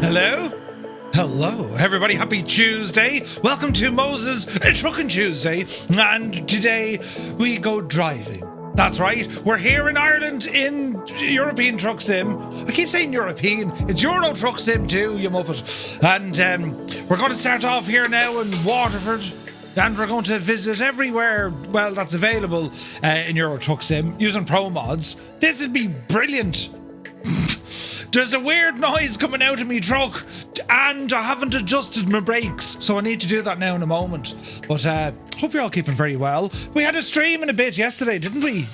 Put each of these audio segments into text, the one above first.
Hello? Hello, everybody. Happy Tuesday. Welcome to Moza's Truckin Tuesday. And today we go driving. That's right. We're here in Ireland in European Truck Sim. I keep saying European. It's Euro Truck Sim too, you muppet. And we're going to start off here now in Waterford. And we're going to visit everywhere, well, that's available in Euro Truck Sim using Pro Mods. This would be brilliant. There's a weird noise coming out of me truck and I haven't adjusted my brakes, so I need to do that now in a moment. But hope you're all keeping very well. We had a stream in a bit yesterday, didn't we?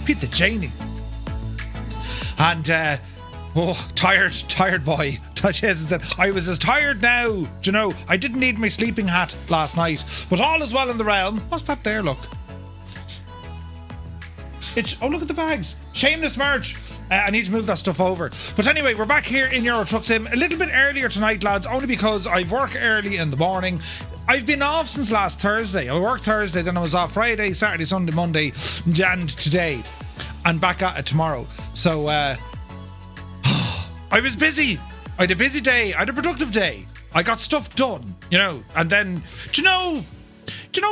Beat the Janie. And tired boy. I was as tired now. Do you know, I didn't need my sleeping hat last night, but all is well in the realm. What's that there? Look. Oh, look at the bags. Shameless merch. I need to move that stuff over. But anyway, we're back here in Euro Truck Sim a little bit earlier tonight, lads, only because I work early in the morning. I've been off since last Thursday. I worked Thursday, then I was off Friday, Saturday, Sunday, Monday, and today. And back at it tomorrow. So, I was busy. I had a busy day. I had a productive day. I got stuff done, you know. And then, do you know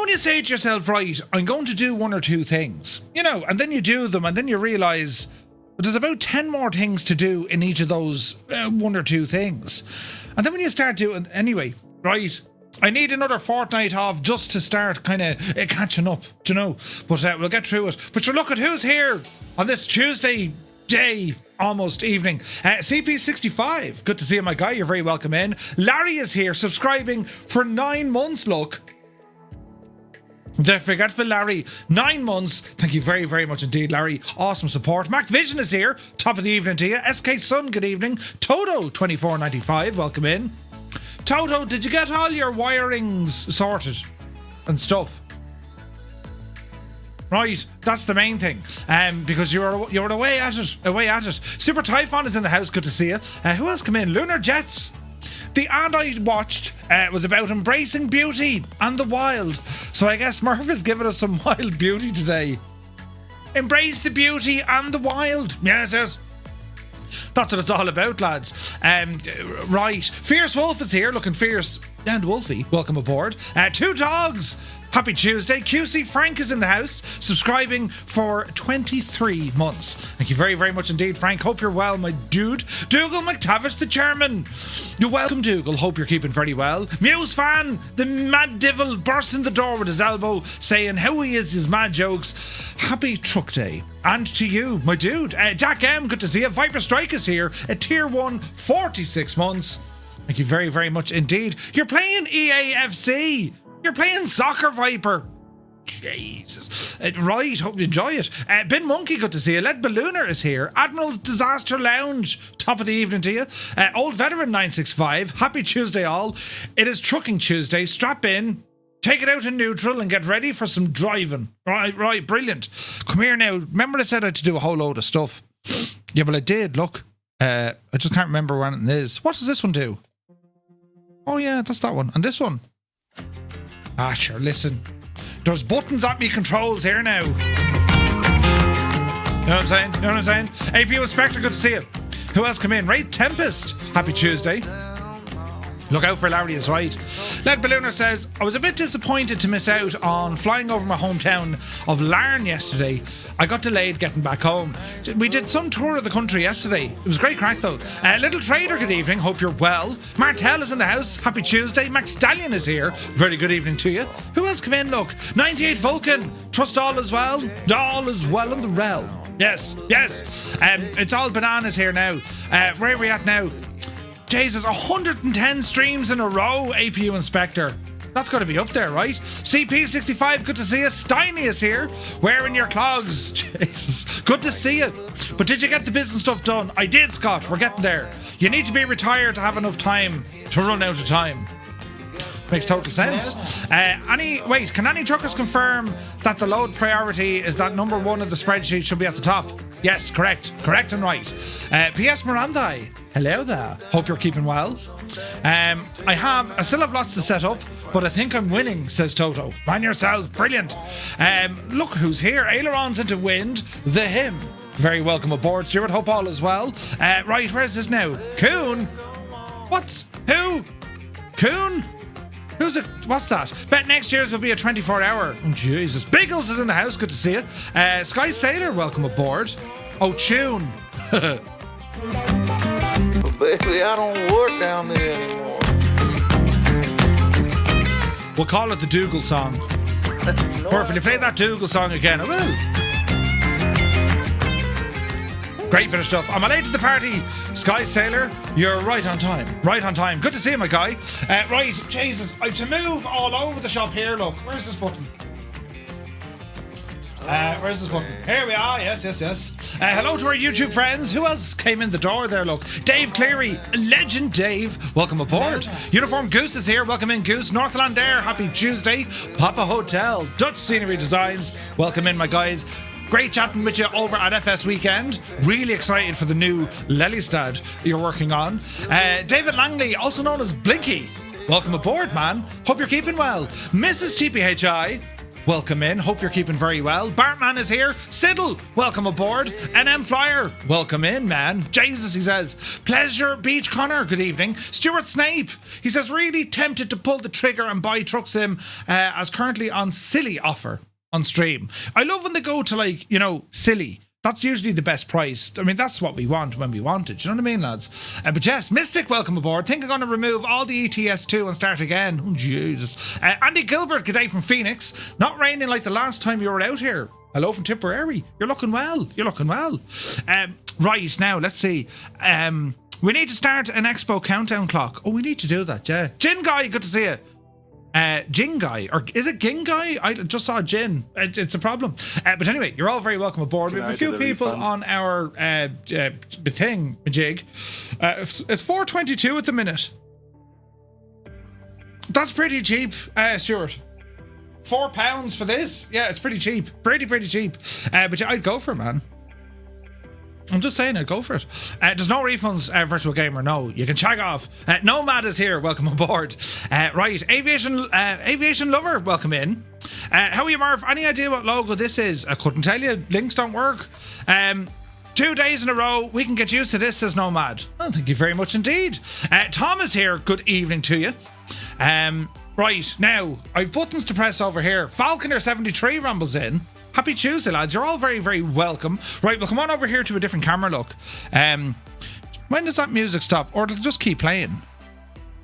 when you say to yourself, right, I'm going to do one or two things, you know, and then you do them and then you realise there's about 10 more things to do in each of those one or two things. And then when you start doing, anyway, right, I need another fortnight off just to start kind of catching up, do you know, but we'll get through it. But you look at who's here on this Tuesday day, almost evening. CP65, good to see you, my guy. You're very welcome in. Larry is here, subscribing for 9 months, look. The forgetful Larry, 9 months. Thank you very, very much indeed, Larry. Awesome support. Mac Vision is here. Top of the evening to you. SK Sun, good evening. Toto, 24.95. Welcome in. Toto, did you get all your wirings sorted and stuff? Right, that's the main thing. Because you're away at it. Super Typhon is in the house. Good to see you. Who else come in? Lunar Jets. The ad I watched was about embracing beauty and the wild. So I guess Murph is giving us some wild beauty today. Embrace the beauty and the wild. Yes, yes. That's what it's all about, lads. Right. Fierce Wolf is here, looking fierce and wolfy. Welcome aboard. Two dogs. Happy Tuesday. QC Frank is in the house, subscribing for 23 months. Thank you very, very much indeed, Frank. Hope you're well, my dude. Dougal McTavish, the chairman. You're welcome, Dougal. Hope you're keeping very well. Muse fan, the mad devil, bursts in the door with his elbow, saying how he is his mad jokes. Happy Truck Day. And to you, my dude. Jack M, good to see you. Viper Strike is here at Tier 1, 46 months. Thank you very, very much indeed. You're playing EAFC. You're playing soccer, Viper. Jesus. Right, hope you enjoy it. Ben Monkey, good to see you. Led Ballooner is here. Admiral's Disaster Lounge, top of the evening to you. Old Veteran 965, happy Tuesday all. It is Trucking Tuesday. Strap in, take it out in neutral and get ready for some driving. Right, brilliant. Come here now. Remember I said I had to do a whole load of stuff? Yeah, well I did, look. I just can't remember when it is. What does this one do? Oh yeah, that's that one. And this one? Ah, sure, listen. There's buttons at me controls here now. You know what I'm saying? AP Inspector, good to see you. Who else come in? Right, Tempest. Happy Tuesday. Look out for Larry is right. Led Ballooner says, I was a bit disappointed to miss out on flying over my hometown of Larne yesterday. I got delayed getting back home. We did some tour of the country yesterday. It was great crack though. Little Trader, good evening. Hope you're well. Martel is in the house. Happy Tuesday. Max Stallion is here. Very good evening to you. Who else come in? Look. 98 Vulcan. Trust all is well. All is well in the realm. Yes. It's all bananas here now. Where are we at now? Jesus, 110 streams in a row, APU Inspector. That's got to be up there, right? CP65, good to see you. Steiny is here, wearing your clogs. Jesus, good to see you. But did you get the business stuff done? I did, Scott. We're getting there. You need to be retired to have enough time to run out of time. Makes total sense. Can any truckers confirm that the load priority is that number one of the spreadsheet should be at the top? Yes, correct and right. PS Mirandai, hello there. Hope you're keeping well. I still have lots to set up, but I think I'm winning, says Toto. Man yourself, brilliant. Look who's here. Ailerons into wind, the him. Very welcome aboard, Stuart. Hope all is well. Right, where's this now? Coon. What? Who? Coon? Who's it? What's that? Bet next year's will be a 24-hour. Oh, Jesus. Biggles is in the house. Good to see you. Sky Sailor, welcome aboard. Oh, Tune. But baby, I don't work down there anymore. We'll call it the Dougal song. No, Or if you play that Dougal song again, I will. Great bit of stuff. Am I late to the party? Sky Sailor, you're right on time. Right on time. Good to see you, my guy. Right, Jesus, I have to move all over the shop here. Look, where's this button? Where's this button? Here we are. Yes. Hello to our YouTube friends. Who else came in the door there? Look, Dave Cleary, Legend Dave, welcome aboard. Uniform Goose is here. Welcome in, Goose. Northland Air, happy Tuesday. Papa Hotel, Dutch Scenery Designs, welcome in, my guys. Great chatting with you over at FS Weekend. Really excited for the new Lelystad you're working on. David Langley, also known as Blinky, welcome aboard, man. Hope you're keeping well. Mrs. TPHI, welcome in. Hope you're keeping very well. Bartman is here. Siddle, welcome aboard. NM Flyer, welcome in, man. Jesus, he says. Pleasure Beach Connor, good evening. Stuart Snape, he says, really tempted to pull the trigger and buy Truck Sim as currently on silly offer on stream. I love when they go to, like, you know, silly. That's usually the best price. I mean, that's what we want when we want it. Do you know what I mean, lads? But yes, Mystic, welcome aboard. Think I'm going to remove all the ETS2 and start again. Oh, Jesus. Andy Gilbert, good day from Phoenix. Not raining like the last time you were out here. Hello from Tipperary. You're looking well. Right, now, let's see. We need to start an expo countdown clock. Oh, we need to do that, yeah. Gin Guy, good to see you. Gin Guy, or is it Ging Guy? I just saw Gin. It's a problem. But anyway, you're all very welcome aboard. We have a few people on our thing, jig. It's 4.22 at the minute. That's pretty cheap, Stuart. £4 for this? Yeah, it's pretty cheap. Pretty cheap. But yeah, I'd go for it, man. I'm just saying, I'd go for it. There's no refunds, Virtual Gamer. No, you can shag off. Nomad is here. Welcome aboard. Right, Aviation Lover, welcome in. How are you, Marv? Any idea what logo this is? I couldn't tell you. Links don't work. 2 days in a row. We can get used to this, says Nomad. Oh, thank you very much indeed. Tom is here. Good evening to you. Right, now, I've buttons to press over here. Falconer73 rumbles in. Happy Tuesday, lads. You're all very, very welcome. Right, we'll come on over here to a different camera look. When does that music stop? Or it'll just keep playing?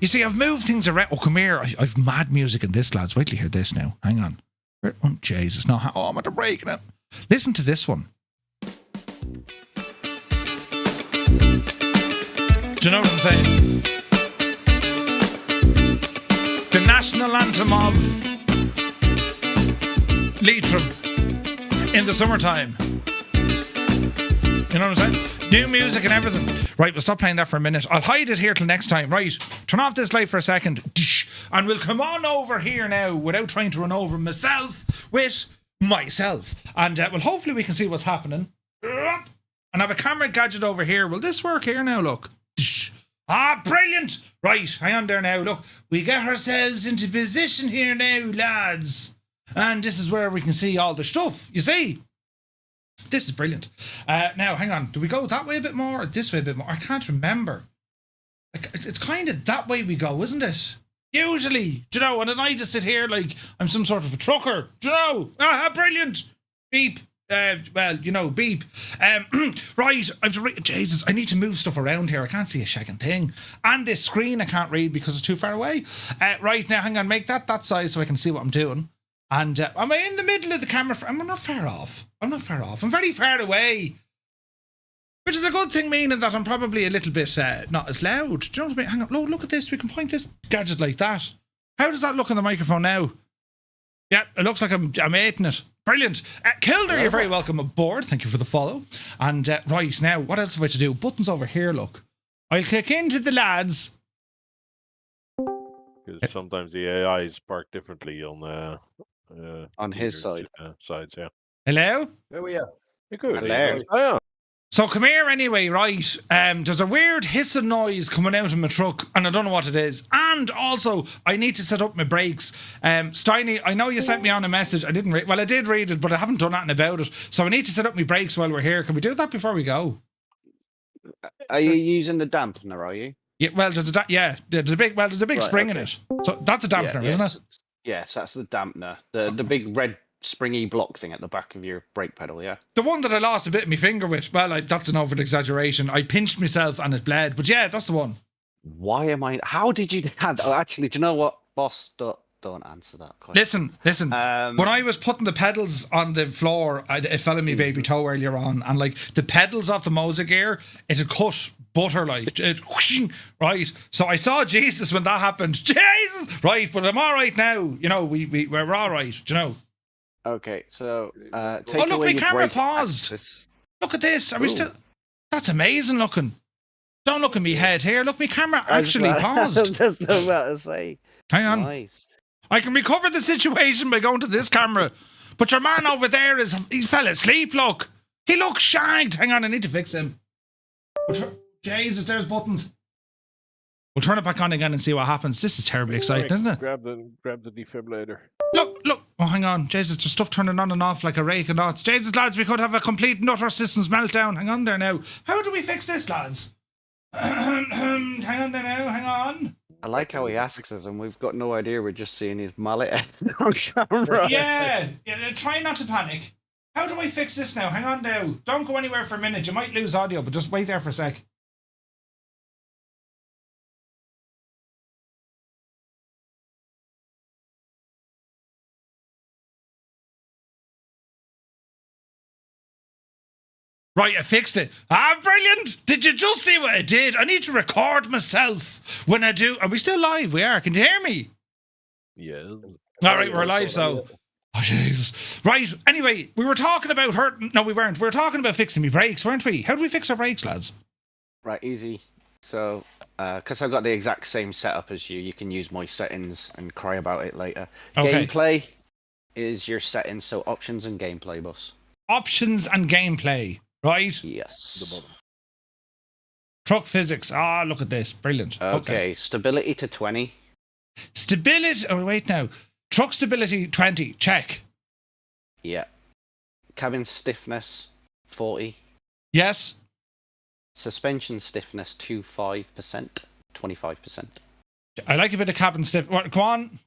You see, I've moved things around. Oh, come here. I've mad music in this, lads. Wait till you hear this now. Hang on. Oh, Jesus. No, I'm at a break now. Listen to this one. Do you know what I'm saying? The national anthem of Leitrim. In the summertime. You know what I'm saying? New music and everything. Right, we'll stop playing that for a minute. I'll hide it here till next time. Right, turn off this light for a second. And we'll come on over here now without trying to run over myself with myself. And well, hopefully we can see what's happening. And have a camera gadget over here. Will this work here now? Look. Ah, brilliant. Right, hang on there now. Look, we get ourselves into position here now, lads. And this is where we can see all the stuff. You see? This is brilliant. Now, hang on. Do we go that way a bit more or this way a bit more? I can't remember. It's kind of that way we go, isn't it? Usually. Do you know? And then I just sit here like I'm some sort of a trucker. Do you know? Ah, brilliant. Beep. Well, you know, beep. Right. Jesus, I need to move stuff around here. I can't see a shagging thing. And this screen I can't read because it's too far away. Right, now, hang on. Make that size so I can see what I'm doing. And am I in the middle of the camera? I'm not far off. I'm very far away. Which is a good thing, meaning that I'm probably a little bit not as loud. Do you know what I mean? Hang on. Look at this. We can point this gadget like that. How does that look on the microphone now? Yeah, it looks like I'm hating it. Brilliant. Kilder, you're very welcome aboard. Thank you for the follow. And right, now, what else have I to do? Buttons over here, look. I'll click into the lads. Because sometimes the AIs park differently on his side. Sides, yeah. Hello? There we are. You're good. Hello. Oh, yeah. So come here anyway, right? There's a weird hissing noise coming out of my truck, and I don't know what it is. And also, I need to set up my brakes. Steiny, I know you sent me on a message. I didn't read. Well, I did read it, but I haven't done anything about it. So I need to set up my brakes while we're here. Can we do that before we go? Are you using the dampener, are you? Yeah, well, there's a big spring in it. So that's a dampener, isn't it? Yes, that's the dampener. The big red springy block thing at the back of your brake pedal, yeah. The one that I lost a bit of my finger with. Well, that's an over-exaggeration. I pinched myself and it bled. But yeah, that's the one. How did you actually, do you know what, boss? Don't answer that question. Listen. When I was putting the pedals on the floor, it fell in my baby toe earlier on, and like the pedals off the Moza gear, it had cut butter like it, right. So I saw Jesus when that happened. Jesus, right? But I'm all right now. You know, we're all right. Do you know? Okay, so take look, away my your camera brake paused. axis. Look at this. Are we still? That's amazing looking. Don't look at me head here. Look, my camera actually paused. There's no about to say. Hang on. Nice. I can recover the situation by going to this camera. But your man over there he fell asleep, look. He looks shagged. Hang on, I need to fix him. Jesus, there's buttons. We'll turn it back on again and see what happens. This is terribly exciting, isn't it? Grab the defibrillator. Look. Oh, hang on. Jesus, there's stuff turning on and off like a rake of knots. Jesus, lads, we could have a complete nutter systems meltdown. Hang on there now. How do we fix this, lads? Hang on there now. Hang on. I like how he asks us, and we've got no idea. We're just seeing his mallet on camera. Yeah, try not to panic. How do I fix this now? Hang on now. Don't go anywhere for a minute. You might lose audio, but just wait there for a sec. Right, I fixed it. Ah, brilliant! Did you just see what I did? I need to record myself when I do. Are we still live? We are. Can you hear me? Yeah. All right, we're live, so... Oh, Jesus. Right, anyway, we were talking about No, we weren't. We were talking about fixing me brakes, weren't we? How do we fix our brakes, lads? Right, easy. So, because I've got the exact same setup as you can use my settings and cry about it later. Okay. Gameplay is your settings, so options and gameplay, boss. Options and gameplay, right? Yes. Truck physics. Ah, look at this. Brilliant. Okay, stability to 20. Stability. Oh, wait now. Truck stability 20. Check. Yeah. Cabin stiffness 40. Yes. Suspension stiffness 25%. 25%. I like a bit of cabin stiff. Go on.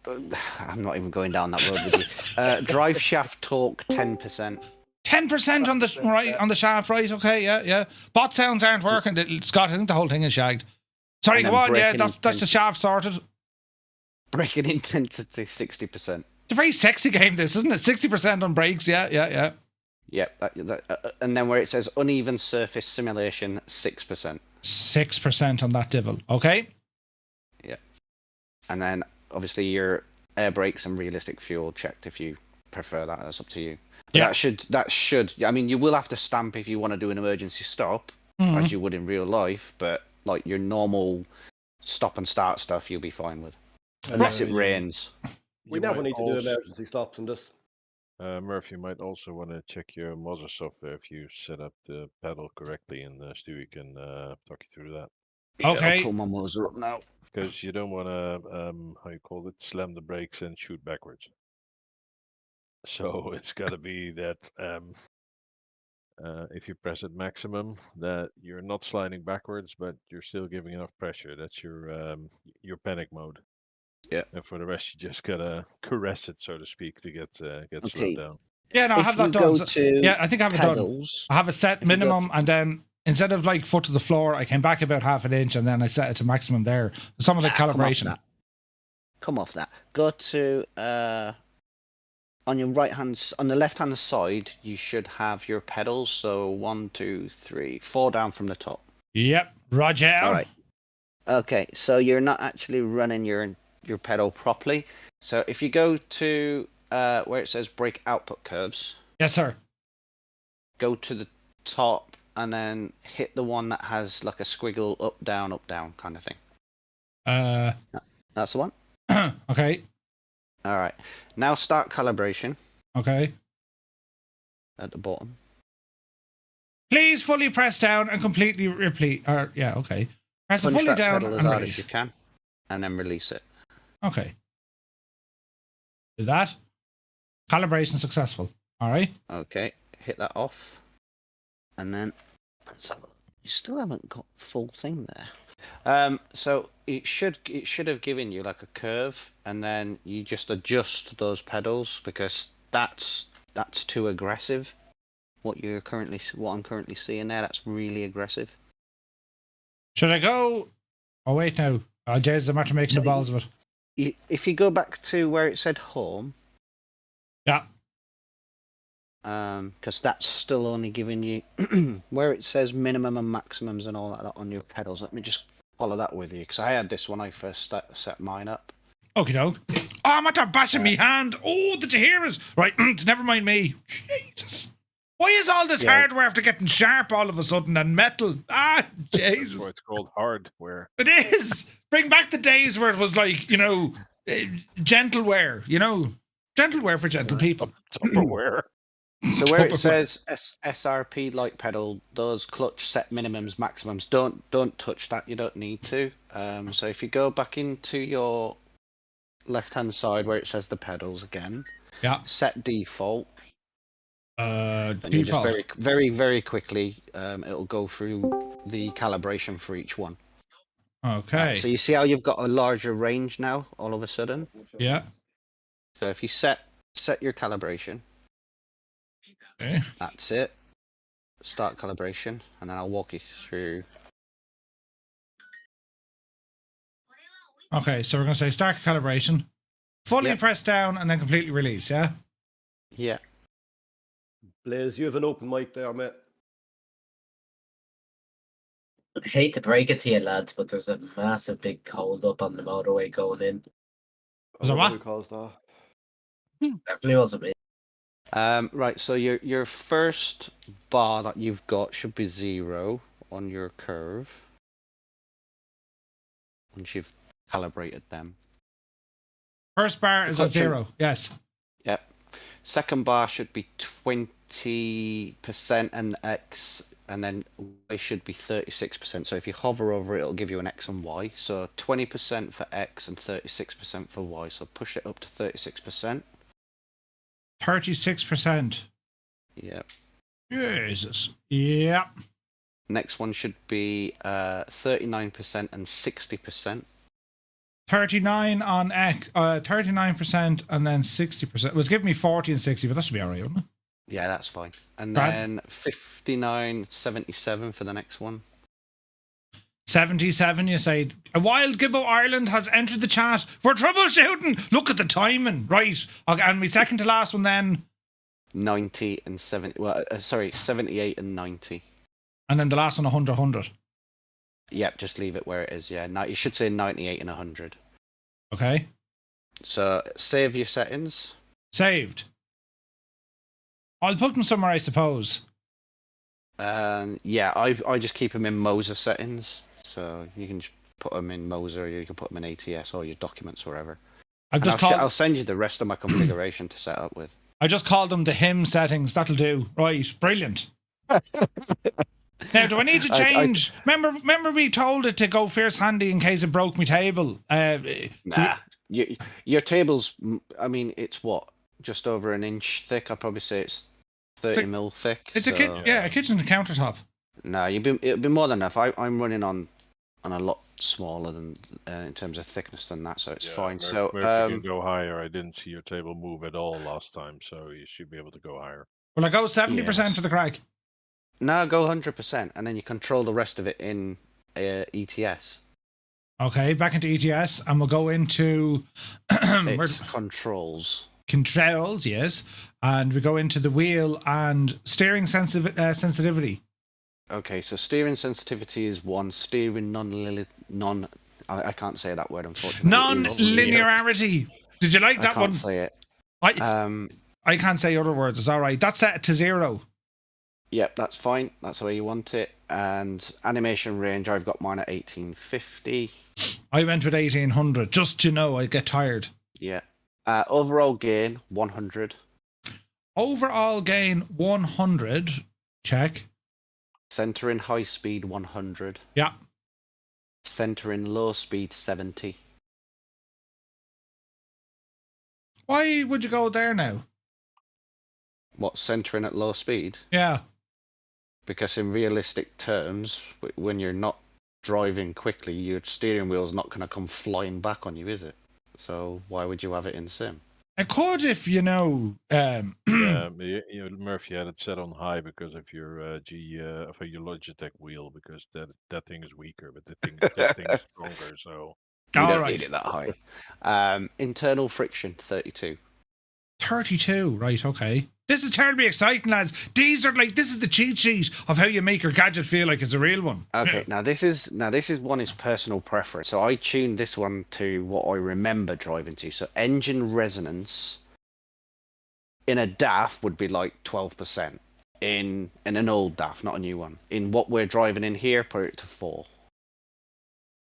I'm not even going down that road with you. Drive shaft torque 10%. 10% on the shaft, right? Okay, yeah. Bot sounds aren't working. Scott, I think the whole thing is shagged. Sorry, go on. Yeah, that's the shaft sorted. Braking intensity 60%. It's a very sexy game, this, isn't it? 60% on brakes. Yeah. Yep. And then where it says uneven surface simulation 6%. 6% on that devil. Okay. Yeah. And then obviously your air brakes and realistic fuel checked if you prefer that. That's up to you. Yeah. That should. I mean, you will have to stamp if you want to do an emergency stop, as you would in real life. But like your normal stop and start stuff, you'll be fine with, unless it rains. We never need to do emergency stops in this. Murph, you might also want to check your Moza software if you set up the pedal correctly, and Stewie can talk you through that. Okay. I'll pull my Moza up now. Because you don't want to, slam the brakes and shoot backwards. So it's got to be that if you press it maximum, that you're not sliding backwards, but you're still giving enough pressure. That's your panic mode. Yeah. And for the rest, you just gotta caress it, so to speak, to get slowed down. Yeah, no, I have that done. Yeah, I think I have it done. I have it set minimum, and then instead of like foot to the floor, I came back about half an inch, and then I set it to maximum there. Some of the calibration. Come off that. Go to on your on the left hand side, you should have your pedals. So 1, 2, 3, 4 down from the top. Yep, Roger. All right. Okay, so you're not actually running your pedal properly. So if you go to where it says brake output curves. Yes, sir. Go to the top and then hit the one that has like a squiggle up, down kind of thing. That's the one. Okay. All right. Now start calibration. Okay. At the bottom. Please fully press down and completely repeat. Yeah, okay. Press it fully down and as hard release. as you can, and then release it. Okay. Do that. Calibration successful. All right. Okay. Hit that off, and then let's have a look. You still haven't got full thing there. So it should have given you like a curve, and then you just adjust those pedals because that's too aggressive. What I'm currently seeing there, that's really aggressive. Should I go? Oh wait, now. Oh, Jesus, I'm after making the balls of it. If you go back to where it said home, Yeah. because that's still only giving you where it says minimum and maximums and all that on your pedals. Let me just follow that with you because I had this when I first set mine up. Okie doke. Oh, I'm after bashing me hand. Oh, did you hear us? Right, never mind me. Jesus. Why is all this hardware after getting sharp all of a sudden and metal? Ah, Jesus. That's why it's called hardware. It is. Bring back the days where it was like, gentleware, gentleware for gentle people. Tupperware. So where it says SRP light pedal, those clutch set minimums, maximums, don't touch that. You don't need to. So if you go back into your left-hand side where it says the pedals again, set default. And Default. You just very, very quickly, it'll go through the calibration for each one. Okay. So you see how you've got a larger range now, all of a sudden? Yeah. So if you set your calibration, Okay. that's it. Start calibration, and then I'll walk you through. Okay, so we're going to say start calibration, fully press down, and then completely release, yeah? Yeah. Blaze, you have an open mic there, mate. I hate to break it to you, lads, but there's a massive big hold up on the motorway going in. Was there what? Caused that? Definitely wasn't me. Right, so your first bar that you've got should be 0 on your curve. Once you've calibrated them. First bar is at 0, yes. Yep. Second bar should be 20% and X, and then Y should be 36%. So if you hover over it, it'll give you an X and Y. So 20% for X and 36% for Y. So push it up to 36%. 36%. Yep. Jesus. Yep. Next one should be 39% and 60%. 39 on X, 39% and then 60%. It was giving me 40 and 60, but that should be alright, wouldn't it? Yeah, that's fine. And Right. then 59.77 for the next one. 77, you say. A Wild Gibbo Ireland has entered the chat. We're troubleshooting. Look at the timing. Right. Okay, and my second to last one then. 90 and 70. Well, 78 and 90. And then the last one, 100, 100. Yep, just leave it where it is. Yeah, now you should say 98 and 100. Okay. So save your settings. Saved. I'll put them somewhere, I suppose. Yeah, I just keep them in Moza settings. So you can just put them in Moza, or you can put them in ATS or your documents, wherever. I'll send you the rest of my configuration to set up with. I just called them the him settings. That'll do. Right. Brilliant. Now, do I need to change? Remember we told it to go fierce handy in case it broke my table. Nah, your table's. I mean, it's what, just over an inch thick. I'd probably say it's 30 mil thick. It's a kitchen countertop. No, it'd be more than enough. I'm running on a lot smaller than in terms of thickness than that, so it's fine. So you can go higher. I didn't see your table move at all last time, so you should be able to go higher. Will I go 70% for the crack? No, go 100%, and then you control the rest of it in ETS. Okay, back into ETS, and we'll go into controls. Controls, yes, and we go into the wheel and steering sensitivity. Okay, so steering sensitivity is 1. Steering I can't say that word, unfortunately. Non-linearity. Did you like that one? I can't say it. I can't say other words. It's all right. That's set to 0. Yep, that's fine. That's the way you want it. And animation range, I've got mine at 1850. I went with 1800. Just to know, I get tired. Yeah. Overall gain, 100. Overall gain, 100. Check. Center in high speed, 100. Yeah. Center in low speed, 70. Why would you go there now? What, centering at low speed? Yeah. Because in realistic terms, when you're not driving quickly, your steering wheel's not going to come flying back on you, is it? So why would you have it in sim? I could if you know. Murphy had it set on high because of your of your Logitech wheel, because that thing is weaker, but this thing is stronger. So You All don't right. need it that high. Internal friction 32. 32, right? Okay. This is terribly exciting, lads. These are like, this is the cheat sheet of how you make your gadget feel like it's a real one. Okay, now this is one is personal preference. So I tuned this one to what I remember driving to. So engine resonance in a DAF would be like 12%. In an old DAF, not a new one. In what we're driving in here, put it to 4.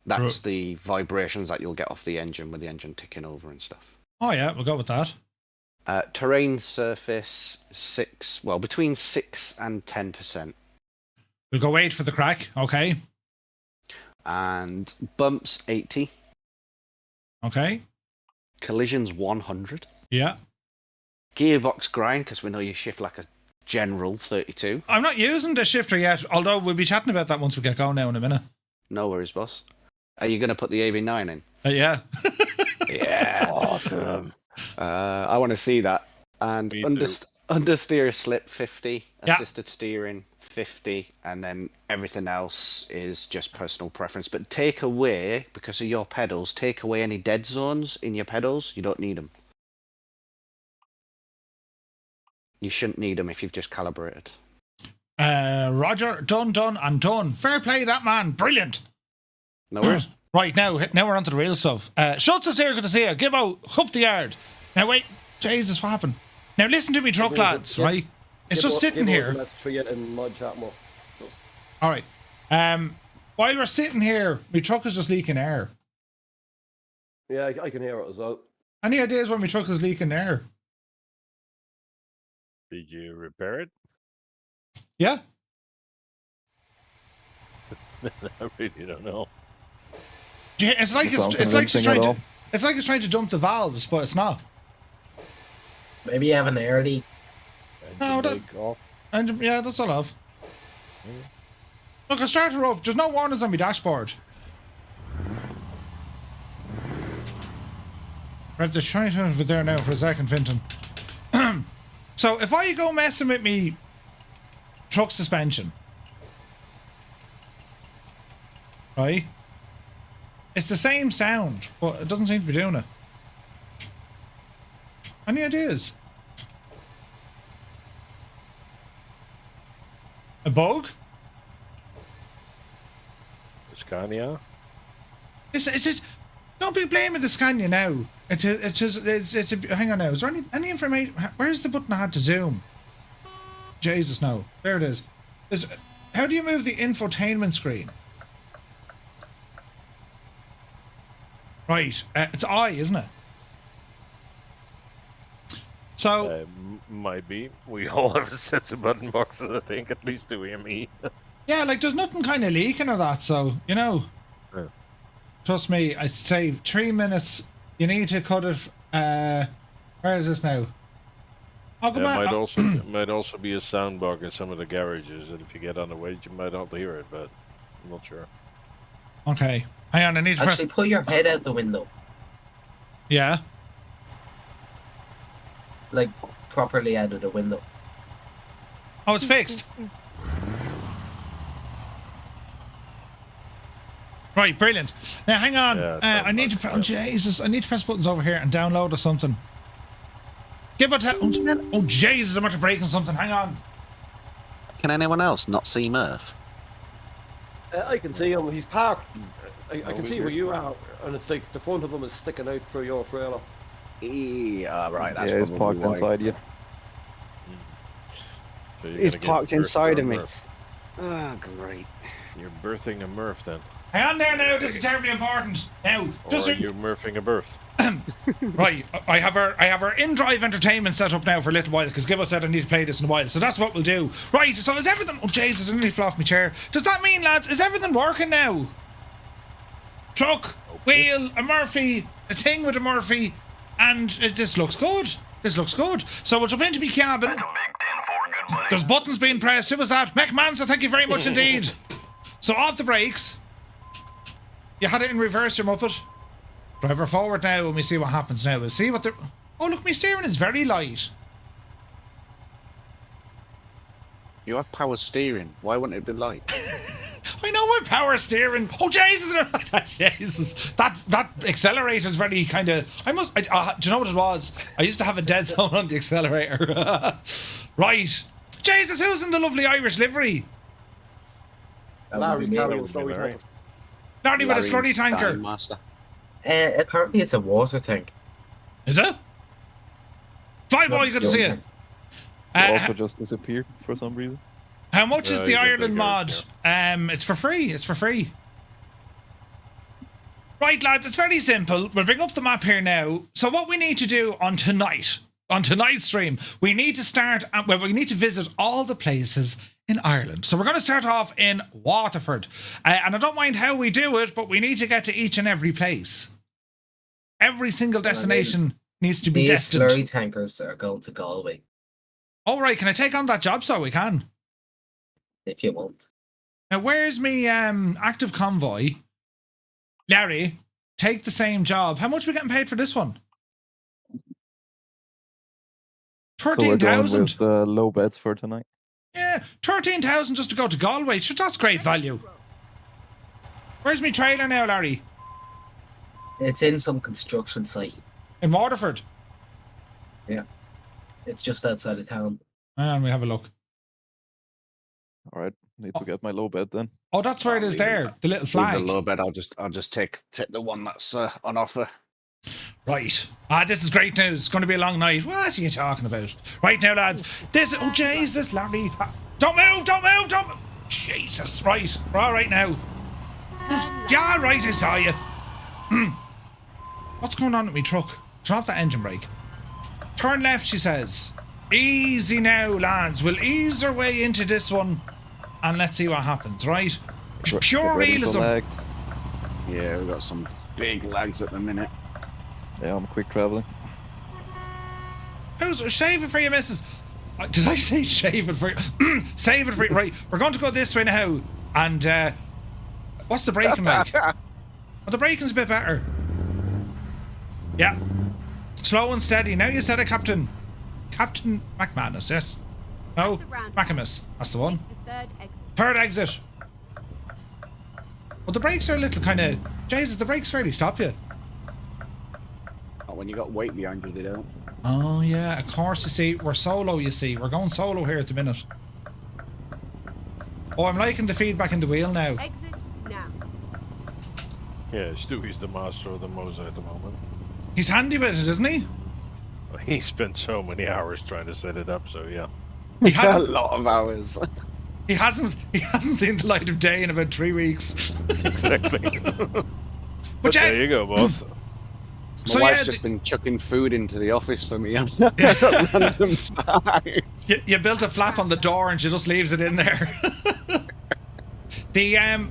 That's Right. the vibrations that you'll get off the engine with the engine ticking over and stuff. Oh yeah, we'll go with that. Terrain surface 6, well, between 6 and 10%. We'll go wait for the crack. Okay. And bumps 80. Okay. Collisions 100. Yeah. Gearbox grind, because we know you shift like a general 32. I'm not using the shifter yet, although we'll be chatting about that once we get going now in a minute. No worries, boss. Are you going to put the AB9 in? Yeah. Yeah. awesome. I want to see that. And Me too. understeer slip 50, Yeah. assisted steering 50, and then everything else is just personal preference. But take away, because of your pedals, take away any dead zones in your pedals. You don't need them. You shouldn't need them if you've just calibrated. Roger, done, and done. Fair play, that man. Brilliant. No worries. Right, now we're on to the real stuff. Schultz is here, good to see you. Gibbo, up the yard. Now wait, Jesus, what happened? Now listen to me, truck lads, right? It's just sitting here. All right. While we're sitting here, my truck is just leaking air. Yeah, I can hear it as well. Any ideas why my truck is leaking air? Did you repair it? Yeah? I really don't know. It's like it's trying to dump the valves, but it's not. Maybe you have an air leak. No, Engine leg off. And yeah, that's all I've. Look, I started her up. There's no warnings on my dashboard. Right, they're trying to over there now for a second, Finton. So if I go messing with me truck suspension, right? It's the same sound, but it doesn't seem to be doing it. Any ideas? A bug? Scania? It's don't be blaming the Scania now. It's a hang on now. Is there any information? Where's the button I had to zoom? Jesus, no. There it is. How do you move the infotainment screen? Right, it's I, isn't it? So Might be. We all have a set of button boxes, I think, at least to me. yeah, like there's nothing kind of leaking or that. So you know, Yeah. trust me. I say 3 minutes. You need to cut it. Where is this now? I'll go back. Might also be a sound bug in some of the garages, and if you get on the way, you might not hear it, but I'm not sure. Okay, hang on. I need to press. Actually, put your head out the window. Yeah. Like, properly out of the window. Oh, it's fixed. Right, brilliant. Now, hang on. Yeah, I need to. Oh, Jesus! I need to press buttons over here and download or something. Give it. Oh, Jesus! I'm about to break on something. Hang on. Can anyone else not see Murph? I can see him. He's parked. I can see you're where you are, and it's like the front of him is sticking out through your trailer. Yeah, right. That's Yeah, he's parked why. inside you. So you're He's gonna get parked birthed inside or of me. Murph. Ah, great. You're birthing a Murph then. Hang on there now. This is terribly important. Now, just Or are you Murphing a birth? right. I have our in-drive entertainment set up now for a little while because Gibbo said I need to play this in a while. So that's what we'll do. Right. So is everything? Oh Jesus! I nearly fell off my chair. Does that mean, lads, is everything working now? Truck, wheel, a Murphy, a thing with a Murphy, and this looks good. This looks good. So we'll jump into my cabin. There's buttons being pressed. Who was that? McManser, thank you very much indeed. So off the brakes. You had it in reverse, your Muppet. Drive her forward now and we see what happens now. We'll see what they're... Oh, look, my steering is very light. You have power steering. Why wouldn't it be light? I know my power steering. Oh, Jesus. Jesus. That accelerator's very kind of... do you know what it was? I used to have a dead zone on the accelerator. Right. Jesus, who's in the lovely Irish livery? Larry carrying slurry Larry. tank. Larry with a Larry's slurry tanker. Time Master. Apparently it's a water tank. Is it? Fly boy, good to see you. It also just disappeared for some reason. How much is Yeah, the you can Ireland take mod? it, It's for free. It's for free. Right, lads, it's very simple. We'll bring up the map here now. So what we need to do on tonight's stream, we need to start, we need to visit all the places in Ireland. So we're going to start off in Waterford. And I don't mind how we do it, but we need to get to each and every place. Every single destination needs to be These destined. slurry tankers are going to Galway, All right, can I take on that job so we can? if you want. Now, where's me active convoy? Larry, take the same job. How much are we getting paid for this one? So we're going 13,000. with low bets for tonight. Yeah, 13,000 just to go to Galway. Sure, that's great value. Where's me trailer now, Larry? It's in some construction site. In Waterford. It's just outside of town. And we have a look. All right, need to get my low bet then. Oh, that's where it is there. The little Leave flag. the low bed. I'll just take the one that's on offer. Right. This is great news. It's going to be a long night. What are you talking about? Right now, lads. Oh, Jesus, Larry. Don't move. Jesus, right. We're all right now. Yeah, right, I saw you. What's going on with me truck? Turn off that engine brake. Turn left, she says. Easy now, lads. We'll ease our way into this one and let's see what happens, right? Pure Get ready for realism. lags. Yeah, we've got some big lags at the minute. Yeah, I'm quick traveling. Shave it for you, missus. Did I say shave it for you? Save it for you. Right, we're going to go this way now. And what's the braking like? Oh, the braking's a bit better. Yeah. Slow and steady. Now you said it, Captain. Captain McManus, yes? No? Macamus. That's the one. Third exit. Well, the brakes are a little kind of... Jesus, the brakes fairly stop you. Not when you got weight behind you, they don't. Oh, yeah, of course, you see. We're solo, you see. We're going solo here at the minute. Oh, I'm liking the feedback in the wheel now. Exit now. Yeah, Stewie's the master of the Moza at the moment. He's handy with it, isn't he? He spent so many hours trying to set it up, so yeah. He A hasn't, lot of hours. he hasn't seen the light of day in about 3 weeks. Exactly. But yeah, there you go, boss. My So, wife's yeah, just been chucking food into the office for me at Yeah. random times. you built a flap on the door and she just leaves it in there.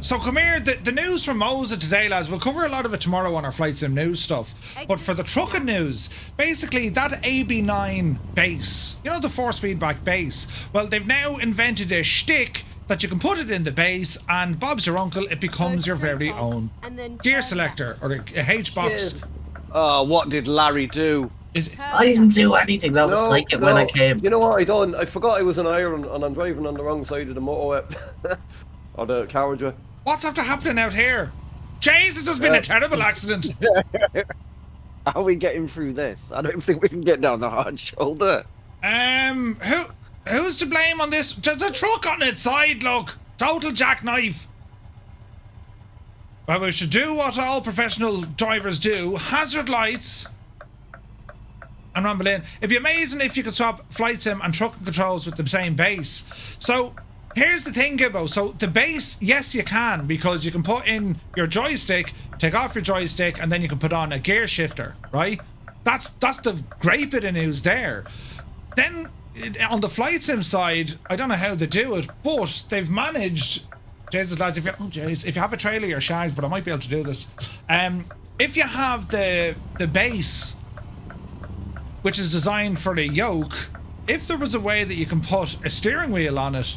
So come here, the news from Moza today, lads. We'll cover a lot of it tomorrow on our Flight Sim news stuff. But for the Truckin news, basically that AB9 base, you know, the force feedback base, well, they've now invented a shtick that you can put it in the base and Bob's your uncle, it becomes your very own gear selector or a H-box. Oh, what did Larry do? I didn't do anything. That was like it when I came. You know what I done? I forgot I was in Ireland and I'm driving on the wrong side of the motorway. Or the carriageway. What's after happening out here? Jesus, there's been a terrible accident. How are we getting through this? I don't think we can get down the hard shoulder. Who's to blame on this? There's a truck on its side, look. Total jackknife. Well, we should do what all professional drivers do. Hazard lights. And rumble in. It'd be amazing if you could swap flight sim and trucking controls with the same base. So, here's the thing, Gibbo. So, the base, yes, you can, because you can put in your joystick, take off your joystick, and then you can put on a gear shifter, right? That's the great bit of news there. Then, on the flight sim side, I don't know how they do it, but they've managed... Jesus, lads, if you have a trailer, you're shagged, but I might be able to do this. If you have the base, which is designed for the yoke, if there was a way that you can put a steering wheel on it,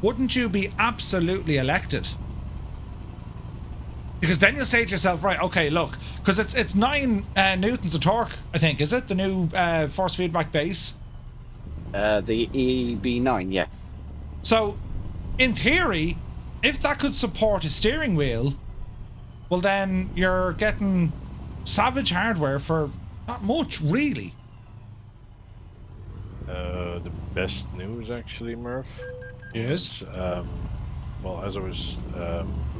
wouldn't you be absolutely elected? Because then you'll say to yourself, right, okay, look, because it's 9 newtons of torque, I think, is it? The new force feedback base? The EB9, yeah. So, in theory, if that could support a steering wheel, well then you're getting savage hardware for not much, really. The best news, actually, Murph. Yes. Well, as I was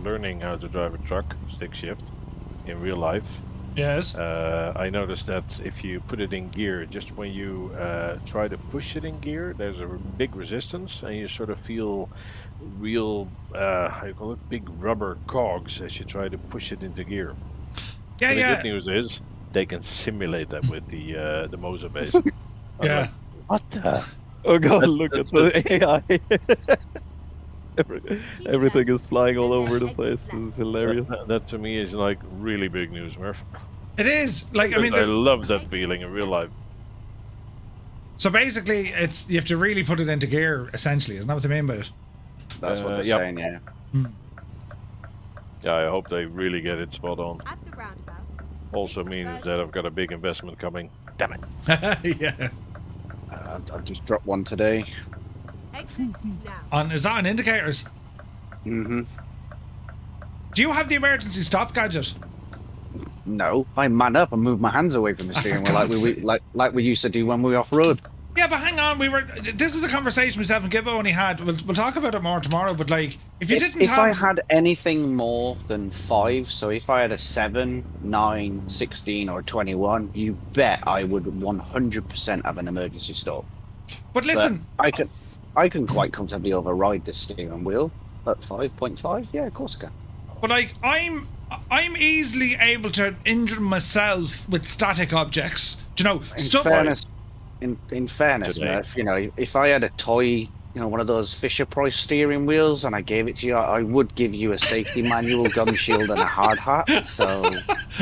learning how to drive a truck, stick shift, in real life, Yes. I noticed that if you put it in gear, just when you try to push it in gear, there's a big resistance, and you sort of feel real, how you call it, big rubber cogs as you try to push it into gear. Yeah, And yeah. the good news is they can simulate that with the Moza base. Yeah. What the? Oh god, look at the AI. Everything is flying all over the place. This is hilarious. That to me is like really big news, Murph. It is. Like, I mean, I love that feeling in real life. so basically, it's you have to really put it into gear, essentially. Isn't that what they mean by it? That's what they're yep. saying, yeah. Yeah, I hope they really get it spot on. At the roundabout. Also means that I've got a big investment coming. Damn it. Yeah. I've just dropped one today. Exit now. Is that on indicators? Mm-hmm. Do you have the emergency stop gadget? No, I man up and move my hands away from the steering wheel like we used to do when we off-road. Yeah, but hang on, this is a conversation myself and Gibbo only had. We'll talk about it more tomorrow, but like, if I had anything more than 5, so if I had a 7, 9, 16 or 21, you bet I would 100% have an emergency stop. But listen, But I can quite comfortably override the steering wheel at 5.5. Yeah, of course I can. but like, I'm easily able to injure myself with static objects. Do you know, stuff In fairness, Today. Murph, you know, if I had a toy, you know, one of those Fisher-Price steering wheels, and I gave it to you, I would give you a safety manual, gum shield, and a hard hat. So,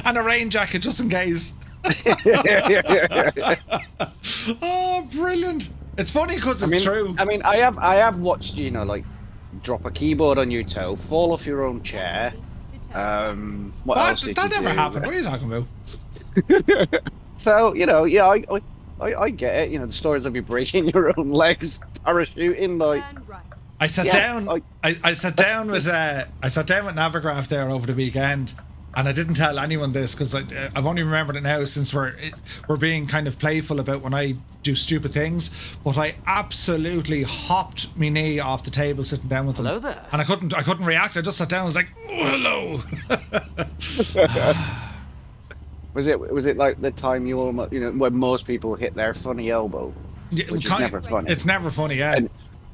and a rain jacket just in case. Oh, brilliant! It's funny because it's true. I mean, I have watched, you know, like drop a keyboard on your toe, fall off your own chair. What else did that you never do? happened. What are you talking about? So, you know, yeah, I get it. You know, the stories of you breaking your own legs, parachuting, like. Turn right. I sat Yeah, down. I sat down with Navigraph there over the weekend, and I didn't tell anyone this because I've only remembered it now since we're being kind of playful about when I do stupid things. But I absolutely hopped my knee off the table sitting down with them. Hello there. And I couldn't react. I just sat down. I was like, oh, hello. Was it like the time you almost, you know, when most people hit their funny elbow, which is never funny. It's never funny, yeah.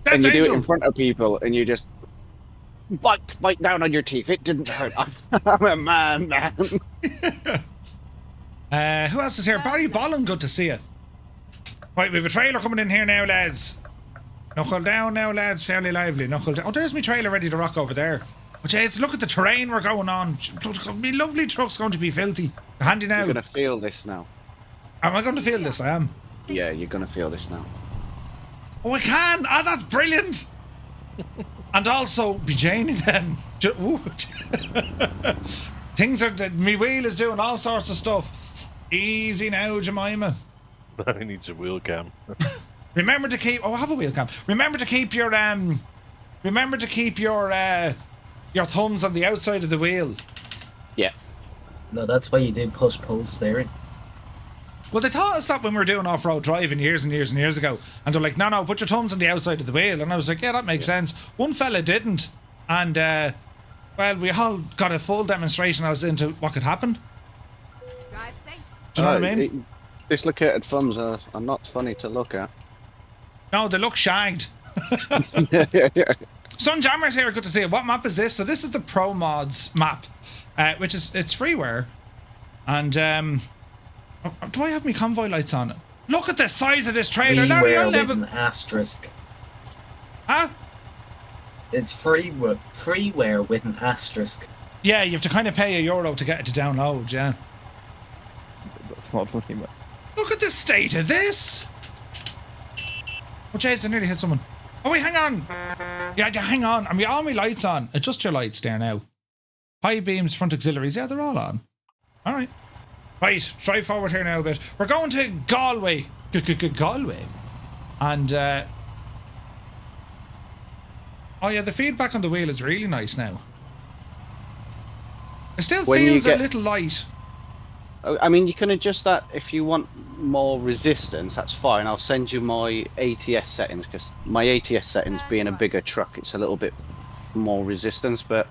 And you do it in front of people, and you just bite down on your teeth. It didn't hurt. I'm a man. Who else is here? Barry Bolland, good to see you. Right, we have a trailer coming in here now, lads. Knuckle down now, lads. Fairly lively. Knuckle down. Oh, there's my trailer ready to rock over there. But jeez, look at the terrain we're going on. My lovely truck's going to be filthy. Handy now. You're gonna feel this now. Am I going to feel this? I am. Yeah, you're gonna feel this now. Oh, I can. Ah, that's brilliant. And also, be Janie then. Ooh. Things are. Me wheel is doing all sorts of stuff. Easy now, Jemima. I need a wheel cam. Remember to keep. Oh, I have a wheel cam. Remember to keep your your thumbs on the outside of the wheel. Yeah. No, that's why you do push-pull steering. Well, they taught us that when we were doing off-road driving years and years and years ago, and they're like, no, put your thumbs on the outside of the wheel, and I was like, yeah, that makes sense. One fella didn't, and well, we all got a full demonstration as into what could happen. Drive safe. Do you know what I mean? Dislocated thumbs are not funny to look at. No, they look shagged. Sun Jammers here, good to see you. What map is this? So this is the Pro Mods map, which is, it's freeware. And do I have my convoy lights on? Look at the size of this trailer. Larry, I'll never... an asterisk. Huh? It's freeware with an asterisk. Yeah, you have to kind of pay €1 to get it to download, yeah. That's not what he meant. Look at the state of this. Oh, jeez, I nearly hit someone. Oh, wait, hang on. Yeah, hang on. Are all my lights on? Adjust your lights there now. High beams, front auxiliaries. Yeah, they're all on. All right. Right, drive forward here now a bit. We're going to Galway. Galway. And, oh yeah, the feedback on the wheel is really nice now. It still feels a little light. I mean, you can adjust that if you want more resistance. That's fine. I'll send you my ATS settings, because my ATS settings, being a bigger truck, it's a little bit more resistance. But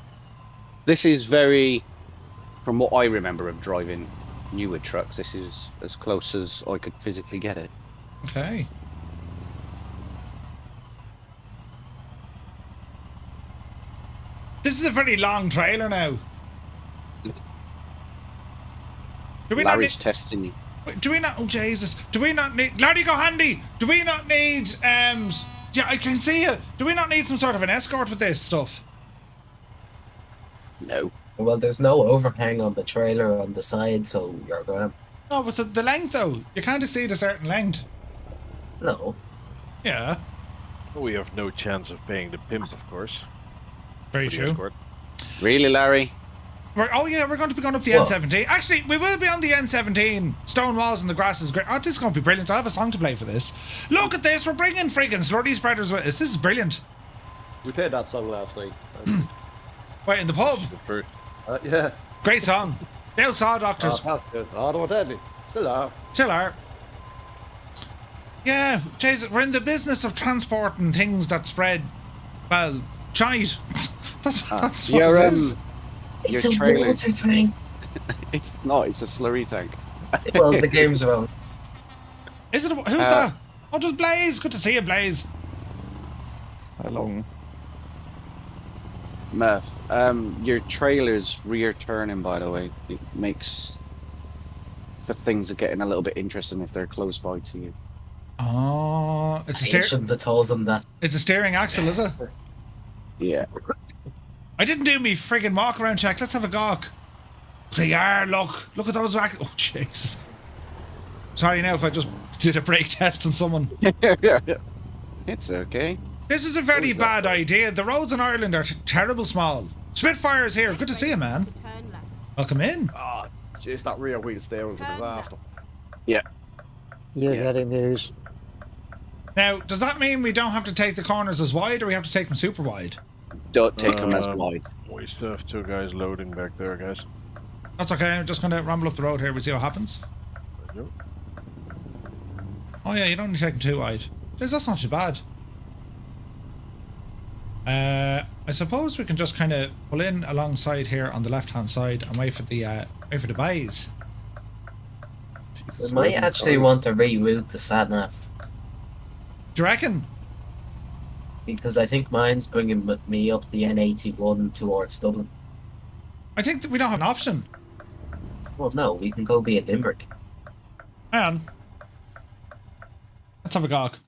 this is very, from what I remember of driving newer trucks, this is as close as I could physically get it. Okay. This is a very long trailer now. Do we Larry's not testing you. do we not? Oh Jesus! Do we not need? Larry, go handy. Do we not need? Yeah, I can see you. Do we not need some sort of an escort with this stuff? No. Well, there's no overhang on the trailer on the side, so you're going. No, but the length though. You can't exceed a certain length. No. Yeah. We have no chance of paying the pimp, of course. Very For the true. escort. Really, Larry? Oh yeah, we're going to be going up the N17. Actually, we will be on the N17. Stone walls and the grass is great. Oh, this is going to be brilliant. I'll have a song to play for this. Look at this. We're bringing freaking Slurry Spreaders with us. This is brilliant. We played that song last night. Wait, in the pub? The first, Yeah. Great song. The Outside Doctors. That's good. Oh, don't tell me. Still are. Still are. Yeah, Jesus, we're in the business of transporting things that spread, well, shite. that's what Your, it is. It's your a trailer. water tank. It's not, it's a slurry tank. Well, the game's wrong. Is it? Who's that? Oh, just Blaze. Good to see you, Blaze. How long? Murph, your trailer's rear turning, by the way. It makes for things are getting a little bit interesting if they're close by to you. Oh, it's a I shouldn't have told them that. It's a steering axle, is it? Yeah. I didn't do me friggin' walk around check. Let's have a gawk. They are. Look at those back. Oh Jesus. Sorry now if I just did a brake test on someone. It's okay. This is a very bad idea. The roads in Ireland are terrible small. Spitfire's here. Good to see you, man. Turn left. Welcome in. Ah, jeez, that rear wheel steering's a disaster. Yeah. You're getting news. Now, does that mean we don't have to take the corners as wide, or we have to take them super wide? Don't take them as wide. we still have two guys loading back there, guys. That's okay. I'm just going to ramble up the road here. We'll see what happens. Yep. Oh yeah, you don't need to take them too wide. Jeez, that's not too bad. I suppose we can just kind of pull in alongside here on the left-hand side and wait for the bays. We might actually want to reroute the sat nav, Do you reckon? because I think mine's bringing me up the N81 towards Dublin. I think that we don't have an option. Well, no, we can go via Limerick. Hang on. Let's have a gawk.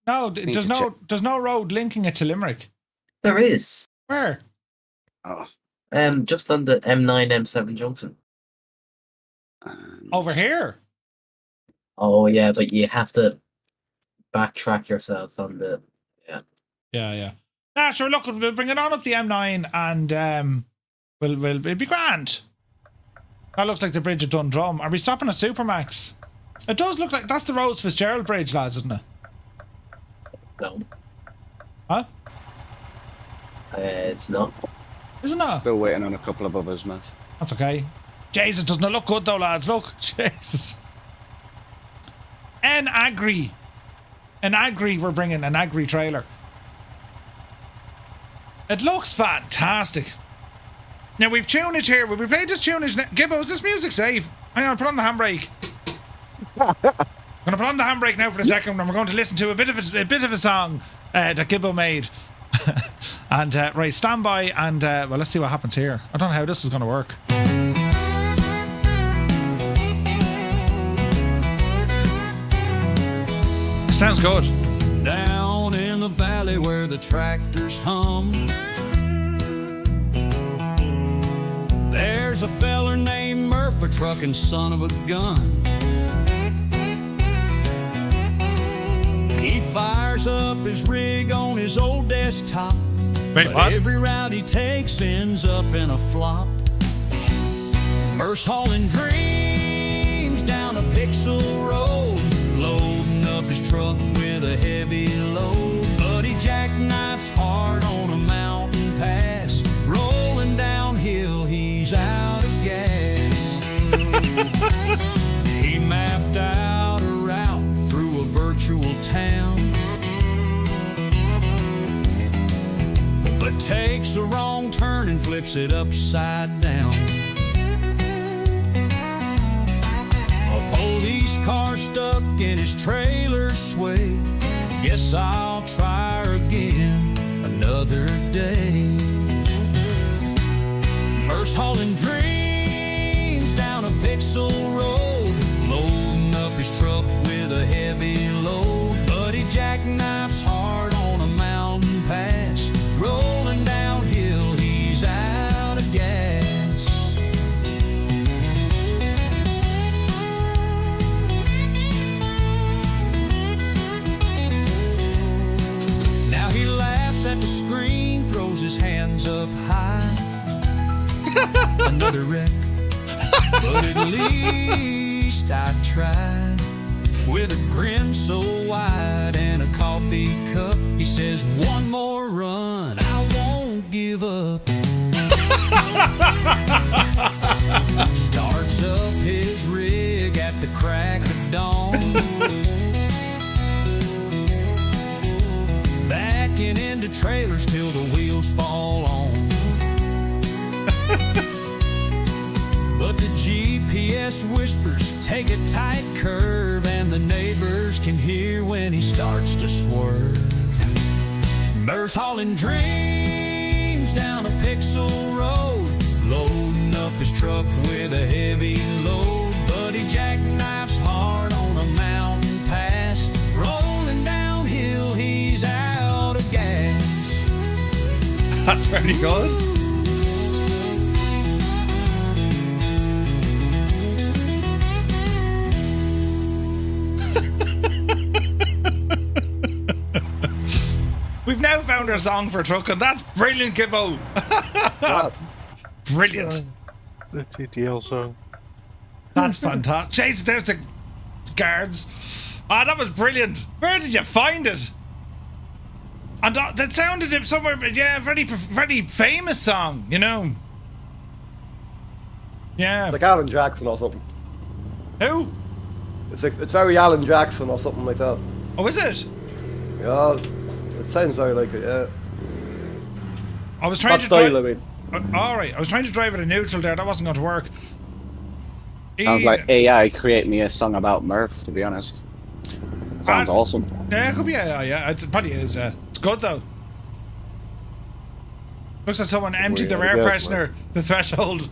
No, there's no road linking it to Limerick. There is. Where? Oh. Just on the M9 M7 junction. Over here. Oh yeah, but you have to backtrack yourself on the Yeah. Nah, sure. Look, we'll bring it on up the M9, and it'll be grand. That looks like the bridge at Dundrum. Are we stopping at Supermax? It does look like that's the Rose Fitzgerald Bridge, lads, isn't it? No. Huh? It's not. Isn't it? Still waiting on a couple of others, Murph. That's okay. Jesus, doesn't it look good though, lads? Look, Jesus. An Agri, we're bringing an Agri trailer. It looks fantastic. Now we've tunage here. Will we play this tunage? Gibbo, is this music safe? Hang on, put on the handbrake. I'm gonna put on the handbrake now for a second, and we're going to listen to a bit of a song that Gibbo made. And right, stand by, and well, let's see what happens here. I don't know how this is going to work. Sounds good. Down in the valley where the tractors hum, there's a feller named Murph, a truckin' son of a gun. fires up his rig on his old desktop. Wait, But what? every route he takes ends up in a flop. Murph's hauling dreams down a pixel road, loading up his truck with a heavy load. But he jackknifes hard on a mountain pass, rolling downhill, he's out of gas. He mapped out a route through a virtual town, but takes a wrong turn and flips it upside down. A police car stuck in his trailer sway. Guess I'll try her again another day. Murph's hauling dreams down a pixel road, loading up his truck with a heavy load. But he jackknifes hard on a mountain pass, rolling downhill, he's out of gas. Now he laughs at the screen, throws his hands up high. Another wreck, but at least I tried. With a grin so wide and a coffee cup, he says, one more run, I won't give up. Starts up his rig at the crack of dawn, backing into trailers till the wheels fall on. But the GPS whispers, take a tight curve, and the neighbors can hear when he starts to swerve. Murph's hauling dreams down a pixel road, loading up his truck with a heavy load. But he jackknifes hard on a mountain pass, rolling downhill, he's out of gas. That's very good. We've now found our song for Truckin. That's brilliant, Gibbo. Brilliant. The TTL song. That's fantastic. Chase, there's the guards. Ah, that was brilliant. Where did you find it? And that sounded somewhere, yeah, very famous song, you know. Yeah. Like Alan Jackson or something. Who? It's very Alan Jackson or something like that. Oh, is it? Yeah, it sounds very like it, yeah. I was trying That to style, drive. I mean. Alright, I was trying to drive it a neutral there. That wasn't going to work. Sounds like AI create me a song about Murph, to be honest. Sounds awesome. Yeah, it could be AI, yeah. It probably is. It's good, though. Looks like someone emptied their air freshener, the threshold.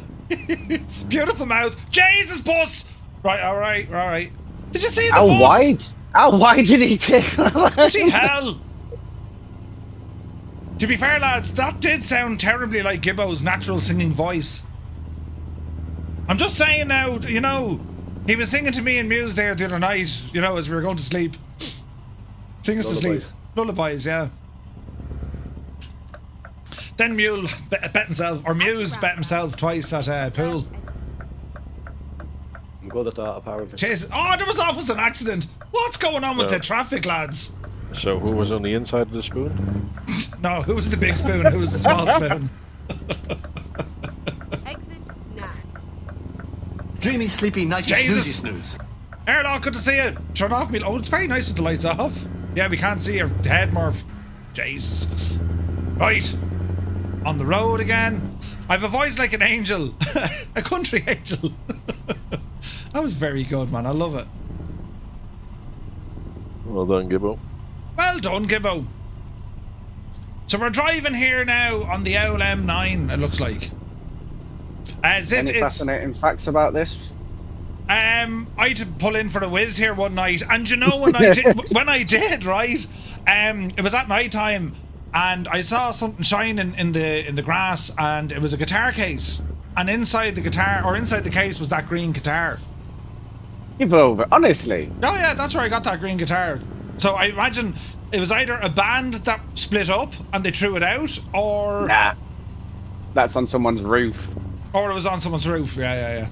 Beautiful mouth. Jesus, bus! Right, alright. Did you see the bus? How wide did he take? Bloody hell! To be fair, lads, that did sound terribly like Gibbo's natural singing voice. I'm just saying now, you know, he was singing to me in Muse there the other night, you know, as we were going to sleep. Sing us to sleep. Lullabies, yeah. Then Muse bet himself twice at pool. I'm good at that, apparently. Jesus. Oh, there was almost an accident. What's going on with the traffic, lads? So who was on the inside of the spoon? No, who was the big spoon? Who was the small spoon? Exit now. Dreamy, sleepy, nighty, Jesus. snoozy, snooze. Erlog, good to see you. Turn off me. Oh, it's very nice with the lights off. Yeah, we can't see your head, Murph. Jesus. Right. On the road again. I've a voice like an angel. A country angel. That was very good, man. I love it. Well done, Gibbo. Well done, Gibbo. So we're driving here now on the old M9, it looks like. Any fascinating facts about this? I had to pull in for a whiz here one night, and you know when I did, right? It was at night time, and I saw something shining in the grass, and it was a guitar case, and inside the case was that green guitar. Give over, honestly. Oh yeah, that's where I got that green guitar. So I imagine it was either a band that split up and they threw it out, or Nah. That's on someone's roof. Or it was on someone's roof. Yeah.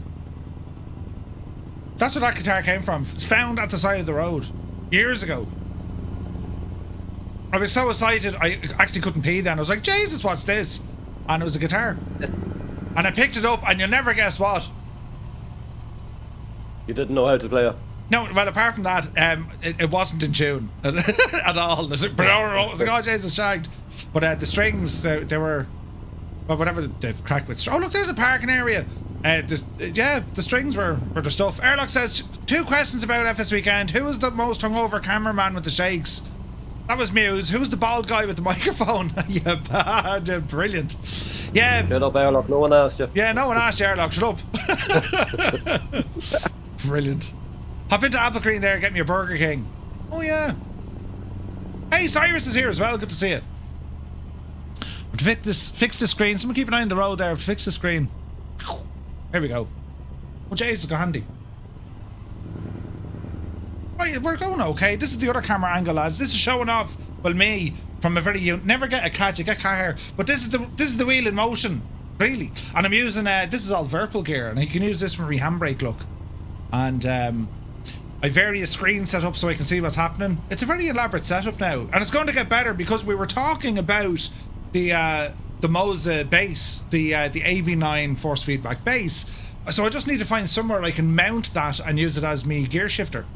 That's where that guitar came from. It's found at the side of the road years ago. I was so excited I actually couldn't pee then. I was like, Jesus, what's this? And it was a guitar. And I picked it up, and you'll never guess what. You didn't know how to play it. No, well, apart from that, it wasn't in tune at all. It's like, oh, Jesus, shagged. But the strings, they were, well, whatever they've cracked with. Oh, look, there's a parking area. The strings were the stuff. Airlock says, 2 questions about FS Weekend. Who was the most hungover cameraman with the shakes? That was Muse. Who was the bald guy with the microphone? Yeah, bad, brilliant. Yeah. Shut up, Airlock. No one asked you. Yeah, no one asked you, Airlock. Shut up. Brilliant. Hop into Apple Green there, get me a Burger King. Oh, yeah. Hey, Cyrus is here as well. Good to see you. Fix the screen. Someone keep an eye on the road there. Fix the screen. There we go. Oh, Jesus, go handy. Right, we're going okay. This is the other camera angle, lads. This is showing off, well, me from a very. You never get a cat, you get cat hair. But this is the wheel in motion, really. And I'm using this is all Virpil gear, and you can use this for my handbrake look. And I have various screens set up so I can see what's happening. It's a very elaborate setup now, and it's going to get better because we were talking about the Moza bass, the AB9 force feedback bass. So I just need to find somewhere I can mount that and use it as me gear shifter.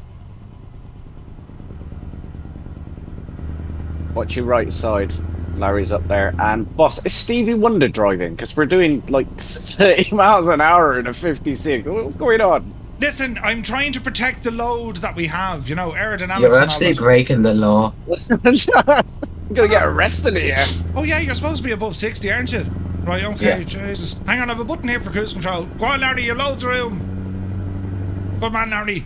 Watch your right side. Larry's up there. And boss, is Stevie Wonder driving? Because we're doing like 30 miles an hour in a 56. What's going on? Listen, I'm trying to protect the load that we have, aerodynamics. You're actually breaking the law. I'm gonna get arrested here. Oh yeah, you're supposed to be above 60, aren't you? Right, okay, yeah. Jesus. Hang on, I have a button here for cruise control. Go on, Larry, you have loads of room. Good man, Larry.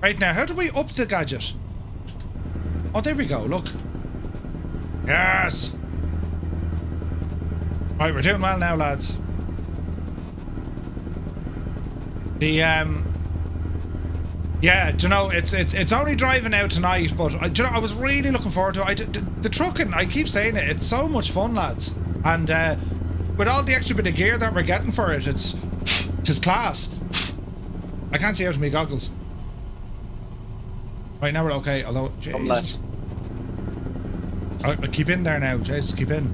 Right now, how do we up the gadget? Oh, there we go, look. Yes. Right, we're doing well now, lads. Yeah, do you know, it's only driving out tonight, but do you know, I was really looking forward to it. The trucking, I keep saying it, it's so much fun, lads. And with all the extra bit of gear that we're getting for it, it's class. I can't see out of my goggles. Right, now we're okay, although, Jesus. I'll keep in there now, Jesus, keep in.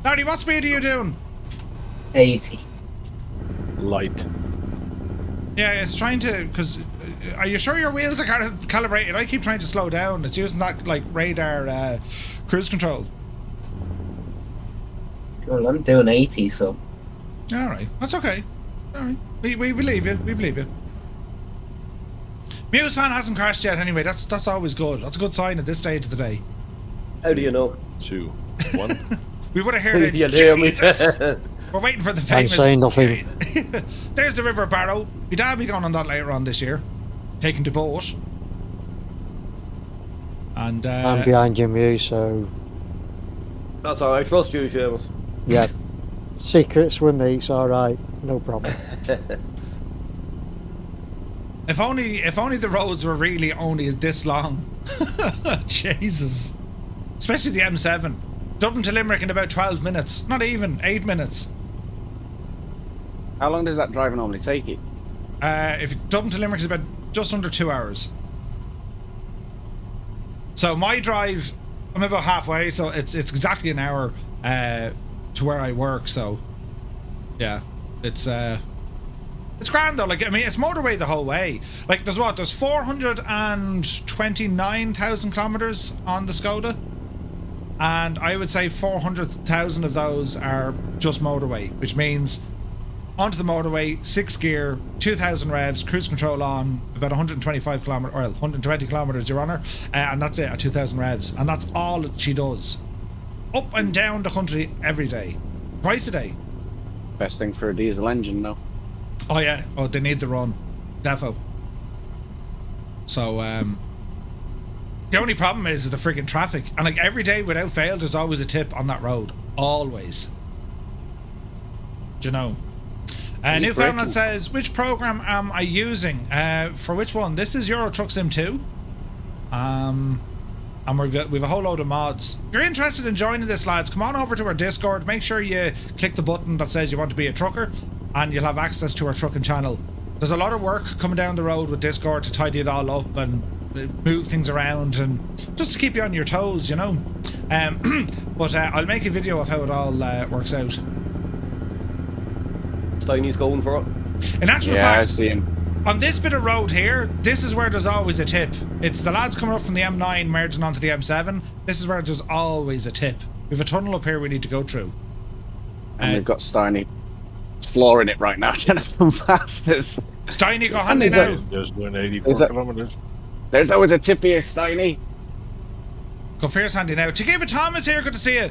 Larry, what speed are you doing? 80. Light. Yeah, it's trying to, because are you sure your wheels are calibrated? I keep trying to slow down. It's using that like radar cruise control. Well, I'm doing 80, so. Alright, that's okay. Alright, we believe you, we believe you. Muse fan hasn't crashed yet anyway, that's always good. That's a good sign at this stage of the day. How do you know? 2, 1. We would have heard it. You hear me? We're waiting for the famous. I'm saying nothing. There's the River Barrow. My dad will be going on that later on this year, taking the boat. And I'm behind you, so. That's alright. Trust you, Seamus. Yeah. Secrets with me, it's alright. No problem. If only the roads were really only this long. Jesus. Especially the M7. Dublin to Limerick in about 12 minutes. Not even, 8 minutes. How long does that drive normally take you? If Dublin to Limerick is about just under 2 hours. So my drive, I'm about halfway, so it's exactly an hour to where I work, so yeah. It's grand though, like, I mean, it's motorway the whole way. Like, there's 429,000 kilometers on the Skoda. And I would say 400,000 of those are just motorway, which means onto the motorway, 6 gear, 2,000 revs, cruise control on, about 125 kilometers, or 120 kilometers, Your Honour, and that's it at 2,000 revs, and that's all she does. Up and down the country every day, twice a day. Best thing for a diesel engine, though. Oh yeah, oh, they need the run, defo. So, the only problem is the freaking traffic. And like every day without fail, there's always a tip on that road. Always. Do you know? Newfoundland says, which program am I using? For which one? This is Euro Truck Sim 2. And we've a whole load of mods. If you're interested in joining this, lads, come on over to our Discord. Make sure you click the button that says you want to be a trucker, and you'll have access to our trucking channel. There's a lot of work coming down the road with Discord to tidy it all up and move things around and just to keep you on your toes, you know. But I'll make a video of how it all works out. Steiny's going for it. In actual fact, I see him. on this bit of road here, this is where there's always a tip. It's the lads coming up from the M9 merging onto the M7. This is where there's always a tip. We have a tunnel up here we need to go through. And we've got Steiny flooring it right now, trying to come fastest. Steiny, go handy now. Just doing 84 kilometers. There's always a tip here, Steiny. Go fierce handy now. Takeba Thomas here, good to see you.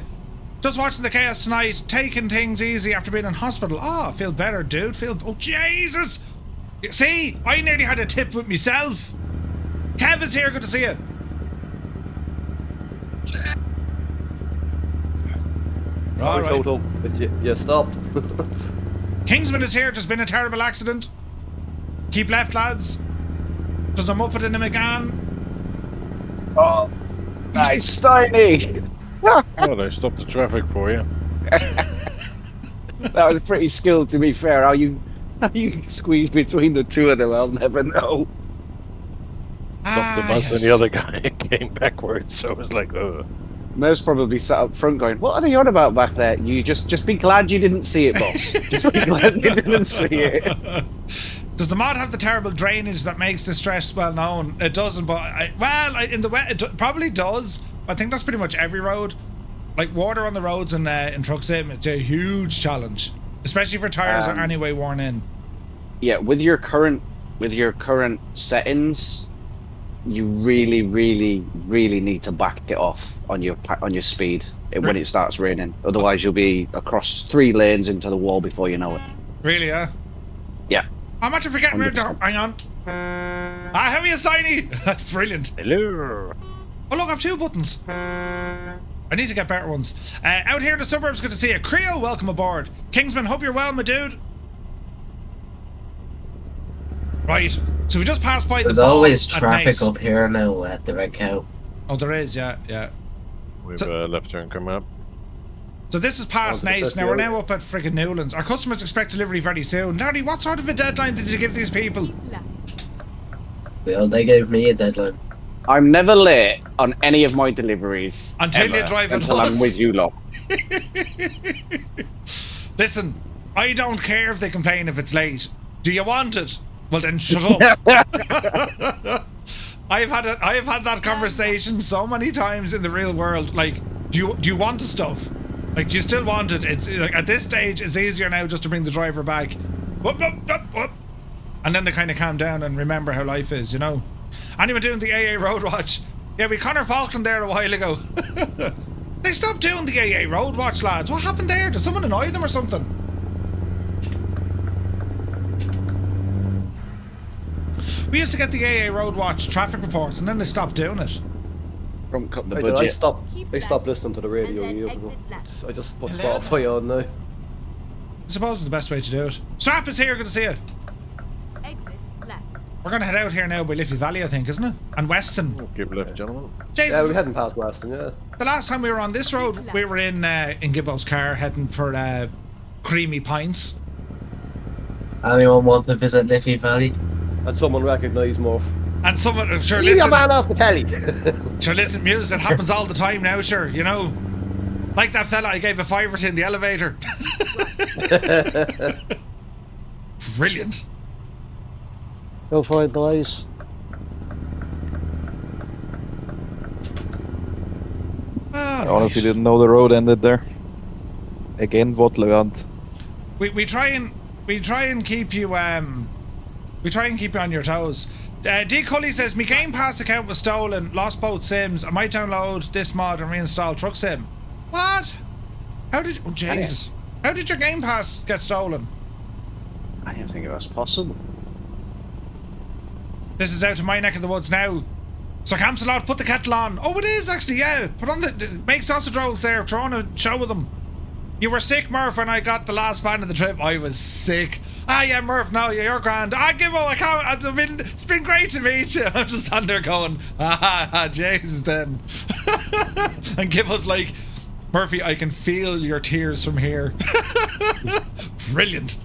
Just watching the chaos tonight, taking things easy after being in hospital. Oh, I feel better, dude. Oh, Jesus! See? I nearly had a tip with myself. Kev is here, good to see you. All right. Toto, you stopped. Kingsman is here, there's been a terrible accident. Keep left, lads. There's a Muppet in the McGann. Oh, nice, Steiny. Oh, they stopped the traffic for you. That was pretty skilled, to be fair. How you squeezed between the two of them, I'll never know. Stopped the bus and the other guy came backwards, so it was like, ugh. Mo's probably sat up front going, what are they on about back there? You just be glad you didn't see it, boss. Just be glad you didn't see it. Does the mod have the terrible drainage that makes the stress well known? It doesn't, but in the wet it probably does. I think that's pretty much every road. Like water on the roads in Truck Sim, it's a huge challenge, especially if your tires are anyway worn in. Yeah, with your current settings, you really need to back it off on your speed when it starts raining. Otherwise, you'll be across 3 lanes into the wall before you know it. Really, yeah? Yeah. I'm actually forgetting where to... Hang on. How are you, Steiny? That's brilliant. Hello. Oh, look, I have 2 buttons. I need to get better ones. Out here in the suburbs, good to see you. Creo, welcome aboard. Kingsman, hope you're well, my dude. Right, so we just passed by There's always traffic up here now at the Red Cow. Oh, there is, yeah. We've left turn coming up. So this is past Nace. Now we're now up at friggin' Newlands. Our customers expect delivery very soon. Larry, what sort of a deadline did you give these people? Well, they gave me a deadline. I'm never late on any of my deliveries. Until you drive with us. Until I'm with you lot. Listen, I don't care if they complain if it's late. Do you want it? Well then shut up. I've had that conversation so many times in the real world. Like, do you want the stuff? Like, do you still want it? It's like at this stage it's easier now just to bring the driver back. Whoop, whoop, whoop, whoop. And then they kind of calm down and remember how life is, you know. Anyone doing the AA Road Watch? Yeah, we Connor Falkland there a while ago. They stopped doing the AA Road Watch, lads. What happened there? Did someone annoy them or something? We used to get the AA Road Watch traffic reports and then they stopped doing it. From cut the I budget. I stopped listening to the radio years ago. I just put Spotify on now. I suppose it's the best way to do it. Strap is here, good to see you. Exit left. We're going to head out here now by Liffey Valley, I think, isn't it? And Weston. Keep left, gentlemen. Jesus, Yeah, we're heading past Weston, yeah. the last time we were on this road, we were in Gibbo's car heading for creamy pints. Anyone want to visit Liffey Valley? And someone recognised Murph. And someone, sure, Leave your listen. man off the telly. Sure, listen, Muse, it happens all the time now, sure, you know. Like that fella I gave a $5 to in the elevator. Brilliant. Go for it, boys. I honestly didn't know the road ended there. Again, Votland. We try and keep you we try and keep you on your toes. D. Cully says, my Game Pass account was stolen, lost both sims. I might download this mod and reinstall Truck Sim. What? How did you, oh Jesus. How did your Game Pass get stolen? I don't think it was possible. This is out to my neck of the woods now. So Camsalot, put the kettle on. Oh, it is actually, yeah. Put on make sausage rolls there, throw on a show with them. You were sick, Murph, when I got the last van of the trip. I was sick. Ah, yeah, Murph, no, you're grand. I give up, I can't. It's been great to meet you. I'm just on there going, Jesus, then. And Gibbo's like, Murphy, I can feel your tears from here. Brilliant.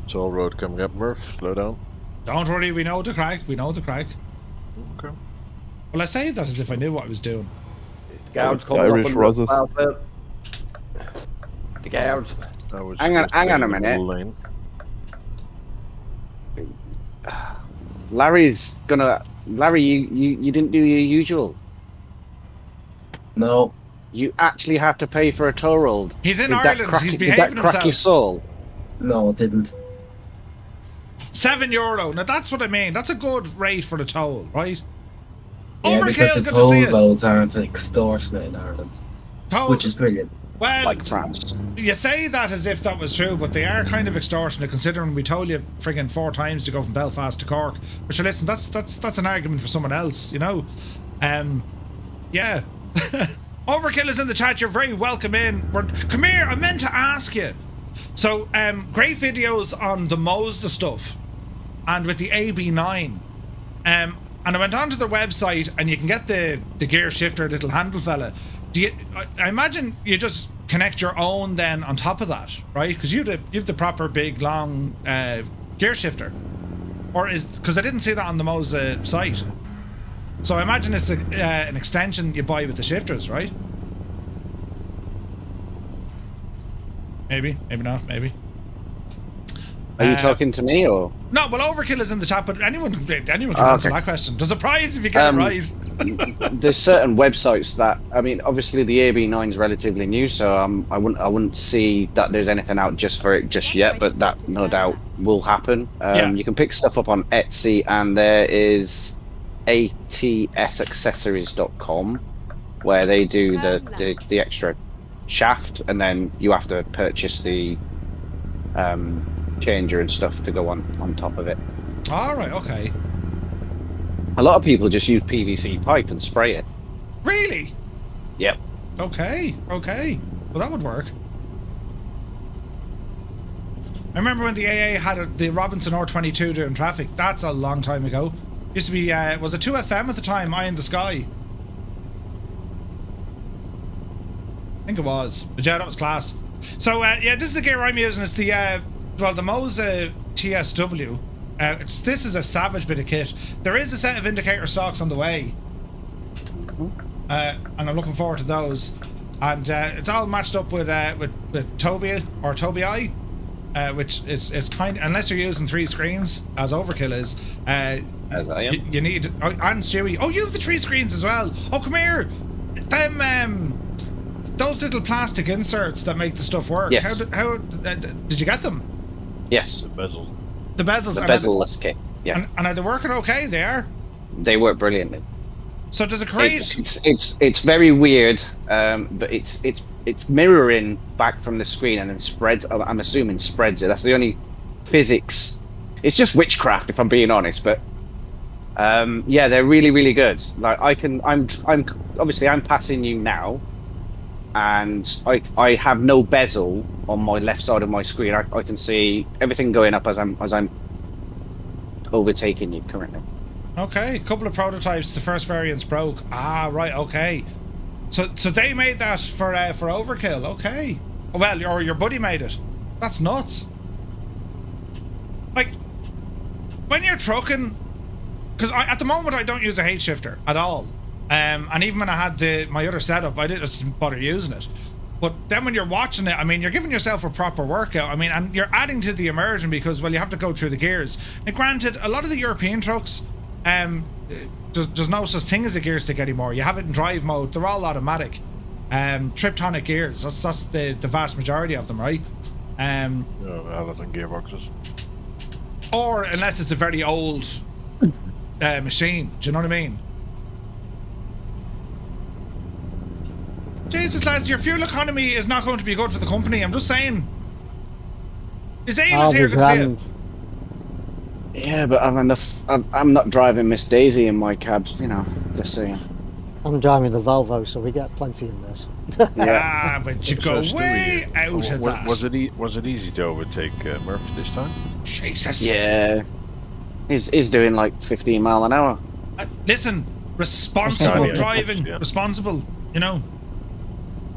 It's all road coming up, Murph. Slow down. Don't worry, we know the crack. We know the crack. Okay. Well, I say that as if I knew what I was doing. The guards coming Irish up roses. The guards. Hang on a minute. Lane. Larry, you didn't do your usual. No. You actually had to pay for a tow road. He's in Did Ireland. He's did behaving that crack your himself. soul? No, it didn't. €7. Now that's what I mean. That's a good rate for the toll, right? Yeah, because Overkill, the good to toll see it. roads aren't extortionate in Ireland, Tolls, which is brilliant. well, Like France. you say that as if that was true, but they are kind of extortionate considering we told you friggin' 4 times to go from Belfast to Cork. But sure, listen, that's an argument for someone else, you know? Yeah. Overkill is in the chat. You're very welcome in. Come here, I meant to ask you. So, great videos on the Moza stuff and with the AB9. And I went onto their website and you can get the gear shifter little handle fella. I imagine you just connect your own then on top of that, right? Because you've the proper big long gear shifter, or is because I didn't see that on the Moza site. So I imagine it's an extension you buy with the shifters, right? Maybe not. Maybe. Are you talking to me or? No, well, Overkill is in the chat, but anyone can answer that question. There's a prize if you get it right. There's certain websites that, I mean, obviously the AB9 is relatively new, so I wouldn't see that there's anything out just for it just yet, but that no doubt will happen. You can pick stuff up on at.z, and there is atsaccessories.com where they do the extra shaft, and then you have to purchase the changer and stuff to go on top of it. All right, okay. A lot of people just use PVC pipe and spray it. Really? Yep. Okay. Well, that would work. I remember when the AA had the Robinson R22 doing traffic. That's a long time ago. Used to be, was it 2FM at the time, Eye in the Sky? I think it was. But yeah, that was class. So, yeah, this is the gear I'm using. It's the, the Moza TSW. This is a savage bit of kit. There is a set of indicator stocks on the way. And I'm looking forward to those. And it's all matched up with Tobii or Tobii, which is kind of, unless you're using 3 screens, as Overkill is, you need, and Stewie. Oh, you have the 3 screens as well. Oh, come here. Those little plastic inserts that make the stuff work. Yes. How did you get them? Yes. The bezel. The bezels. The bezel-less kit. Yeah. And are they working okay? They are. They work brilliantly. So does it create? It's very weird, but it's mirroring back from the screen and then spreads. I'm assuming spreads it. That's the only physics. It's just witchcraft, if I'm being honest. But yeah, they're really, really good. Like I'm obviously I'm passing you now, and I have no bezel on my left side of my screen. I can see everything going up as I'm overtaking you currently. Okay, a couple of prototypes. The first variants broke. Ah, right. Okay. So they made that for Overkill. Okay. Well, or your buddy made it. That's nuts. Like when you're trucking, because at the moment I don't use a H shifter at all. And even when I had my other setup, I didn't bother using it. But then when you're watching it, I mean, you're giving yourself a proper workout. I mean, and you're adding to the immersion because, well, you have to go through the gears. Now, granted, a lot of the European trucks, there's no such thing as a gear stick anymore. You have it in drive mode. They're all automatic. Triptonic gears. That's the vast majority of them, right? No, other than gearboxes. Or unless it's a very old machine. Do you know what I mean? Jesus, lads, your fuel economy is not going to be good for the company. I'm just saying. Is Ailes here? Good to see you. Yeah, but I'm not driving Miss Daisy in my cab, you know, just saying. I'm driving the Volvo, so we get plenty in this. Ah, but you go So, way Stewie, out of that. Was it easy to overtake Murph this time? Jesus. Yeah. He's doing like 15 mile an hour. Listen, responsible Yeah. driving, Yeah. responsible, you know.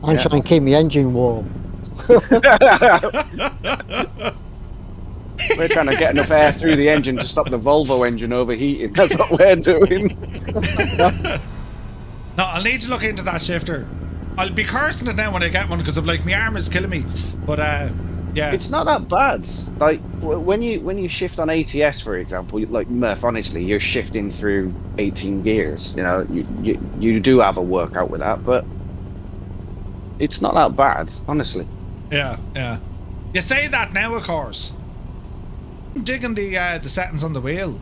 I'm Yeah. trying to keep my engine warm. We're trying to get enough air through the engine to stop the Volvo engine overheating. That's what we're doing. No, I'll need to look into that shifter. I'll be cursing it now when I get one because I'm like, my arm is killing me. But yeah. It's not that bad. Like when you shift on ATS, for example, like Murph, honestly, you're shifting through 18 gears. You know, you do have a workout with that, but it's not that bad, honestly. Yeah. You say that now, of course. I'm digging the settings on the wheel.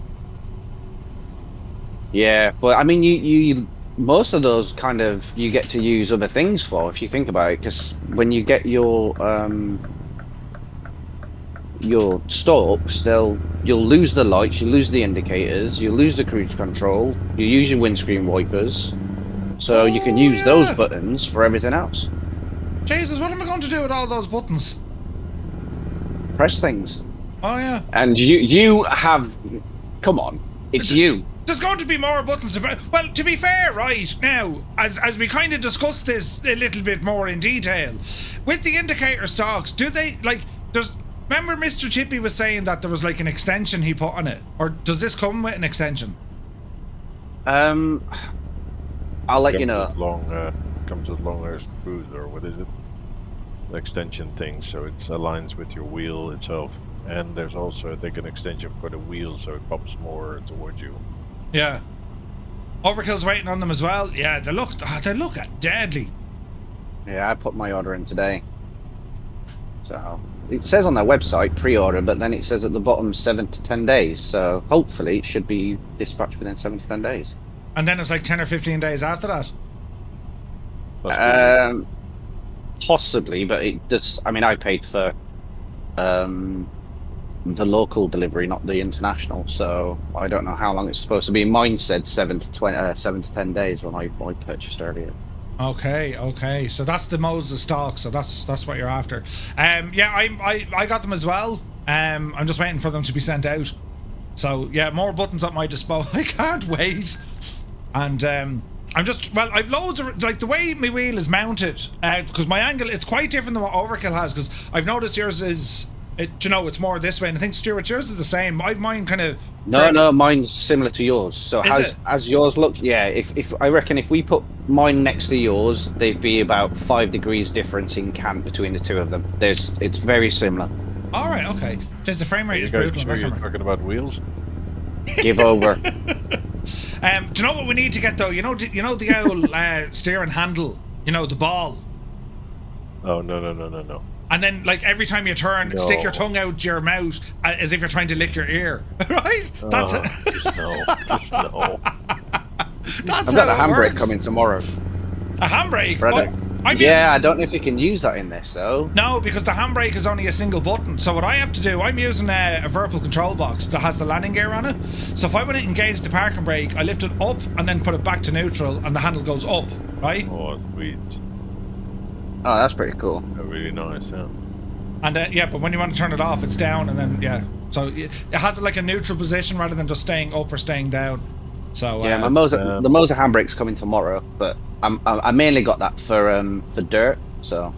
Yeah, but I mean, you most of those kind of you get to use other things for if you think about it, because when you get your stalks, you'll lose the lights, you lose the indicators, you lose the cruise control, you use your windscreen wipers, so you can use those buttons for everything else. Jesus, what am I going to do with all those buttons? Press things. Oh yeah. And you have, come on, it's you. There's going to be more buttons to... Well, to be fair, right, now, as we kind of discussed this a little bit more in detail, with the indicator stalks, do they, like, remember Mr. Chippy was saying that there was, like, an extension he put on it? Or does this come with an extension? I'll let you know. Comes with longer screws, or what is it? The extension thing, so it aligns with your wheel itself. And there's also, I think, an extension for the wheel, so it pops more towards you. Yeah. Overkill's waiting on them as well. Yeah, they look deadly. Yeah, I put my order in today. So it says on their website pre-order, but then it says at the bottom 7 to 10 days. So hopefully it should be dispatched within 7 to 10 days. And then it's like 10 or 15 days after that. Possibly, but it does. I mean, I paid for the local delivery, not the international. So I don't know how long it's supposed to be. Mine said 7 to 10 days when I purchased earlier. Okay. So that's the Moza stock. So that's what you're after. Yeah, I got them as well. I'm just waiting for them to be sent out. So yeah, more buttons at my disposal. I can't wait. And I've loads of, like, the way my wheel is mounted, because my angle, it's quite different than what Overkill has, because I've noticed yours is, it's more this way, and I think, Stuart, yours is the same. I've mine kind of... No, mine's similar to yours. So as yours look, yeah, if I reckon if we put mine next to yours, there'd be about 5 degrees difference in cam between the two of them. It's very similar. Alright, okay. Just the frame rate is brutal. Sure you're talking about wheels? Give over. Do you know what we need to get though? You know the old steering handle. You know, the ball. Oh no. And then, like, every time you turn, stick your tongue out your mouth as if you're trying to lick your ear, right? That's it. Just no. That's I've got a how it handbrake works. coming tomorrow. A handbrake. I don't know if you can use that in this though. No, because the handbrake is only a single button. So what I have to do, I'm using a vertical control box that has the landing gear on it. So if I want to engage the parking brake, I lift it up and then put it back to neutral, and the handle goes up, right? Oh, sweet. Oh, that's pretty cool. Really nice, yeah. And yeah, but when you want to turn it off, it's down, and then yeah. So it has like a neutral position rather than just staying up or staying down. So yeah, the Moza handbrake's coming tomorrow, but I mainly got that for dirt. So.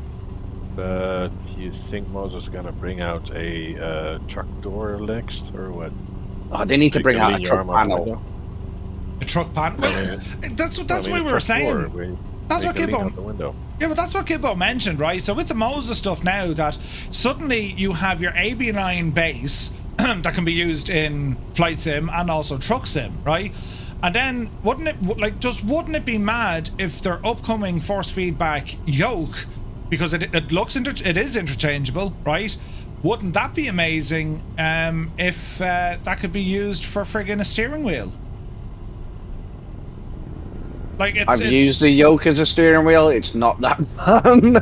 But you think Moza's gonna bring out a truck door next, or what? Oh, they need to bring out a truck panel. A truck panel. Well, that's what we were saying. That's what Gibbo. Yeah, but that's what Gibbo mentioned, right? So with the Moza stuff now, that suddenly you have your AB9 base that can be used in flight sim and also truck sim, right? And then wouldn't it be mad if their upcoming force feedback yoke, because it is interchangeable, right? Wouldn't that be amazing if that could be used for friggin' a steering wheel? Like I've used the yoke as a steering wheel. It's not that fun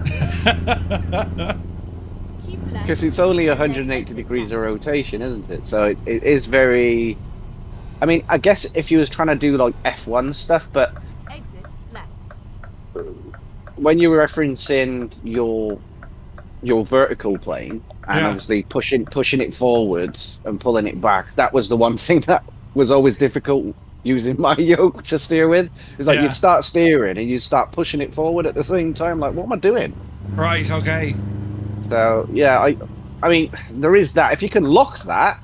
because it's only 180 degrees of rotation, isn't it? So it is very. I mean, I guess if you was trying to do like F1 stuff, but when you were referencing your vertical plane and Yeah. obviously pushing it forwards and pulling it back, that was the one thing that was always difficult using my yoke to steer with. It was like Yeah. you'd start steering and you'd start pushing it forward at the same time. Like, what am I doing? Right, okay. So yeah, I mean, there is that. If you can lock that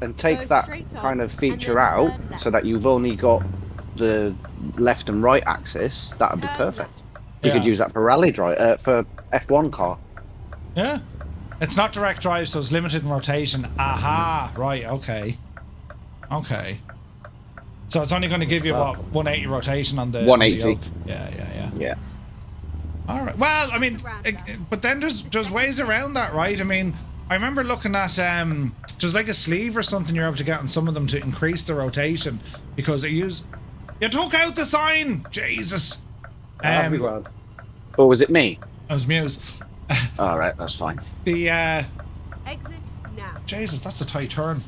and take Go that straight on kind of and feature then out turn left. so that you've only got the left and right axis, that would be Turn perfect. left. You could Yeah. use that for rally drive, for F1 car. Yeah. It's not direct drive, so it's limited in rotation. Aha. Right, okay. Okay. So it's only going to give you, what, 180 rotation on the 180. On the yoke. Yeah. Yeah. All right. Well, I mean, but then there's ways around that, right? I mean, I remember looking at just like a sleeve or something you're able to get on some of them to increase the rotation because you took out the sign. Jesus. That'd be grand. Or was it me? I was Muse. All right, that's fine. The Exit now. Jesus, that's a tight turn.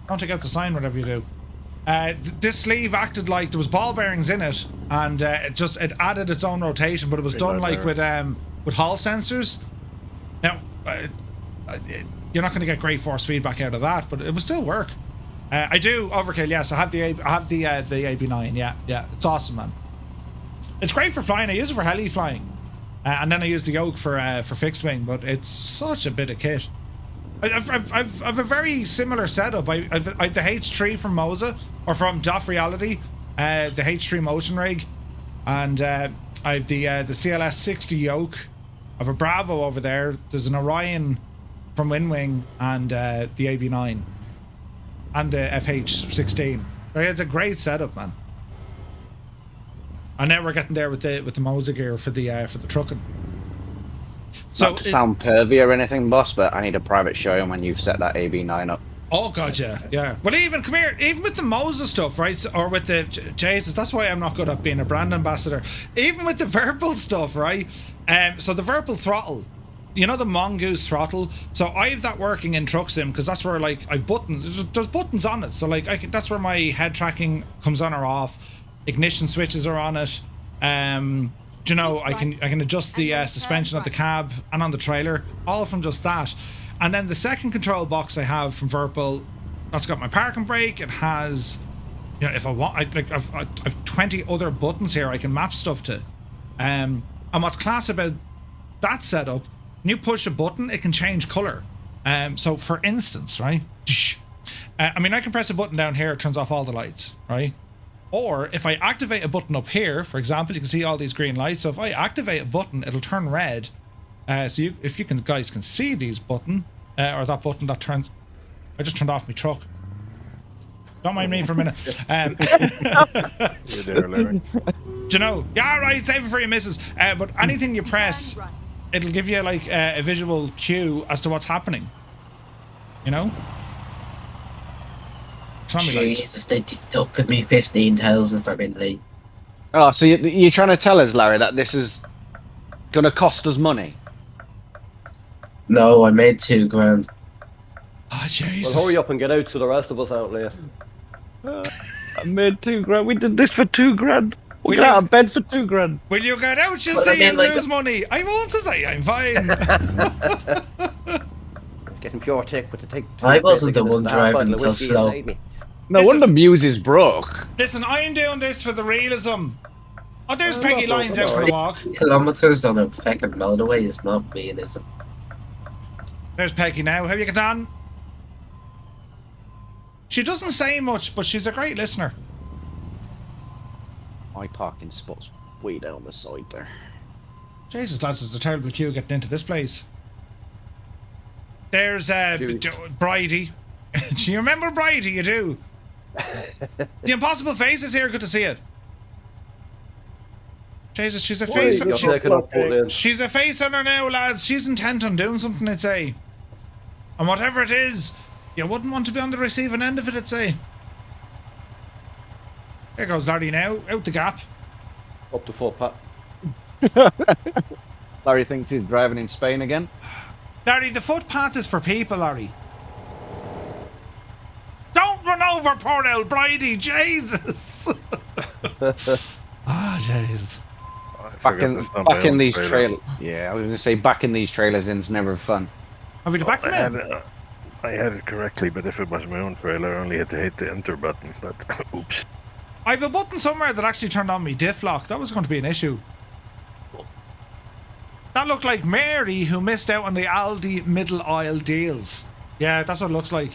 Don't take out the sign, whatever you do. This sleeve acted like there was ball bearings in it, and it added its own rotation, but it was done like with Hall sensors. Now, you're not going to get great force feedback out of that, but it will still work. I do overkill. Yes, I have the AB9. Yeah, it's awesome, man. It's great for flying. I use it for heli flying, and then I use the yoke for fixed wing. But it's such a bit of kit. I've a very similar setup. I've the H3 from Moza or from Doff Reality, the H3 motion rig, and I've the CLS 60 yoke. I've a Bravo over there. There's an Orion from Wing and the AB9 and the FH16. So it's a great setup, man. And now we're getting there with the Moza gear for the Truckin. So Not to sound pervy or anything, boss, but I need a private showing when you've set that AB9 up. Oh god, yeah. Well, even with the Moza stuff, right? Or with the Jesus, that's why I'm not good at being a brand ambassador. Even with the Virpil stuff, right? So the Virpil throttle, you know, the Mongoose throttle. So I have that working in Truck Sim because that's where like I've buttons. There's buttons on it, so like that's where my head tracking comes on or off. Ignition switches are on it. You know, I can adjust the suspension of the cab and on the trailer, all from just that. And then the second control box I have from Virpil, that's got my parking brake. It has, you know, if I want, I've 20 other buttons here I can map stuff to. And what's class about that setup, when you push a button, it can change color. So for instance, right? I mean, I can press a button down here, it turns off all the lights, right? Or if I activate a button up here, for example, you can see all these green lights. So if I activate a button, it'll turn red. So if you guys can see these button, or that button that turns, I just turned off my truck. Don't mind me for a minute. You're there, Larry. Do you know? Yeah, right. Save it for your missus. But anything you press, it'll give you like a visual cue as to what's happening. You know? Jesus, they deducted me 15,000 for being late. Oh, so you're trying to tell us, Larry, that this is going to cost us money? No, I made $2,000. Oh, Jesus. Well, hurry up and get out so the rest of us out late. I made $2,000. We did this for $2,000. We got out of bed for $2,000. Will you get out, you Well, see, I mean, and like- lose money? I won't say I'm fine. Getting pure tech, but to take. I wasn't the one driving so slow. No wonder Muse is broke. Listen, I'm doing this for the realism. Oh, there's Peggy Lyons out for the walk. Kilometers on a fucking motorway is not realism. There's Peggy now. How you get on? She doesn't say much, but she's a great listener. My parking spot's way down the side there. Jesus, lads, it's a terrible queue getting into this place. There's Bridie. Do you remember Bridie? You do. The Impossible Face is here. Good to see it. Jesus, she's a face. She's a face on her now, lads. She's intent on doing something, I'd say. And whatever it is, you wouldn't want to be on the receiving end of it, I'd say. There goes Larry now, out the gap. Up the footpath. Larry thinks he's driving in Spain again. Larry, the footpath is for people, Larry. Don't run over poor old Bridie, Jesus. Ah, Jesus. Back in these trailers. Yeah, I was gonna say back in these trailers is never fun. Have we to back them in? I had it correctly, but if it was my own trailer, I only had to hit the enter button. But oops. I have a button somewhere that actually turned on me diff lock. That was going to be an issue. That looked like Mary who missed out on the Aldi middle aisle deals. Yeah, that's what it looks like.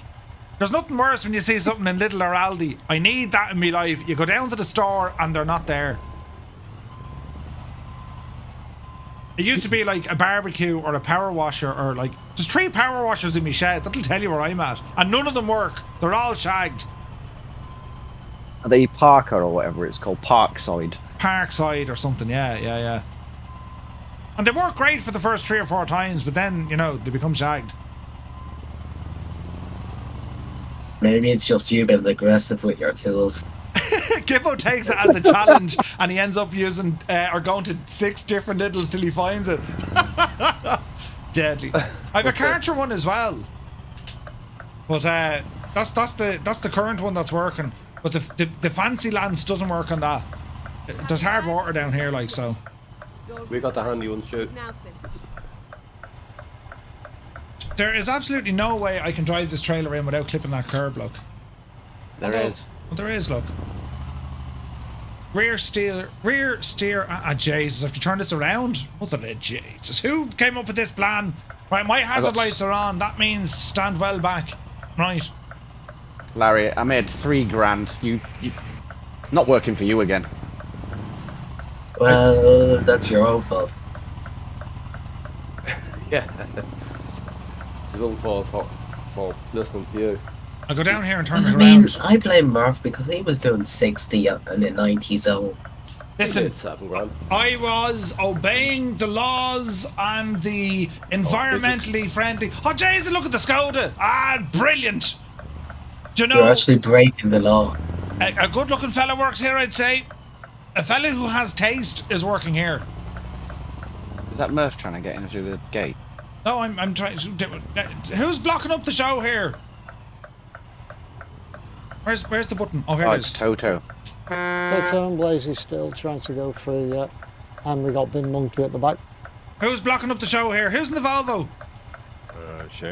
There's nothing worse when you see something in Lidl or Aldi. I need that in my life. You go down to the store and they're not there. It used to be like a barbecue or a power washer or like... There's 3 power washers in my shed. That'll tell you where I'm at. And none of them work. They're all shagged. Are they Parker or whatever it's called? Parkside. Parkside or something, yeah. And they work great for the first 3 or 4 times, but then, you know, they become shagged. Maybe it's just you being aggressive with your tools. Gibbo takes it as a challenge and he ends up using or going to 6 different Lidls till he finds it. Deadly. I have a Karcher one as well. But that's the current one that's working. But the fancy lance doesn't work on that. There's hard water down here, like, so. We got the handy ones, too. There is absolutely no way I can drive this trailer in without clipping that curb, look. There is. There is, look. Rear steer, Jesus, I have to turn this around? What the Jesus? Who came up with this plan? Right, my hazard lights are on. That means stand well back. Right. Larry, I made $3,000. You not working for you again. Well, that's your own fault. Yeah. It's his own fault for listening to you. I'll go down here and turn it I mean, around. I blame Murph because he was doing 60 in the 90 zone. Listen, $7,000. I was obeying the laws and the environmentally friendly... Oh, Jesus, look at the Skoda. Ah, brilliant. Do you know... You're actually breaking the law. A good-looking fella works here, I'd say. A fella who has taste is working here. Is that Murph trying to get in through the gate? No, I'm trying to... Who's blocking up the show here? Where's the button? Oh, here it is. It's Toto. Toto and Blazy's still trying to go through yet. And we got Bin Monkey at the back. Who's blocking up the show here? Who's in the Volvo?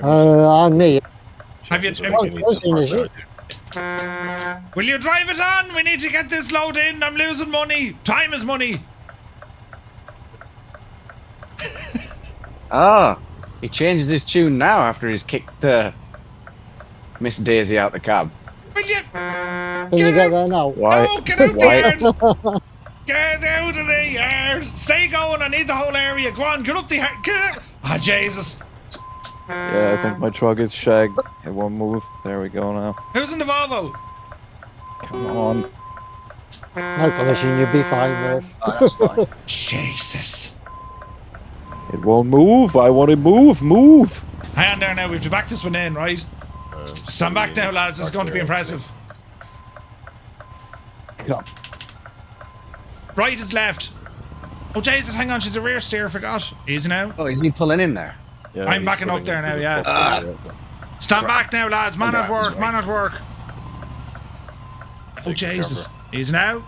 I'm me. Have you... Will you drive it on? We need to get this load in. I'm losing money. Time is money. He changed his tune now after he's kicked Miss Daisy out the cab. Will you? Can you get there now? Why? No, get out the yard. Get out of the yard. Stay going. I need the whole area. Go on, get up the yard. Get out. Ah, Jesus. Yeah, I think my truck is shagged. It won't move. There we go now. Who's in the Volvo? Come on. No collision, you'll be fine, Murph. Oh, that's fine. Jesus. It won't move. I want to move. Move. Hang on there now. We have to back this one in, right? Stand back now, lads. This is going to be impressive. Come. Right is left. Oh, Jesus, hang on. She's a rear steer. Forgot. Easy now. Oh, is he pulling in there? Yeah, I'm backing up there now, yeah. Stand back now, lads. Man at work. Man at work. Oh, Jesus. Easy now.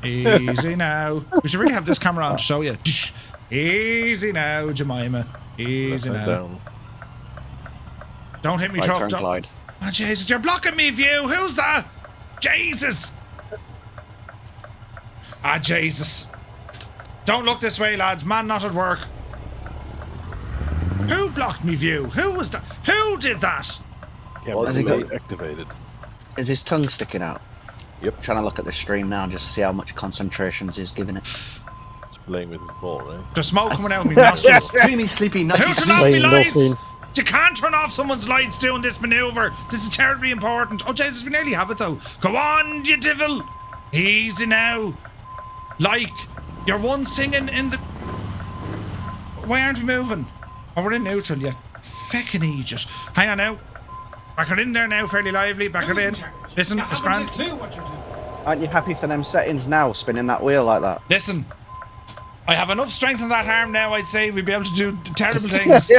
Easy now. We should really have this camera on to show you. Easy now, Jemima. Easy now. Down. Don't hit me, Right truck. turn, Clyde. Oh, Jesus, you're blocking me view. Who's that? Jesus. Ah, Jesus. Don't look this way, lads. Man not at work. Who blocked me view? Who was that? Who did that? Camera Has he got- activated. Is his tongue sticking out? Yep. Trying to look at the stream now just to see how much concentrations he's giving it. It's playing with his ball, right? There's smoke coming out of my nostrils. Dreamy, sleepy, nutty, Who turned off my Plain lights? nothing. You can't turn off someone's lights doing this maneuver. This is terribly important. Oh, Jesus, we nearly have it, though. Go on, you devil. Easy now. Like, you're one singing in the... Why aren't we moving? Oh, we're in neutral, you feckin' idiot. Hang on now. Back her in there now, fairly lively. Back her in. Listen, it's grand. Aren't you happy for them settings now, spinning that wheel like that? Listen. I have enough strength in that arm now, I'd say we'd be able to do terrible things.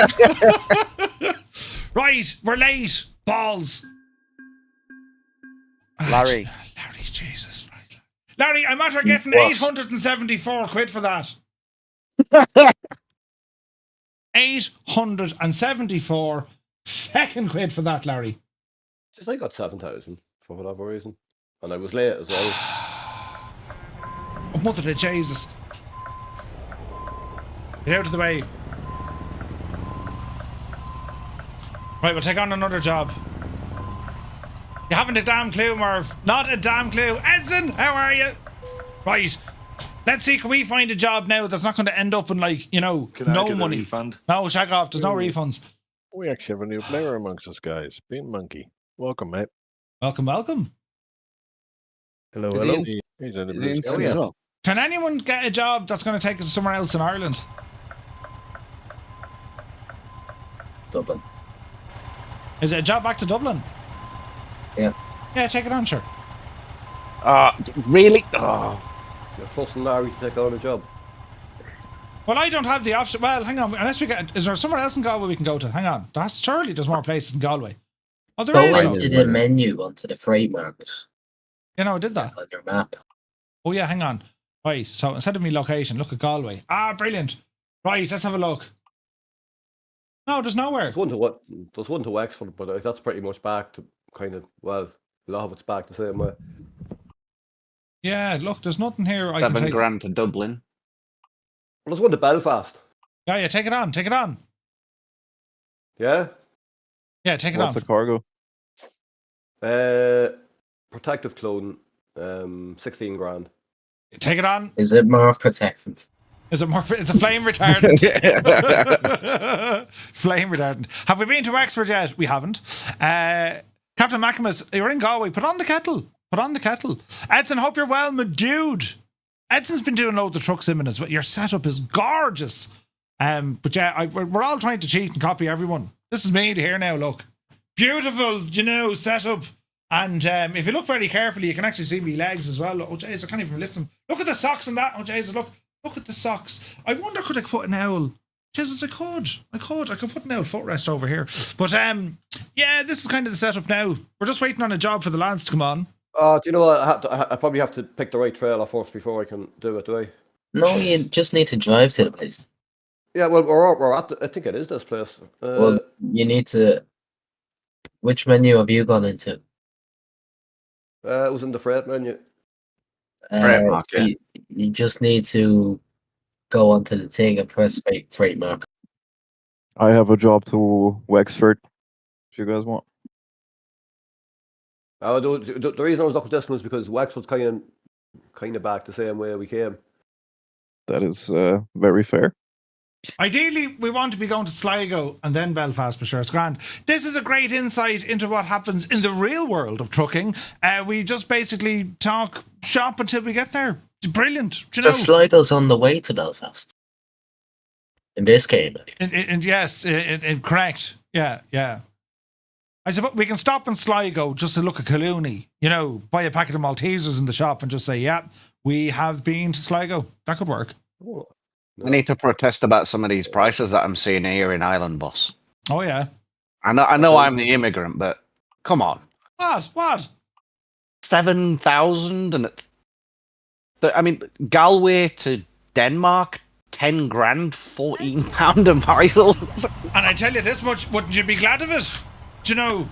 Right, we're late. Balls. Larry. Larry, Jesus. Larry, I'm after getting What? 874 quid for that. 874 feckin' quid for that, Larry. Just I got 7,000 for whatever reason, and I was late as well. Oh, mother of Jesus. Get out of the way. Right, we'll take on another job. You haven't a damn clue, Merv. Not a damn clue. Edson, how are you? Right. Let's see, can we find a job now that's not going to end up in, like, you know, no money? Refund? No, shag off. There's no refunds. We actually have a new player amongst us, guys. Bean Monkey. Welcome, mate. Welcome, welcome. Hello, Is hello. he He's in the Is blue he in sky. Sligo as well? Can anyone get a job that's going to take us somewhere else in Ireland? Dublin. Is it a job back to Dublin? Yeah. Yeah, take it on, sure. Really? Oh. You're trusting Larry to take on a job. Well, I don't have the option. Well, hang on. Unless we get... Is there somewhere else in Galway we can go to? Hang on. Surely there's more places in Galway. Oh, there is. Go into the menu onto the freight market. You know, I did that. On your map. Oh, yeah, hang on. Right, so instead of me location, look at Galway. Ah, brilliant. Right, let's have a look. No, there's nowhere. There's one to Wexford, but that's pretty much back to kind of, well, a lot of it's back the same way. Yeah, look, there's nothing here I can £7 take. grand to Dublin. Well, there's one to Belfast. Yeah, take it on, take it on. Yeah? Yeah, take it What's on. the cargo? Protective clothing, 16 grand. Take it on. Is it more protectant? Is it more? It's a flame retardant. Flame retardant. Have we been to Wexford yet? We haven't. Captain Maximus, you're in Galway. Put on the kettle. Put on the kettle. Edson, hope you're well, my dude. Edson's been doing loads of truck simming as well. Your setup is gorgeous. But yeah, we're all trying to cheat and copy everyone. This is me here now, look. Beautiful, setup. And if you look very carefully, you can actually see me legs as well. Oh, jeez, I can't even lift them. Look at the socks on that. Oh, Jesus, look at the socks. I wonder, could I put an owl? Jesus, I could put an owl footrest over here. But yeah, this is kind of the setup now. We're just waiting on a job for the lads to come on. Do you know what? I probably have to pick the right trailer first before I can do it, do I? No, you just need to drive to the place. Yeah, well, we're at I think it is this place. Well, you need to... Which menu have you gone into? It was in the freight menu. Freight market. You just need to go onto the thing and press freight market. I have a job to Wexford, if you guys want. The reason I was looking at this was because Wexford's kind of back the same way we came. That is very fair. Ideally, we want to be going to Sligo and then Belfast, for sure. It's grand. This is a great insight into what happens in the real world of trucking. We just basically talk shop until we get there. It's brilliant. Do you know? So Sligo's on the way to Belfast. In this game. Yes, correct. Yeah. I suppose we can stop in Sligo just to look at Kilkenny, buy a packet of Maltesers in the shop and just say, yeah, we have been to Sligo. That could work. Oh, no. I need to protest about some of these prices that I'm seeing here in Island Boss. Oh, yeah. I know I'm the immigrant, but come on. What? 7,000 and I mean, Galway to Denmark, 10 grand, £14 a mile. And I tell you this much, wouldn't you be glad of it? Do you know?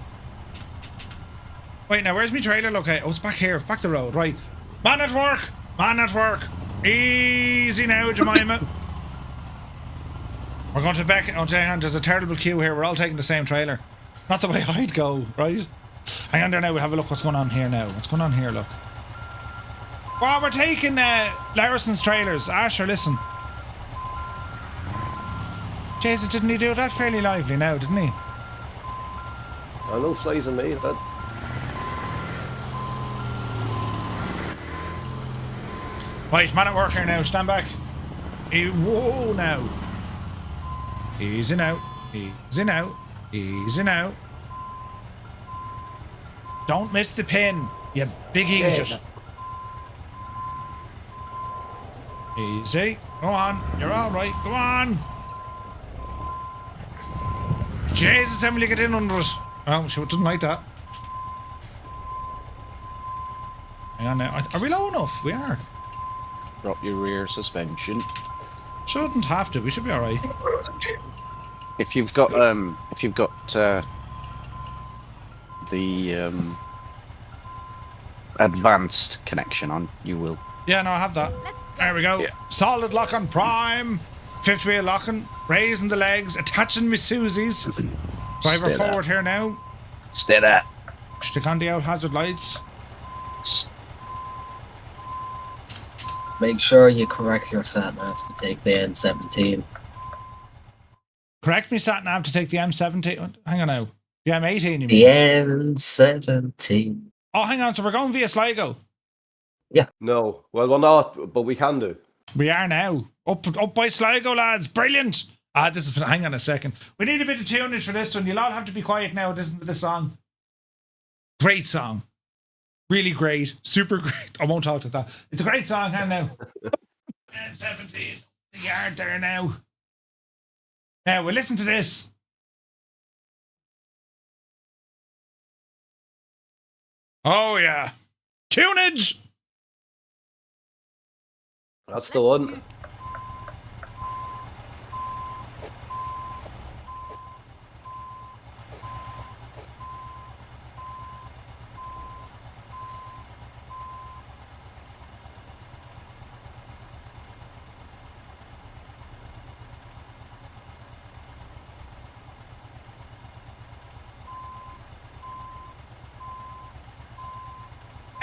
Wait, now where's my trailer located? Oh, it's back here, back the road, right. Man at work. Easy now, Jemima. We're going to back. Oh, hang on, there's a terrible queue here. We're all taking the same trailer. Not the way I'd go, right? Hang on there now, we'll have a look what's going on here now. What's going on here, look. Well, we're taking Larison's trailers. Asher, listen. Jesus, didn't he do that fairly lively now, didn't he? I know size of me, that. Right, man at work here now, stand back. Whoa now. Easy now. Don't miss the pin, you big idiot. Easy. Go on. You're all right. Go on. Jesus, then will you get in under it? Oh, she doesn't like that. Hang on now. Are we low enough? We are. Drop your rear suspension. Shouldn't have to. We should be all right. If you've got the advanced connection on, you will. Yeah, no, I have that. There we go. Yeah. Solid lock on prime. Fifth wheel locking. Raising the legs. Attaching me Susie's. Driver Stay forward here now. Stay there. Stick on the out hazard lights. Make sure you correct your sat nav to take the N17. Correct me, sat nav, to take the M17. Hang on now. The M18, you mean? The N17. Oh, hang on. So we're going via Sligo. No. Well, we're not, but we can do. We are now. Up by Sligo, lads. Brilliant. This is. Hang on a second. We need a bit of tunage for this one. You'll all have to be quiet now. Listen to this song. Great song. Really great. Super great. I won't talk to that. It's a great song. Hang now. 17. The yard there now. Now, we'll listen to this. Oh, yeah. Tunage. That's the one.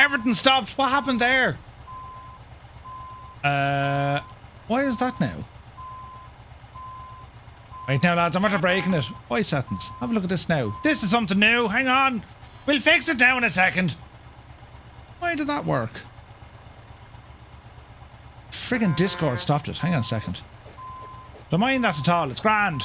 Everything stopped. What happened there? Why is that now? Right now, lads, I'm after breaking it. Why settings? Have a look at this now. This is something new. Hang on. We'll fix it now in a second. Why did that work? Friggin' Discord stopped it. Hang on a second. Don't mind that at all. It's grand.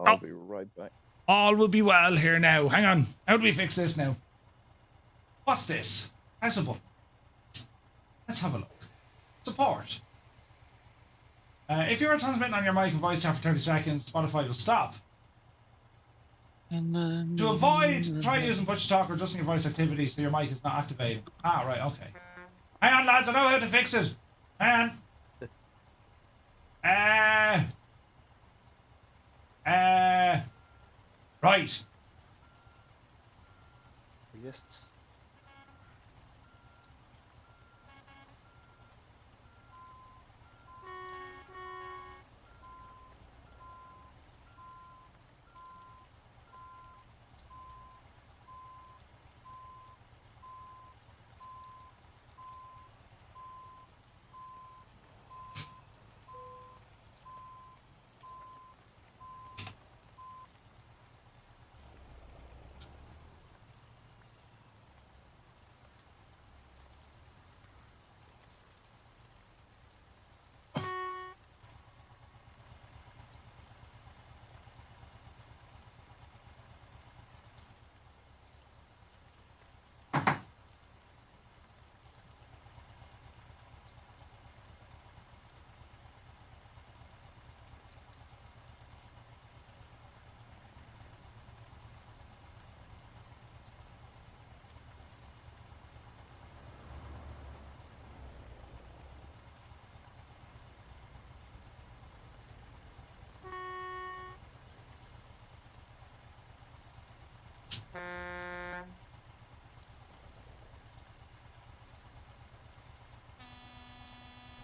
I'll be right back. All will be well here now. Hang on. How do we fix this now? What's this? Press a button. Let's have a look. Support. If you're transmitting on your mic and voice chat for 30 seconds, Spotify will stop. To avoid, try using push to talk or adjusting your voice activity so your mic is not activated. Ah, right, okay. Hang on, lads, I know how to fix it. Hang on. Right. Yes.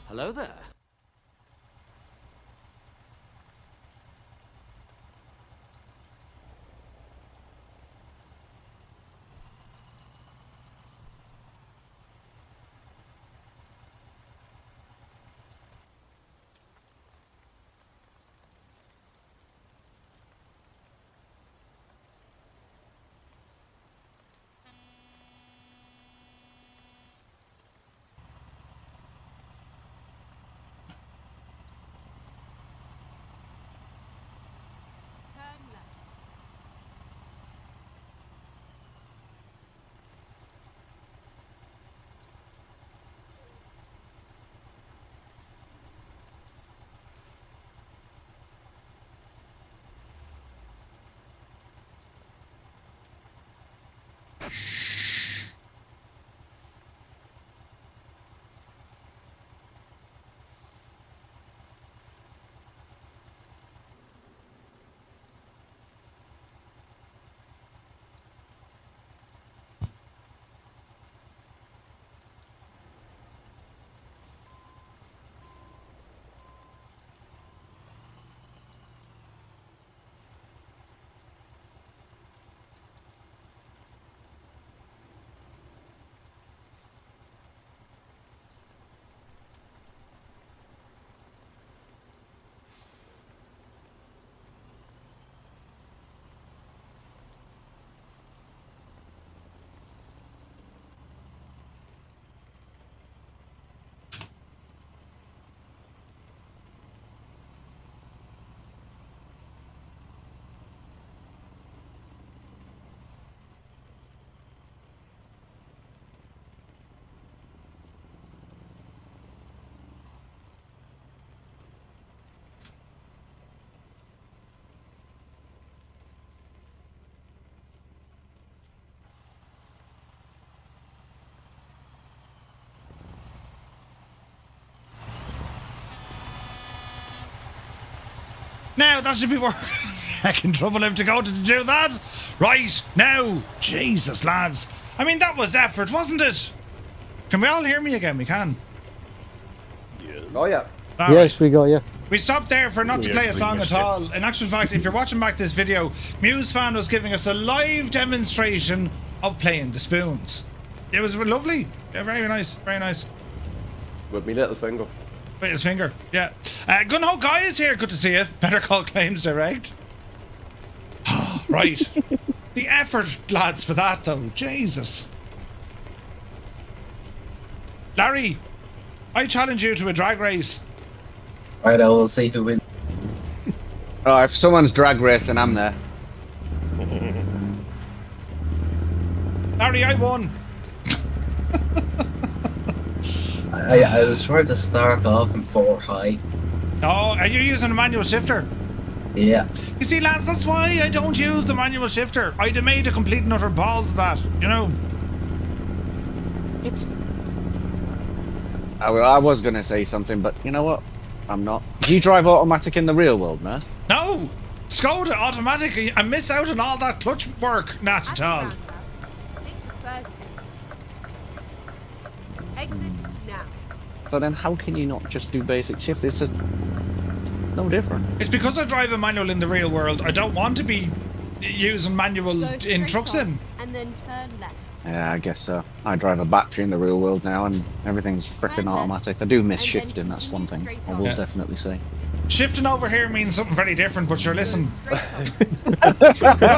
Hello there. Now, that should be worth heckin' trouble if to go to do that. Right, now, Jesus, lads. I mean, that was effort, wasn't it? Can we all hear me again? We can. Oh, yeah. All Yes, right. we got you. We stopped there for not to play a song at all. In actual fact, if you're watching back this video, MuseFan was giving us a live demonstration of playing the spoons. It was lovely. Yeah, very nice, very nice. With me little finger. With his finger, yeah. Gunho Guy is here, good to see you. Better Call Claims Direct. Right. The effort, lads, for that though. Jesus. Larry, I challenge you to a drag race. Right, I will see who wins. Oh, if someone's drag racing, I'm there. Larry, I won. I was trying to start off in 4 high. Oh, are you using a manual shifter? Yeah. You see, lads, that's why I don't use the manual shifter. I'd have made a complete and utter balls of that, you know? I was going to say something, but you know what? I'm not. Do you drive automatic in the real world, Murph? No! Skoda automatic. I miss out on all that clutch work. Not at all. Exit now. So then how can you not just do basic shift? It's just no different. It's because I drive a manual in the real world. I don't want to be using manual Go in straight Truck Sim. on and then turn left. Yeah, I guess so. I drive a battery in the real world now and everything's freaking automatic. I do miss And then shifting, that's one thing straight I on. will Yeah. definitely say. Shifting over here means something very different, but sure, listen. Straight on.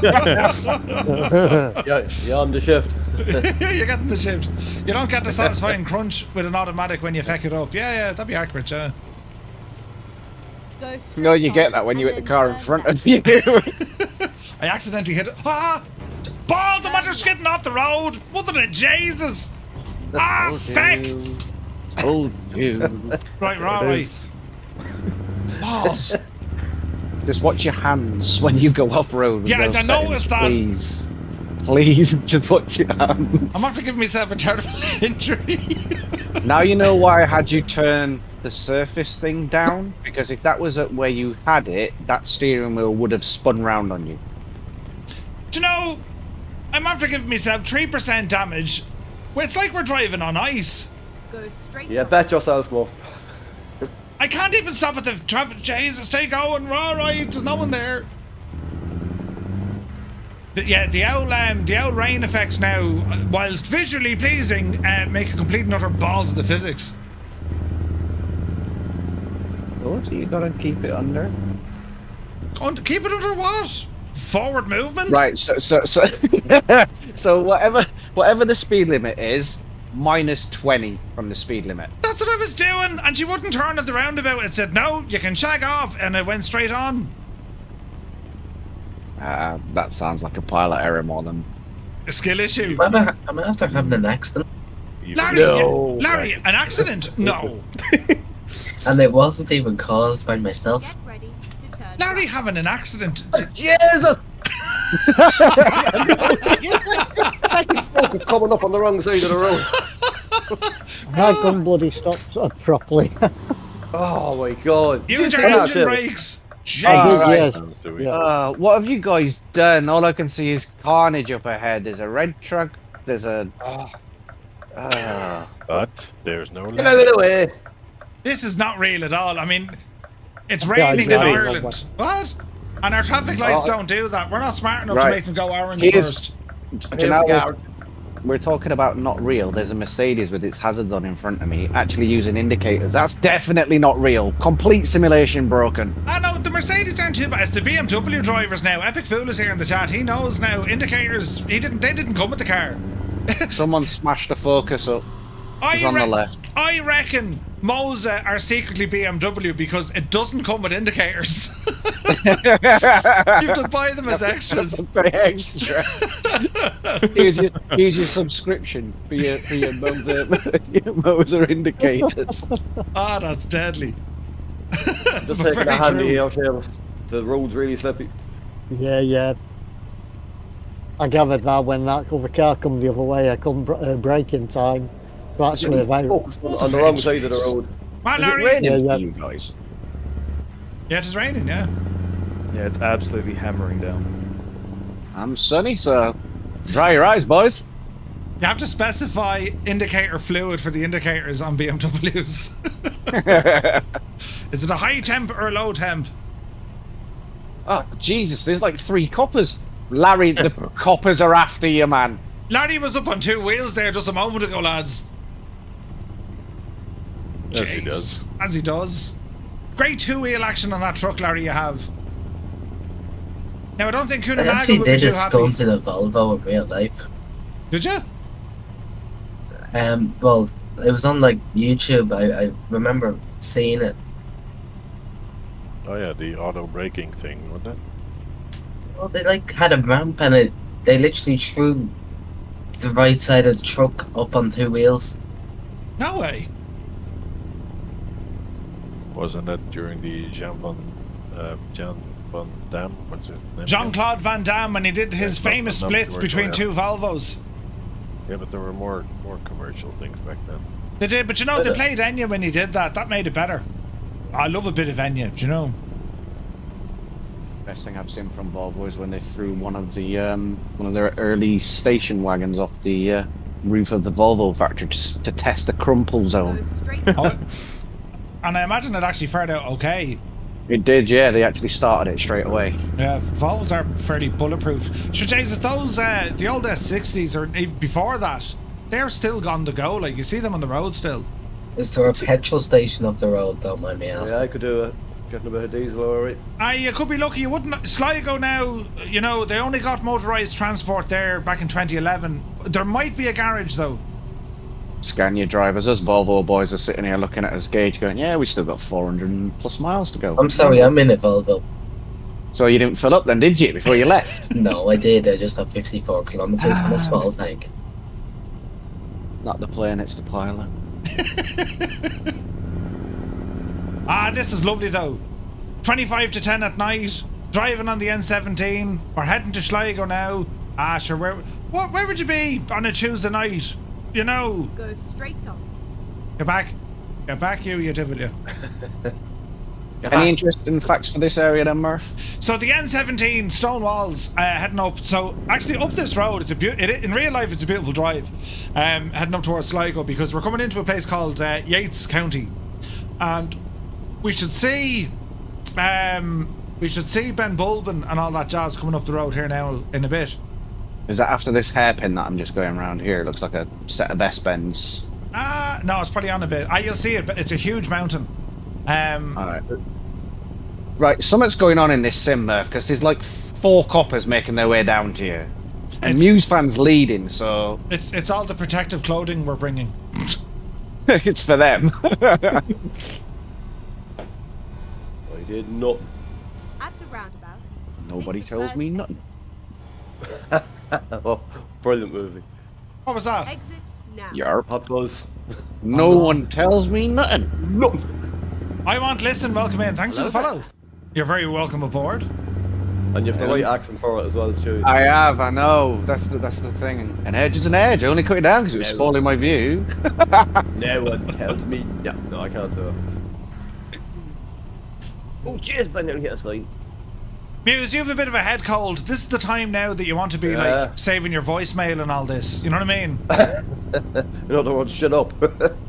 You're on the shift. You're getting the shift. You don't get the satisfying crunch with an automatic when you feck it up. Yeah, that'd be accurate, yeah. Go straight No, you on get that when and you hit the then car in turn front left. of you. I accidentally hit it. Ah! Balls, I'm after skidding off the road! Mother of Jesus! Ah, feck! Told you. Right, right. Balls. Just watch your hands when you go off road. with Yeah, those I noticed that. Please. Please, just watch your hands. I'm after giving myself a terrible injury. Now you know why I had you turn the surface thing down, because if that was at where you had it, that steering wheel would have spun round on you. Do you know, I'm after giving myself 3% damage. Well, it's like we're driving on ice. Go straight Yeah, on. bet yourself, Muff. I can't even stop at the traffic. Jesus, stay going. All right, there's no one there. The owl rain effects now, whilst visually pleasing, make a complete and utter balls of the physics. Oh, so you gotta keep it under. Keep it under what? Forward movement? Right, so so whatever the speed limit is, minus 20 from the speed limit. That's what I was doing, and she wouldn't turn at the roundabout. It said, no, you can shag off, and it went straight on. That sounds like a pilot error more than... A skill issue. I'm after having an accident. Larry, Larry, an accident? No. And it wasn't even caused by myself. Get ready to turn Larry right. having an accident. Jesus! It's coming up on the wrong side of the road. How come bloody stopped properly? Oh my god. Use your Yeah, engine shit. brakes. Yes. So Yeah. What have you guys done? All I can see is carnage up ahead. There's a red truck. There's a... But there's no Get out of the way. This is not real at all. I mean, it's Yeah, raining in exactly. Ireland. What? And our traffic lights don't do that. We're not smart enough to Right. make them go orange Here's- first. Do you know, we're talking about not real. There's a Mercedes with its hazard on in front of me, actually using indicators. That's definitely not real. Complete simulation broken. Ah, no, the Mercedes aren't too bad. It's the BMW drivers now. Epic Fool is here in the chat. He knows now. Indicators. They didn't come with the car. Someone smashed the focus up. It's on the left. I reckon Moza are secretly BMW because it doesn't come with indicators. You have to buy them as extras. Very extra. here's your subscription for your Moza indicators. Ah, that's deadly. Just But taking very a handy true. out here. The road's really slippy. Yeah. I gathered that when that other car come the other way, I couldn't brake in time. So actually, Focused on the wrong side of the road. Man, Is it Larry. raining Yeah. for you guys? Yeah, it is raining, yeah. Yeah, it's absolutely hammering down. I'm sunny, so dry your eyes, boys. You have to specify indicator fluid for the indicators on BMWs. Is it a high temp or a low temp? Oh, Jesus, there's like 3 coppers. Larry, the coppers are after you, man. Larry was up on 2 wheels there just a moment ago, lads. As he does. As he does. Great 2-wheel action on that truck, Larry, you have. Now, I don't think I Kunanaga actually would be did too a happy. stunt in a Volvo in real life. Did you? Well, it was on like YouTube. I remember seeing it. Oh yeah, the auto braking thing, wasn't it? Well, they like had a ramp and they literally threw the right side of the truck up on 2 wheels. No way. Wasn't it during the Jean Van Damme? What's it? Jean-Claude Van Damme when he did his famous Van Damme splits between 2 Volvos. Yeah, but there were more commercial things back then. They did, but you know, they played Enya when he did that. That made it better. I love a bit of Enya, do you know? Best thing I've seen from Volvo is when they threw one of their early station wagons off the roof of the Volvo factory to test the crumple zone. And I imagine it actually fared out okay. It did, yeah. They actually started it straight away. Yeah, Volvos are fairly bulletproof. Sure, James, it's those, the old S60s, or even before that, they're still gone to go. Like, you see them on the road still. Is there a petrol station up the road, don't mind me asking? Yeah, I could do it. Getting a bit of diesel, alright. You could be lucky. You wouldn't. Sligo now, you know, they only got motorised transport there back in 2011. There might be a garage, though. Scania drivers, us Volvo boys are sitting here looking at his gauge going, yeah, we still got 400 plus miles to go. I'm sorry, I'm in a Volvo. So you didn't fill up then, did you, before you left? No, I did. I just have 54 kilometres in a small tank. Not the plane, it's the pilot. This is lovely, though. 25 to 10 at night, driving on the N17. We're heading to Sligo now. Sure, where would you be on a Tuesday night? You know. Go straight on. Get back, you devil, you. Any interesting facts for this area then, Murph? So the N17 stone walls heading up. So actually up this road, it's in real life it's a beautiful drive. Heading up towards Sligo because we're coming into a place called Yates County, and we should see Ben Bulbin and all that jazz coming up the road here now in a bit. Is that after this hairpin that I'm just going around here? It looks like a set of S-bends. No, it's probably on a bit. You'll see it, but it's a huge mountain. Alright. Right, something's going on in this sim, Murph, because there's like 4 coppers making their way down to you. And Muse fans leading, so... It's all the protective clothing we're bringing. It's for them. I did not. At the roundabout. Nobody tells me nothing. Oh, brilliant movie. What was that? Exit now. Yarp. Hot Buzz. No one tells me nothing. No. I want listen, welcome in. Thanks for the follow. You're very welcome aboard. And you have the right accent for it as well, Stu. I have, I know. That's the thing. An edge is an edge. I only cut it down because it was spoiling my view. No one tells me. Yeah, no, I can't do it. Oh, cheers, Ben. Nearly hit a sign. Muse, you have a bit of a head cold. This is the time now that you want to be like saving your voicemail and all this. You know what I mean? In other words, shut up.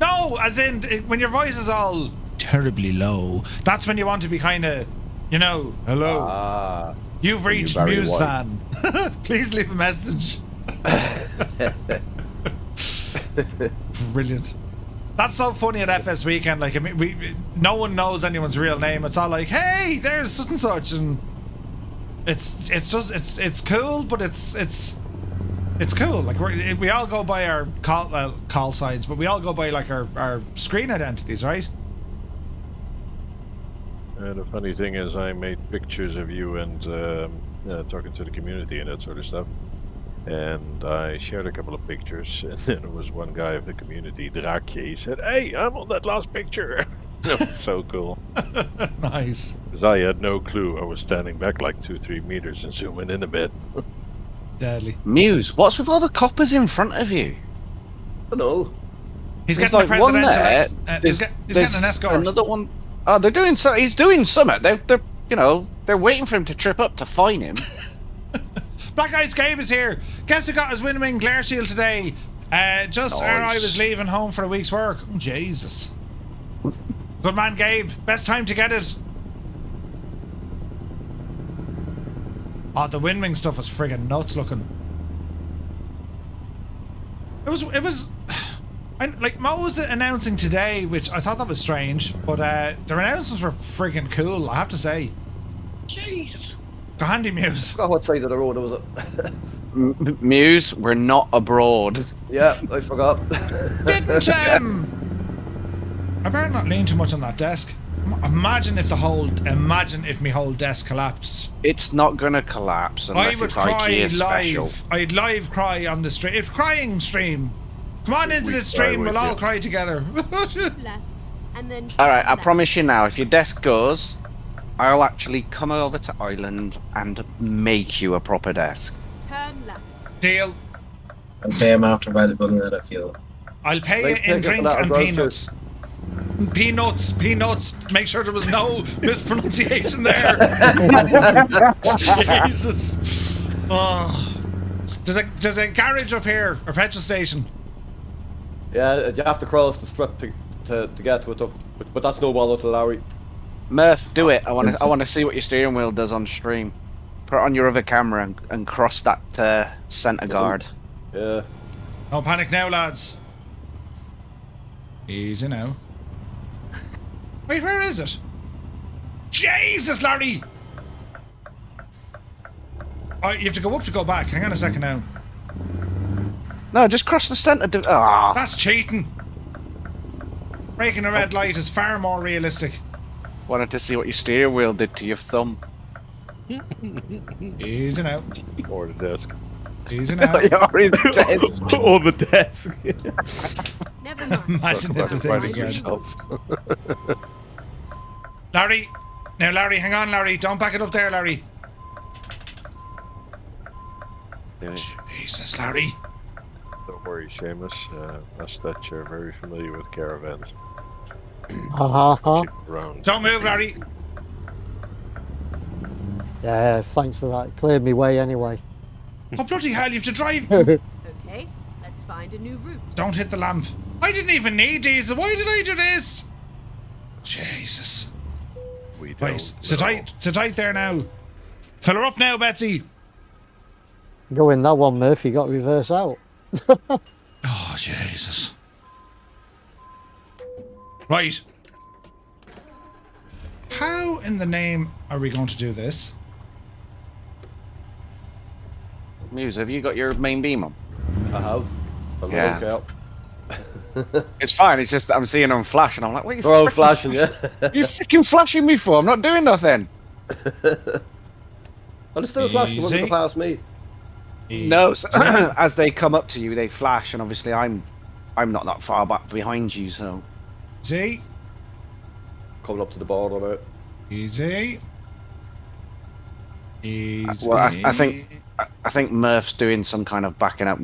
No, as in when your voice is all terribly low, that's when you want to be kind of, you know, hello. You've reached Muse fan. Please leave a message. Brilliant. That's so funny at FS weekend. Like, I mean, no one knows anyone's real name. It's all like, hey, there's such and such, and it's cool, but it's cool. Like we all go by our call signs, but we all go by like our screen identities, right? The funny thing is, I made pictures of you and talking to the community and that sort of stuff. And I shared a couple of pictures, and then there was one guy of the community, Draakje, he said, "Hey, I'm on that last picture." That was so cool. Nice. Because I had no clue. I was standing back like 2-3 meters and zooming in a bit. Deadly. Muse, what's with all the coppers in front of you? I don't know. He's There's getting like the one presidential. there. He's getting an escort. Another one. Oh, they're doing so. He's doing something. They're you know, They're waiting for him to trip up to fine him. Black Ice Gabe is here. Guess who got his Windwing Glare Shield today? Just ere I was leaving home for a week's work. Oh, Jesus. Good man, Gabe. Best time to get it. Oh, the Windwing stuff was friggin' nuts looking. It was like Moza announcing today, which I thought that was strange, but their announcements were friggin' cool, I have to say. Jesus. Go handy, Muse. I forgot what side of the road it was. Muse, we're not abroad. Yeah, I forgot. Didn't I better not lean too much on that desk. Imagine if my whole desk collapsed. It's not gonna collapse unless I would it's cry IKEA special. live. I'd live cry on the stream. It's crying stream. Come on into the stream. We'll all cry together. Left, and then All right, I left. promise you now. If your desk goes, I'll actually come over to Ireland and make you a proper desk. Turn left. Deal. Okay, I'm after by the button that I feel. I'll pay you in drink and peanuts. Peanuts. Make sure there was no mispronunciation there. Jesus. Oh. There's a garage up here, or petrol station. Yeah, you have to cross the strip to get to it, though. But that's no bother to Larry. Murph, do it. I want to see what your steering wheel does on stream. Put it on your other camera and cross that centre guard. Yeah. No panic now, lads. Easy now. Wait, where is it? Jesus, Larry! Oh, you have to go up to go back. Hang on a second now. No, just cross the centre. That's cheating. Breaking a red light is far more realistic. Wanted to see what your steering wheel did to your thumb. Easy now. Or the desk. Easy now. Or the desk. Or the desk. Never mind. Imagine if the thing is red. Larry! Now, Larry, hang on, Larry. Don't back it up there, Larry. Yeah. Jesus, Larry. Don't worry, Seamus. That's that you're very familiar with caravans. Around. Don't move, Larry. Yeah, thanks for that. Cleared me way anyway. Oh, bloody hell, you have to drive. Okay, let's find a new route. Don't hit the lamp. I didn't even need diesel. Why did I do this? Jesus. We don't Right, sit tight there now. Fill her up now, Betsy. Go in that one, Murphy. Got to reverse out. Oh, Jesus. Right. How in the name are we going to do this? Muse, have you got your main beam on? I have. I'm Yeah. okay out. It's fine. It's just I'm seeing them flash, and I'm like, "What are you They're all frickin' flashing, yeah. you freaking flashing me for? I'm not doing nothing." I'm still flashing. Look Easy. past me. No, so, as they come up to you, they flash, and obviously I'm not that far back behind you, so. Easy. Coming up to the border now. Easy. Easy. Well, I think Murph's doing some kind of backing up.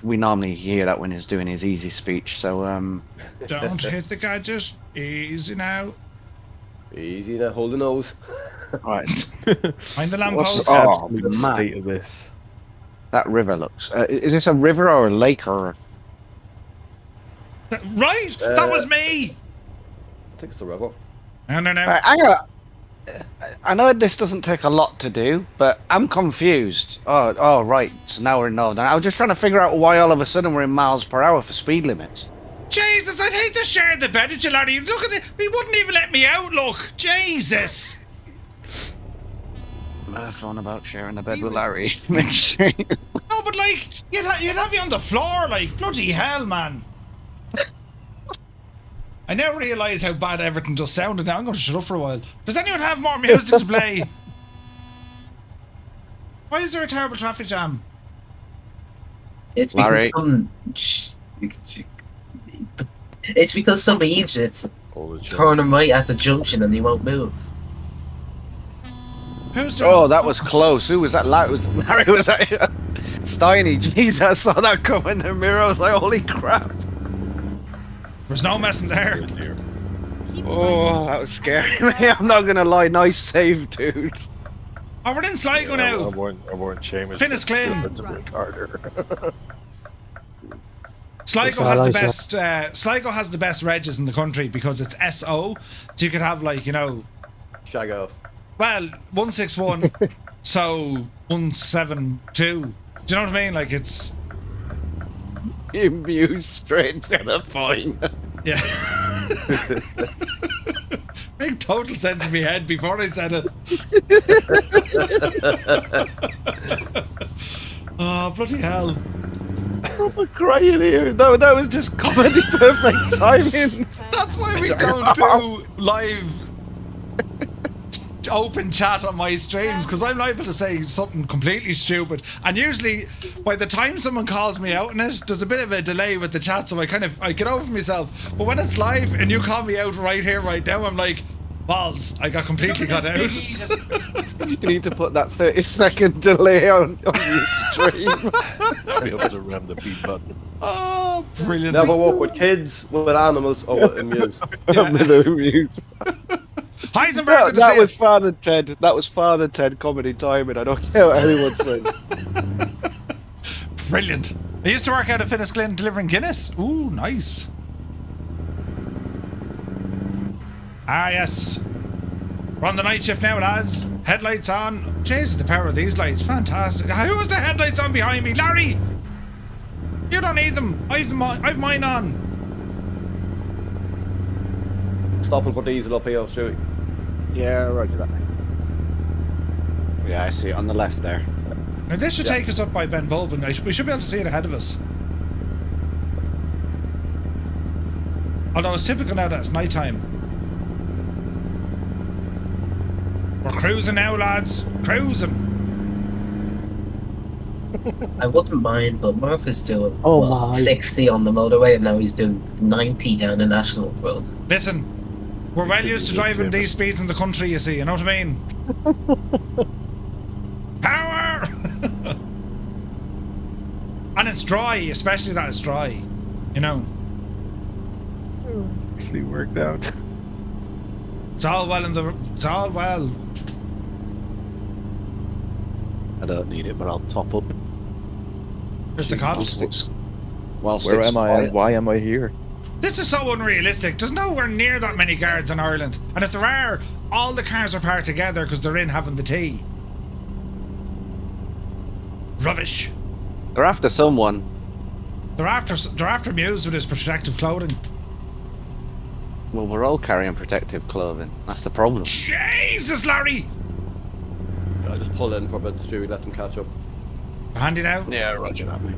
We normally hear that when he's doing his easy speech, so Don't hit the gadget. Easy now. Easy now, hold the nose. Right. Find the lamppost. Oh, The man. state of this. That river looks. Is this a river or a lake or? Right! That was me! I think it's the river. No. Right, hang on. I know this doesn't take a lot to do, but I'm confused. Oh, right. So now we're in Northern. I was just trying to figure out why all of a sudden we're in miles per hour for speed limits. Jesus, I'd hate to share the bed with you, Larry. Look at it. He wouldn't even let me out, look. Jesus. Murph on about sharing the bed with Larry. Make sure. No, but like, you'd have you on the floor, like, bloody hell, man. I now realise how bad everything just sounded. Now I'm going to shut up for a while. Does anyone have more music to play? Why is there a terrible traffic jam? It's because Larry. It's because some idiots All the turn them right at the junction and they won't move. Who's doing? Oh, that was close. Who was that? Larry, was that? Steiny. Jeez, I saw that come in the mirror. I was like, holy crap. There's no messing there. Oh, that was scary. I'm not gonna lie. Nice save, dude. Oh, we're in Sligo I now. won't Seamus. Finisclin. It's a bit harder. Sligo has the best. Sligo has the best regs in the country because it's SO, so you could have like shag off. Well, 161, so 172. Do you know what I mean? Like it's. You muse straight to the point. Yeah. Make total sense in my head before I said it. Oh, bloody hell. I'm crying here. That was just comedy perfect timing. That's why we don't do live open chat on my streams, because I'm liable to say something completely stupid, and usually by the time someone calls me out in it, there's a bit of a delay with the chat, so I get over myself. But when it's live and you call me out right here, right now, I'm like, balls, I got completely cut out. You need to put that 30-second delay on your stream. Be able to ram the beat button. Oh, brilliant. Never walk with kids, with animals, or with Amuse. With Amuse. Heisenberg, that was Father Ted. That was Father Ted comedy timing. I don't care what anyone says. Brilliant. I used to work out of Finisclin delivering Guinness. Ooh, nice. Ah, yes. We're on the night shift now, lads. Headlights on. Jesus, the power of these lights. Fantastic. Who's the headlights on behind me? Larry! You don't need them. I've mine on. Stopping for diesel up here, Stewie. Yeah, roger that. Yeah, I see it on the left there. Now this should take us up by Ben Bulbin. We should be able to see it ahead of us. Although it's typical now that it's night time. We're cruising now, lads. Cruising. I wouldn't mind, but Murph is doing 60 on the motorway, and now he's doing 90 down the National Road. Listen, we're well used to driving these speeds in the country, you see, you know what I mean? Power! And it's dry, especially that it's dry, you know. Actually worked out. It's all well it's all well. I don't need it, but I'll top up. There's the cops. Where am I and why am I here? This is so unrealistic. There's nowhere near that many guards in Ireland. And if there are, all the cars are parked together because they're in having the tea. Rubbish. They're after someone. They're after Muse with his protective clothing. Well, we're all carrying protective clothing. That's the problem. Jesus, Larry! I just pull in for a bit, Stewie, let them catch up. Handy now? Yeah, roger that, mate.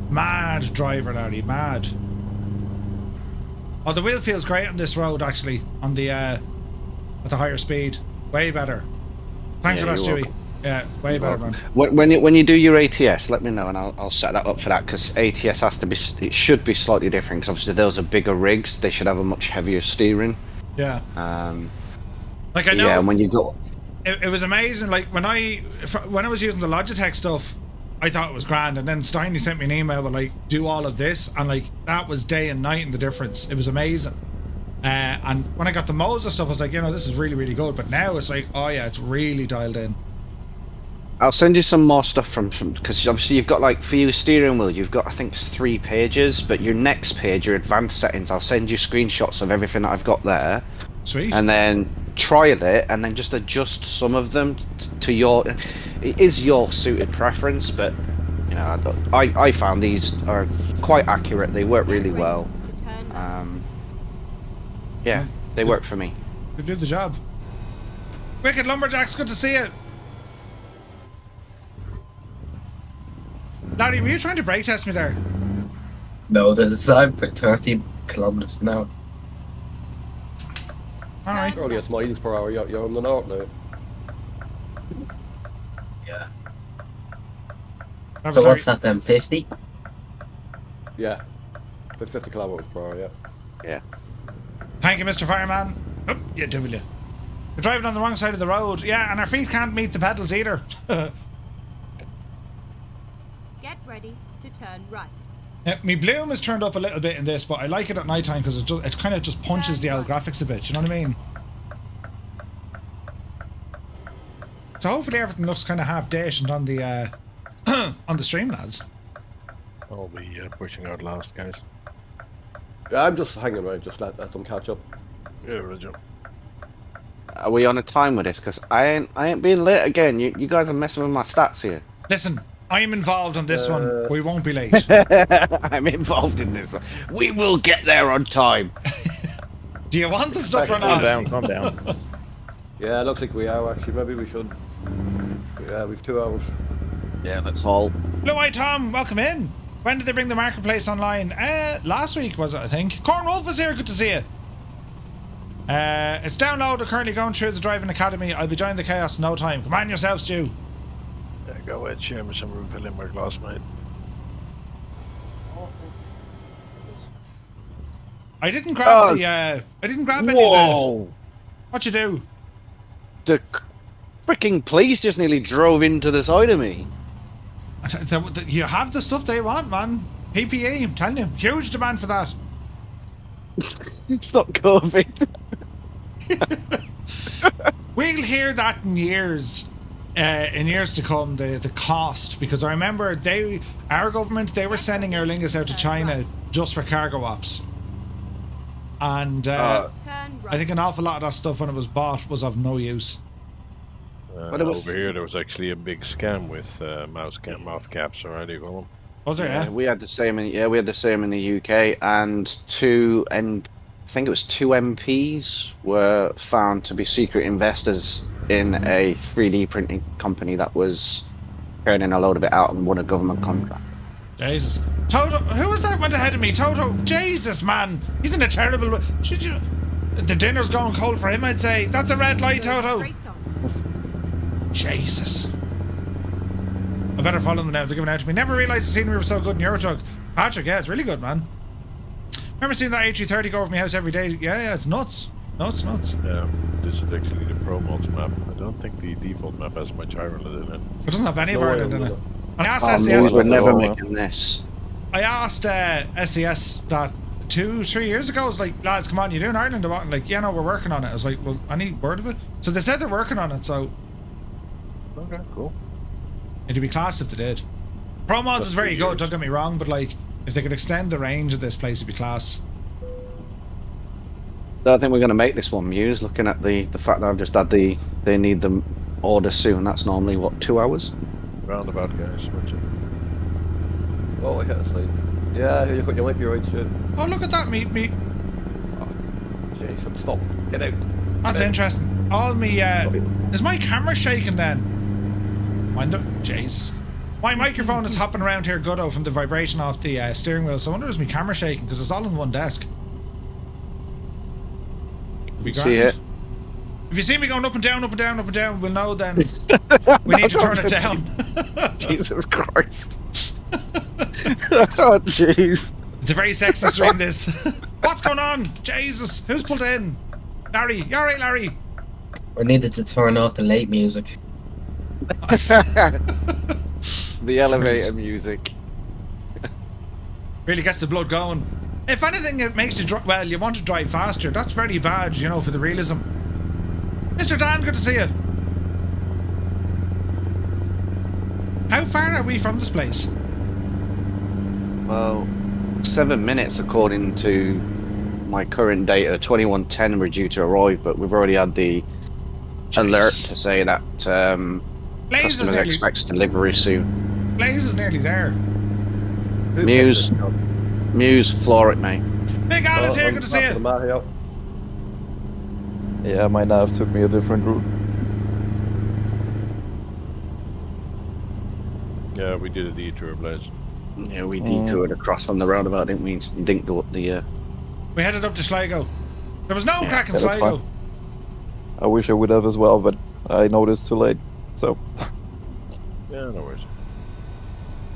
Mad driver, Larry, mad. Oh, the wheel feels great on this road, actually, on the at the higher speed. Way better. Thanks for that, Stewie. Yeah, way better, man. When you do your ATS, let me know and I'll set that up for that, because ATS has to be, it should be slightly different, because obviously those are bigger rigs. They should have a much heavier steering. Yeah. Like I know. Yeah, and when you go, it was amazing. Like when I was using the Logitech stuff, I thought it was grand, and then Steiny sent me an email with like, do all of this, and like that was day and night in the difference. It was amazing. And when I got the Moza stuff, I was like, this is really, really good. But now it's like, oh yeah, it's really dialed in. I'll send you some more stuff from because obviously you've got, like, for your steering wheel, you've got, I think it's 3 pages, but your next page, your advanced settings, I'll send you screenshots of everything that I've got there. Sweet. And then trial it, and then just adjust some of them to your, it is your suited preference, but I found these are quite accurate. They work really well. Yeah, they work for me. You did the job. Wicked Lumberjacks, good to see you. Larry, were you trying to brake test me there? No, there's a sign for 30 kilometers an hour. Alright. You're only at miles per hour, you're on the north now. Yeah. So what's that then, 50? Yeah. 50 kilometers per hour, yeah. Yeah. Thank you, Mr. Fireman. Oh, yeah, W. You're driving on the wrong side of the road. Yeah, and our feet can't meet the pedals either. Get ready to turn right. My bloom is turned up a little bit in this, but I like it at night time because it kind of just punches the old graphics a bit. You know what I mean? So hopefully everything looks kind of half decent on the on the stream, lads. I'll be pushing out last, guys. Yeah, I'm just hanging around, just let them catch up. Yeah, Roger. Are we on a time with this? Because I ain't being late again. You guys are messing with my stats here. Listen, I'm involved on this one. We won't be late. I'm involved in this one. We will get there on time. Do you want the stuff or not? Calm down. Yeah, it looks like we are actually. Maybe we should. Yeah, we've 2 hours. Yeah, that's all. Blue-Eye Tom, welcome in. When did they bring the marketplace online? Last week was it, I think. Corn Wolf is here, good to see you. It's downloaded, currently going through the driving academy. I'll be joining the chaos in no time. Come on yourself, Stu. Yeah, go ahead, share me some room for Limerick last night. I didn't grab I didn't grab any of the... What you do? The freaking police just nearly drove into the side of me. You have the stuff they want, man. PPE, I'm telling you. Huge demand for that. It's not COVID. We'll hear that in years to come, the cost, because I remember our government, they were sending Aer Lingus out to China just for cargo ops. And I think an awful lot of that stuff when it was bought was of no use. Over here there was actually a big scam with mouth caps, or how do you call them? Was there? Yeah, we had the same. We had the same in the UK, and I think it was 2 MPs were found to be secret investors in a 3D printing company that was turning a load of it out and won a government contract. Jesus. Toto, who was that went ahead of me? Toto, Jesus, man. He's in a terrible... The dinner's going cold for him, I'd say. That's a red light, Toto. Jesus. I better follow them now. They're giving out to me. Never realised the scenery was so good in Eurotruck. Patrick, yeah, it's really good, man. Remember seeing that A330 go over my house every day? Yeah, it's nuts. Nuts. Yeah, this is actually the Pro Mods map. I don't think the default map has much Ireland in it. It doesn't have any of Ireland in it. I asked SCS... We're never making this. I asked SCS that 2-3 years ago. I was like, lads, come on, you doing Ireland or what? And like, yeah, no, we're working on it. I was like, well, I need word of it. So they said they're working on it, so... Okay, cool. It'd be class if they did. Pro Mods is very good, don't get me wrong, but like, if they could extend the range of this place, it'd be class. I don't think we're going to make this one, Muse, looking at the fact that I've just had they need the order soon. That's normally, what, 2 hours? Roundabout, guys. Oh, I hit a slide. Yeah, you might be right, shit. Oh, look at that, me. Oh, Jason, stop. Get out. That's interesting. All me, is my camera shaking then? Jesus. My microphone is hopping around here goodo from the vibration off the steering wheel, so I wonder is my camera shaking because it's all in one desk. See it. If you see me going up and down, we'll know then we need to turn it down. Jesus Christ. Oh, jeez. It's a very sexy stream, this. What's going on? Jesus. Who's pulled in? Larry. You alright, Larry? We needed to turn off the late music. The elevator music. Really gets the blood going. If anything, it makes you you want to drive faster. That's very bad, you know, for the realism. Mr. Dan, good to see you. How far are we from this place? Well, 7 minutes according to my current data. 21:10 we're due to arrive, but we've already had the alert to say that customer expects delivery soon. Blaze is nearly there. Muse, floor it, mate. Big Alice here, good to see you. Yeah, my nav took me a different route. Yeah, we did a detour, Blaze. Yeah, we detoured across from the roundabout, didn't we? Didn't go up the... We headed up to Sligo. There was no crack in Sligo. I wish I would have as well, but I noticed too late, so... Yeah, no worries.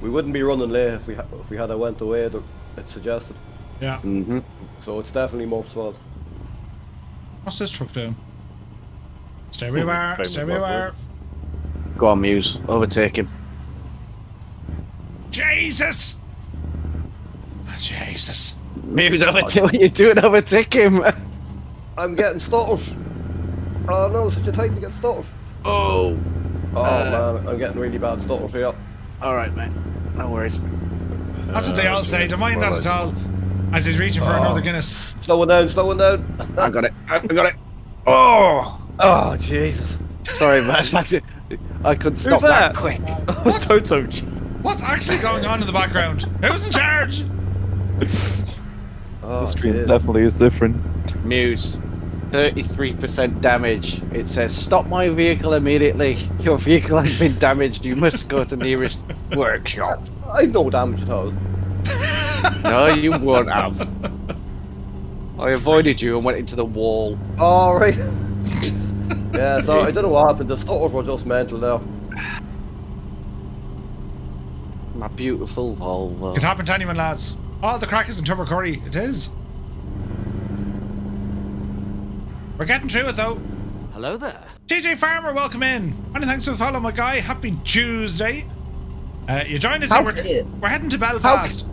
We wouldn't be running late if we had went away that it suggested. Yeah. Mm-hmm. So it's definitely Muff's fault. What's this truck doing? Stay where you are, stay where you are. Go on, Muse. Overtake him. Jesus! Jesus. Muse overtake. What are you doing? Overtake him. I'm getting stutters. Oh no, such a time to get stutters. Oh. Man, I'm getting really bad stutters here. All right, mate. No worries. That's what they all say. Don't mind that at all. As he's reaching for another Guinness. Slowing down. I got it. Oh. Oh, Jesus. Sorry, man. I couldn't stop Who's that? quick. That was Toto. What's actually going on in the background? Who's in charge? The stream definitely is different. Muse. 33% damage. It says, stop my vehicle immediately. Your vehicle has been damaged. You must go to the nearest workshop. I've no damage at all. No, you won't have. I avoided you and went into the wall. Alright. Yeah, so I don't know what happened. The stutters were just mental there. My beautiful Volvo. Could happen to anyone, lads. Oh, the crack is in Tubber Curry. It is. We're getting through it though. Hello there. TJ Farmer, welcome in. Many thanks for the follow, my guy. Happy Tuesday. You join us here. We're heading to Belfast.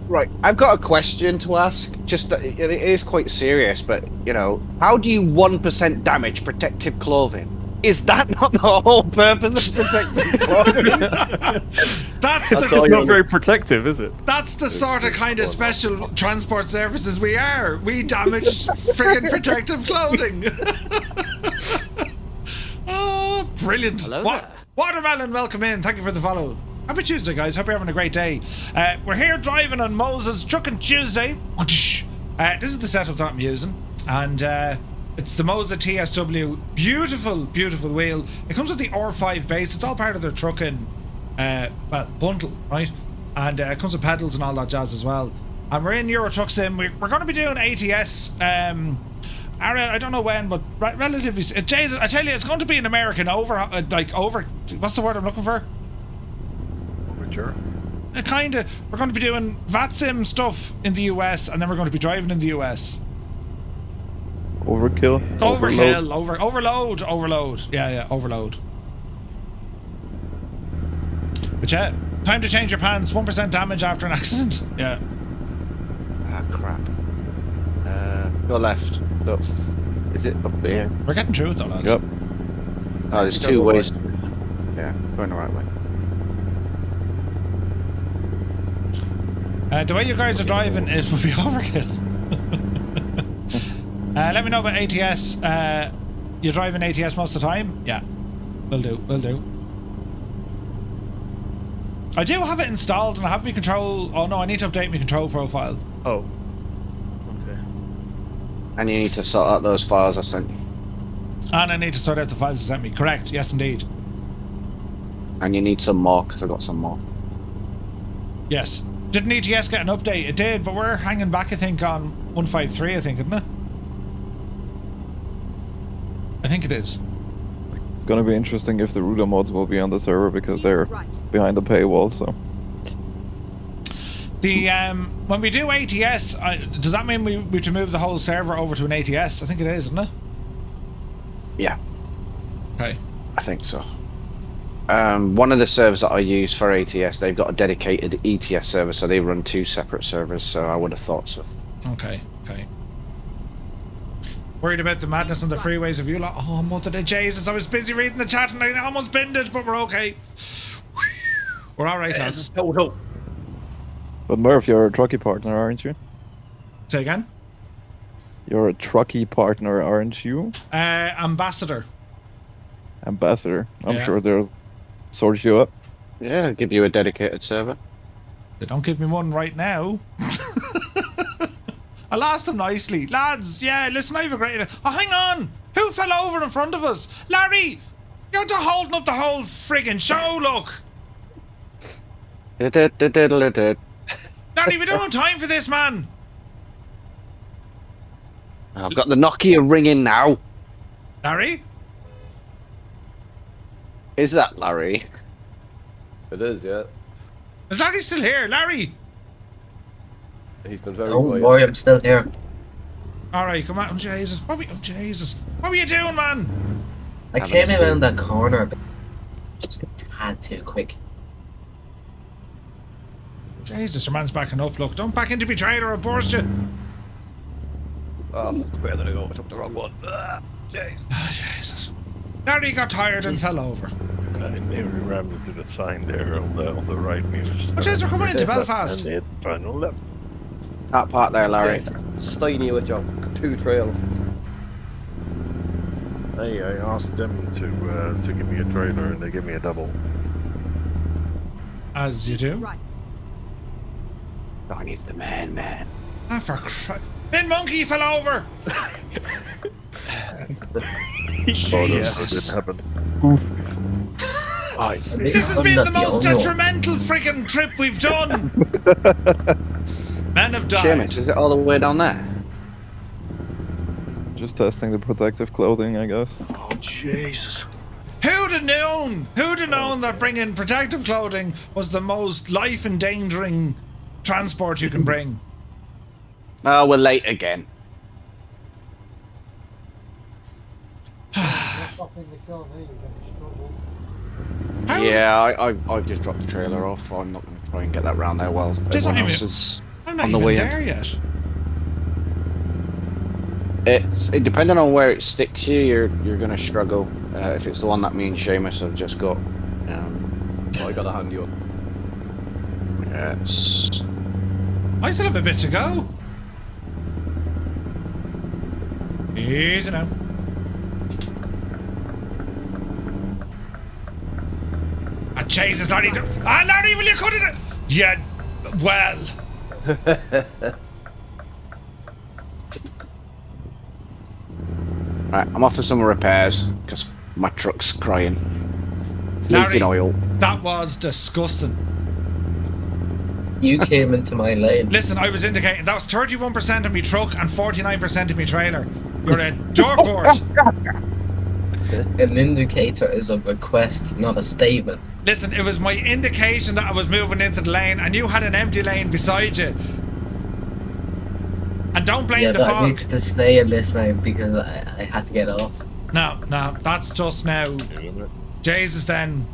Right, I've got a question to ask. Just that it is quite serious, but you know, how do you 1% damage protective clothing? Is that not the whole purpose of protective clothing? That's not very protective, is it? That's the sort of kind of special transport services we are. We damage friggin' protective clothing. Oh, brilliant. Hello there. Watermelon, welcome in. Thank you for the follow. Happy Tuesday, guys. Hope you're having a great day. We're here driving on Moza's Truckin Tuesday. This is the setup that I'm using. And it's the Moza TSW. Beautiful, beautiful wheel. It comes with the R5 base. It's all part of their Truckin, bundle, right? And it comes with pedals and all that jazz as well. And we're in Euro Truck Sim. We're going to be doing ATS. I don't know when, but relatively. Jesus, I tell you, it's going to be an American over. What's the word I'm looking for? Overture. Kind of. We're going to be doing VATSIM stuff in the US, and then we're going to be driving in the US. Overkill. Overload. Yeah, overload. But yeah, time to change your pants. 1% damage after an accident. Yeah. Ah, crap. Go left. Look, is it up there? We're getting through it though, lads. Yep. Oh, there's two ways. Yeah, going the right way. The way you guys are driving, it will be overkill. Let me know about ATS. You're driving ATS most of the time? Yeah. Will do. I do have it installed and I have my control. Oh no, I need to update my control profile. Oh. Okay. And you need to sort out those files I sent you. And I need to sort out the files you sent me. Correct. Yes, indeed. And you need some more, because I got some more. Yes. Didn't ETS get an update? It did, but we're hanging back, I think, on 153, I think, isn't it? I think it is. It's gonna be interesting if the router mods will be on the server because they're behind the paywall, so. The when we do ATS, does that mean we have to move the whole server over to an ATS? I think it is, isn't it? Yeah. Okay. I think so. One of the servers that I use for ATS, they've got a dedicated ETS server, so they run two separate servers, so I would have thought so. Okay. Worried about the madness on the freeways of you lot? Oh, mother of Jesus, I was busy reading the chat and I almost binned it, but we're okay. We're alright, lads. But Murph, you're a trucky partner, aren't you? Say again? You're a trucky partner, aren't you? Ambassador. Ambassador. I'm Yeah. sure they'll sort you up. Yeah, I'll give you a dedicated server. They don't give me one right now. I lost them nicely. Lads, yeah, listen, I have a great... Oh, hang on! Who fell over in front of us? Larry! You're holding up the whole friggin' show, look! Larry, we don't have time for this, man! I've got the Nokia ringing now. Larry? Is that Larry? It is, yeah. Is Larry still here? Larry! He's been very Don't quiet. worry, I'm still here. Alright, come on. Oh, Jesus. Jesus. What were you doing, man? I came around that corner, but just a tad too quick. Jesus, your man's backing up. Look, don't back into me trailer, I'll burst you. Oh, where did I go? I took the wrong one. Jeez. Oh, Jesus. Larry got tired and fell over. I nearly rammed into the sign there on the right mirror. Oh, jeez, we're coming into Belfast. And it final left. That part there, Larry. Steiny with your 2 trails. Hey, I asked them to give me a trailer and they gave me a double. As you do. Right. I need the man. Ah, for Christ. Bin Monkey fell over! Jesus. That didn't happen. This has been the most detrimental freaking trip we've done! Men have died. Seamus, is it all the way down there? Just testing the protective clothing, I guess. Oh, Jesus. Who'd have known? Who'd have known that bringing protective clothing was the most life-endangering transport you can bring? Oh, we're late again. Yeah, I've just dropped the trailer off. I'm not going to try and get that round there while everyone else is I'm not on the even way there in. yet. It depending on where it sticks you, you're going to struggle. If it's the one that me and Seamus have just got, I got a hand you up. Yes. I still have a bit to go. Easy now. Ah, Jesus, Larry. Larry, will you cut it? Yeah, well. Right, I'm off for some repairs because my truck's crying. Larry, Leaking oil. that was disgusting. You came into my lane. Listen, I was indicating that was 31% of my truck and 49% of my trailer. You're a dartboard. An indicator is a request, not a statement. Listen, it was my indication that I was moving into the lane and you had an empty lane beside you. And don't blame Yeah, the but I fog. needed to stay in this lane because I had to get off. No, that's just now. Jesus then.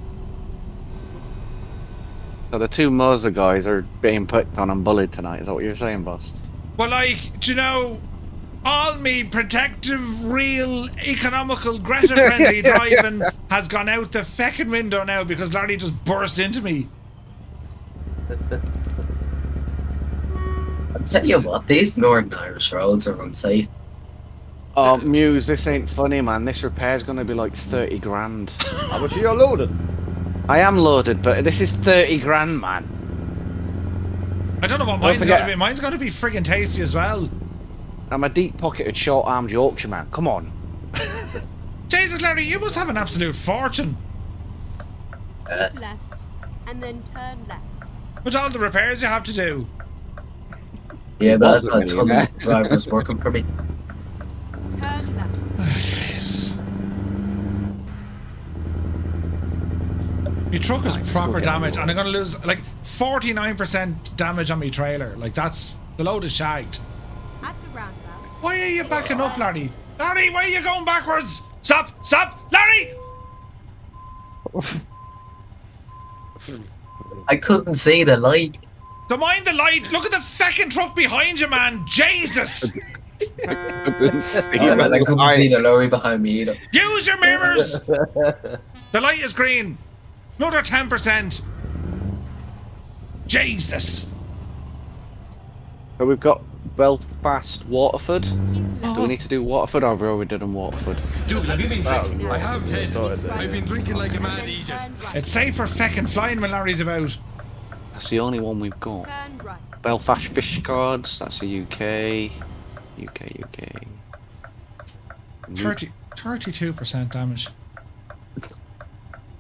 So the 2 Moza guys are being picked on and bullied tonight. Is that what you're saying, boss? Well, like, do you know, all me protective, real, economical, Greta-friendly driving has gone out the feckin' window now because Larry just burst into me. I'll tell you what, these Northern Irish roads are unsafe. Oh, Muse, this ain't funny, man. This repair's gonna be like 30 grand. How much are you loaded? I am loaded, but this is 30 grand, man. I don't know what mine's going to be. Mine's going to be friggin' tasty as well. I'm a deep-pocketed, short-armed Yorkshireman. Come on. Jesus, Larry, you must have an absolute fortune. Left. And then turn left. With all the repairs you have to do. Yeah, but I've got a ton of drivers working for me. Turn left. My truck is proper damage, and I'm going to lose like 49% damage on my trailer. Like, that's the load is shagged. At the roundabout. Why are you backing up, Larry? Larry, why are you going backwards? Stop! Larry! I couldn't see the light. Don't mind the light. Look at the feckin' truck behind you, man. Jesus! I couldn't see the lorry behind me either. Use your mirrors! The light is green. Another 10%. Jesus. So we've got Belfast, Waterford. Do we need to do Waterford or have we already done Waterford? Dude, have you been drinking? I have, Ted. I've been drinking like a mad eater. It's safe for feckin' flying when Larry's about. That's the only one we've got. Turn right. Belfast Fish Cards, that's the UK. UK. 32% damage.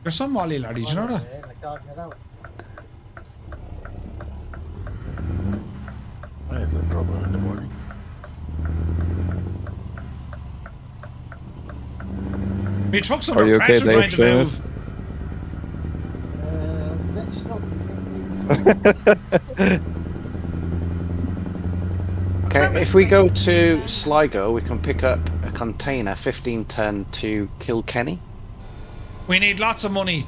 You're some wally, Larry, do you know that? I can't get out. Why is that trouble in the morning? My truck's Are under you okay, pressure trying Dave, to move. Let's not. Okay, if we go to Sligo, we can pick up a container 15-ton to Kilkenny. We need lots of money.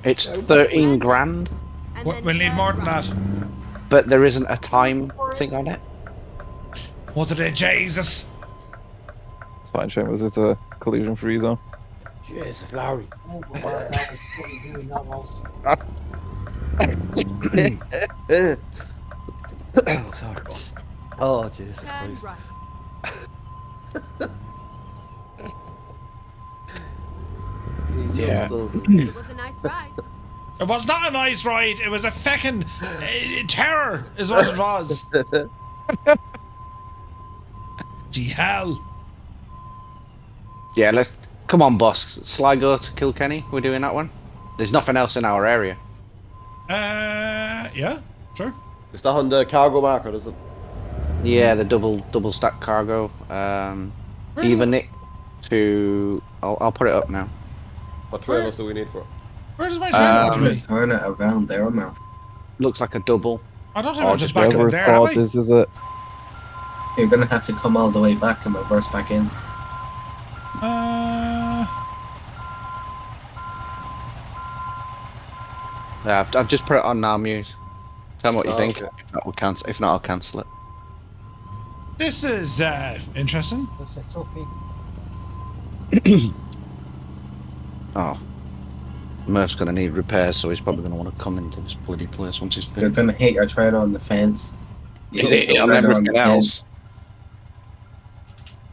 It's 13 grand. and We'll then need turn more than right. that. But there isn't a time thing on it. What did it, Jesus? It's fine, Seamus. It's a collision-free zone. Jesus, Larry. Sorry. Oh, Jesus Turn Christ. right. He Yeah. just doesn't. It was a nice ride. It was not a nice ride. It was a feckin' terror, is what it was. Gee hell. Yeah, let's come on, boss. Sligo to Kilkenny. We're doing that one. There's nothing else in our area. Yeah, sure. Is that on the cargo marker, is it? Yeah, the double stack cargo. Even it to. I'll put it up now. What trailers do we need for it? Where does my trailer want to be? Turn it around there, mouth. Looks like a double. I don't think Oh, I'm just just back in Whoever there, have thought I? this is it. You're gonna have to come all the way back and reverse back in. Yeah, I've just put it on now, Muse. Tell me what you Oh, think. okay. If not, we'll cancel. If not, I'll cancel it. This is interesting. That's a toughie. Oh, Murph's gonna need repairs, so he's probably gonna want to come into this bloody place once he's You're finished. gonna hit your trailer on the fence. You Is hit it your on trailer everything else?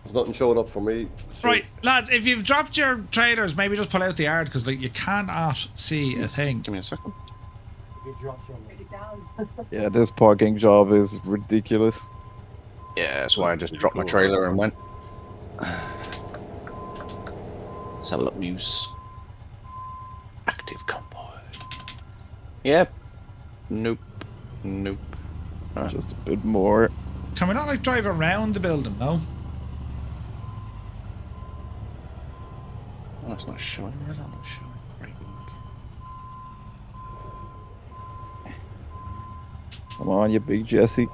There's nothing showing up for me. So Right, lads, if you've dropped your trailers, maybe just pull out the yard because like you cannot see a thing. Give me a second. Yeah, this parking job is ridiculous. Yeah, that's why I just dropped my trailer and went. Let's have a look, Muse. Active convoy. Yep. Nope. Nope. Just a bit more. Can we not like drive around the building? No. Oh, it's not showing. Where's that not showing? Come on, you big Jesse.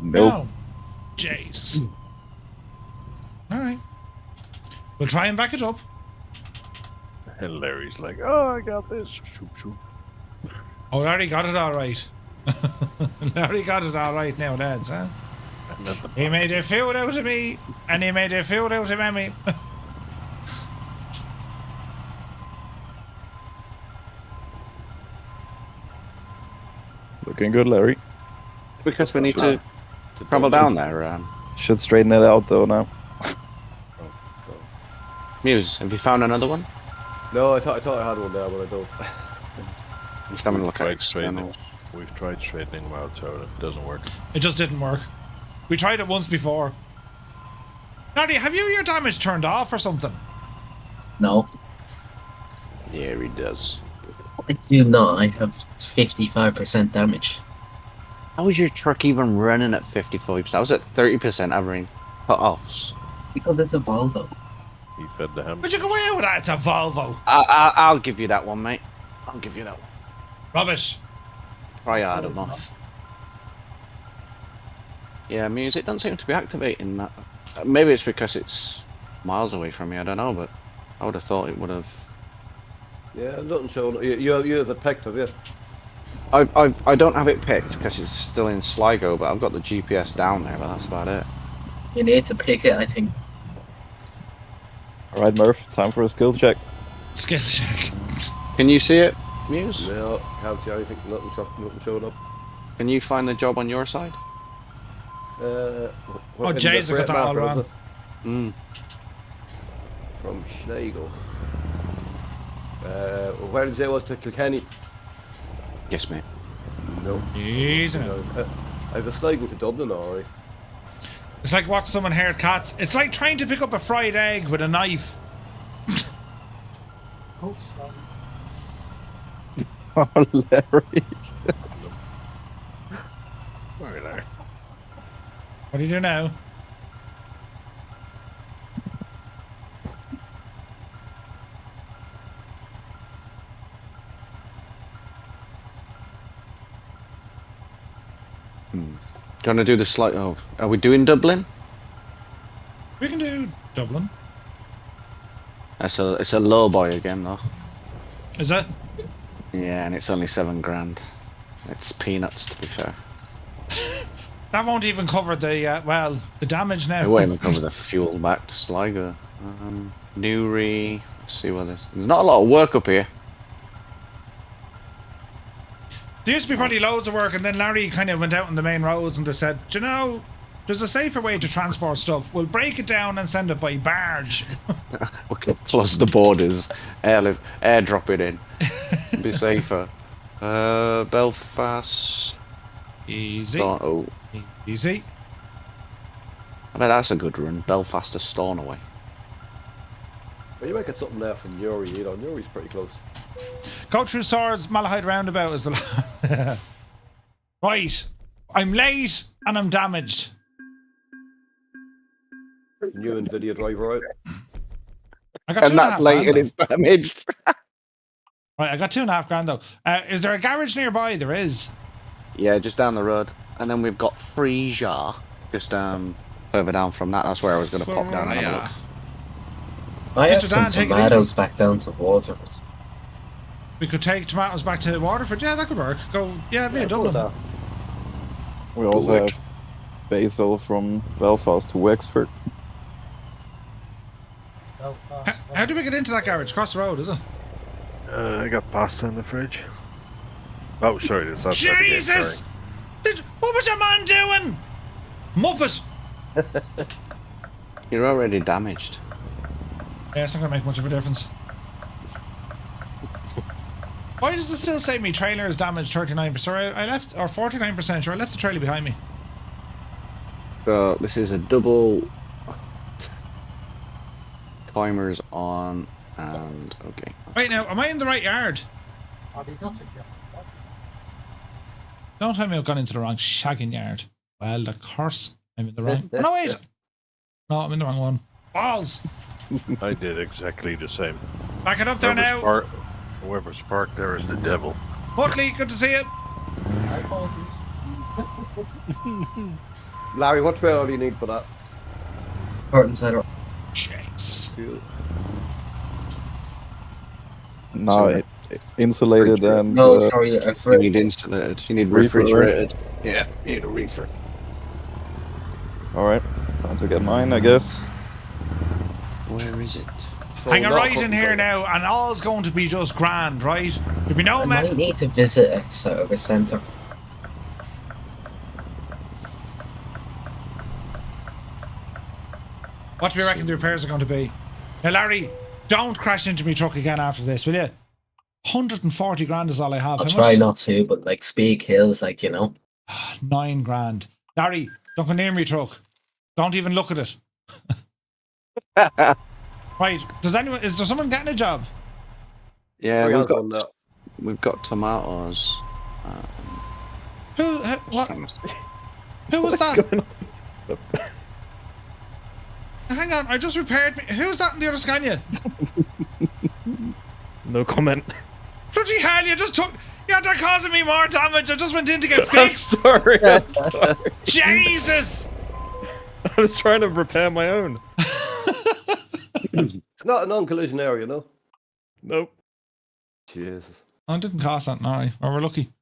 Nope. No. Jesus. All right. We'll try and back it up. And Larry's like, oh, I got this. Shoop, shoop. Oh, Larry got it all right. Larry got it all right now, lads, huh? He made a fool out of me, and he made a fool out of Emmy. Looking good, Larry. Because we need to travel down there. Should straighten it out though now. Muse, have you found another one? No, I thought I had one there, but I don't. Just having a look at Tried straightening. externals. We've tried straightening them out, so it doesn't work. It just didn't work. We tried it once before. Larry, have you your damage turned off or something? No, Yeah, he does. I do not. I have 55% damage. How was your truck even running at 55%? I was at 30% having cut-offs. Because it's a Volvo. He fed the ham. Where'd you go away with that? It's a Volvo. I'll give you that one, mate. I'll give you that one. Rubbish. Try hard enough. Yeah, music doesn't seem to be activating that. Maybe it's because it's miles away from me, I don't know, but I would have thought it would have. Yeah, nothing showing. You have it picked, have you? I don't have it picked because it's still in Sligo, but I've got the GPS down there, but that's about it. You need to pick it, I think. Alright, Murph, time for a skill check. Skill check. Can you see it, Muse? No, can't see anything. Nothing showing up. Can you find the job on your side? Oh, Jay's got that all wrong. From Sligo. Where did you say it was to Kilkenny? Yes, mate. No. Easy. No. I have a Sligo to Dublin, alright. It's like watch someone hair cats. It's like trying to pick up a fried egg with a knife. Oh, Larry. Sorry, Larry. What do you do now? Gonna do the slight. Oh, are we doing Dublin? We can do Dublin. It's a low boy again though. Is it? Yeah, and it's only $7,000. It's peanuts, to be fair. That won't even cover the the damage now. It won't even cover the fuel back to Sligo. Newry. Let's see what there's not a lot of work up here. There used to be probably loads of work, and then Larry kind of went out on the main roads and they said, "Do you know, there's a safer way to transport stuff. We'll break it down and send it by barge." We can close the borders, airdrop it in, be safer. Belfast. Easy. Easy. I bet that's a good run. Belfast to Stornoway. Well, you might get something there from Newry, you know. Newry's pretty close. Go through Swords, Malahide roundabout is the right. I'm late and I'm damaged. New Nvidia driver out. I got And that's late and it's damaged. Right, I got $2.5 though. Is there a garage nearby? There is. Yeah, just down the road. And then we've got Frisia just further down from that. That's where I was going to pop down and have a look. I have Mr. some Dan, take it tomatoes easy. back down to Waterford. We could take tomatoes back to Waterford. Yeah, that could work. Go, via Dublin. We also have basil from Belfast to Wexford. How do we get into that garage? Across the road, is it? I got pasta in the fridge. Oh, sorry, that's outside the gate, Jesus! sorry. What was your man doing? Muppet! You're already damaged. Yeah, it's not going to make much of a difference. Why does it still say me trailer is damaged 39%? I left, or 49%, sure, I left the trailer behind me. So this is a double timers on and okay. Right now, am I in the right yard? Don't tell me I've gone into the wrong shagging yard. Well, the curse. I'm in the wrong. Oh, no, wait. No, I'm in the wrong one. Balls. I did exactly the same. Back it up there now. Whoever's parked there is the devil. Buckley, good to see you. Larry, what trailer do you need for that? Port inside. Jesus. No, insulated and. No, sorry, you need insulated. You need refrigerated. Yeah, you need a reefer. Alright, time to get mine, I guess. Where is it? Hang a right in here now, and all's going to be just grand, right? There'll be no I might need to visit a service centre. What do we reckon the repairs are going to be? Now, Larry, don't crash into me truck again after this, will you? 140 grand is all I have. I'll try not to, but like Speak Hills, like, you know. 9 grand. Larry, don't go near me truck. Don't even look at it. Right, is there someone getting a job? Yeah, we've got tomatoes. What? Who was that? Hang on, I just repaired me. Who's that in the other Scania? No comment. Bloody hell, you just took... They're causing me more damage. I just went in to get fixed. I'm sorry. Jesus! I was trying to repair my own. It's not a non-collision area, no? Nope. Jesus. Oh, it didn't cost that, no. Or we're lucky.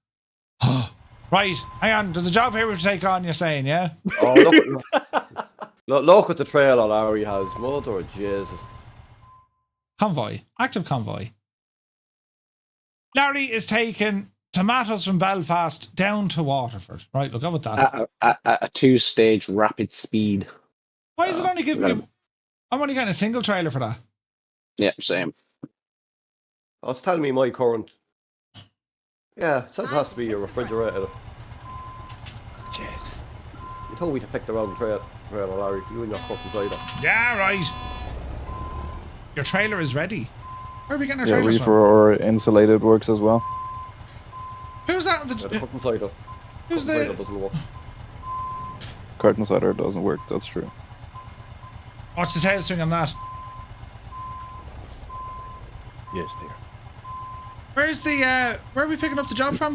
Right, hang on. There's a job here we have to take on, you're saying, yeah? Oh, look at the trailer Larry has. Mother of Jesus. Convoy. Active convoy. Larry is taking tomatoes from Belfast down to Waterford. Right, look at that. At a 2-stage rapid speed. Why is it only giving me... I'm only getting a single trailer for that. Yeah, same. Oh, it's telling me my current. Yeah, it says it has to be a refrigerator. Jeez. You told me to pick the wrong trailer, Larry. You and your fucking cider. Yeah, right. Your trailer is ready. Where are we getting our Yeah, trailers reefer from? or insulated works as well. Who's that? The fucking cider. Who's cider the... doesn't work. Carton cider doesn't work, that's true. What's the tail swing on that? Yes, dear. Where's the, where are we picking up the job from?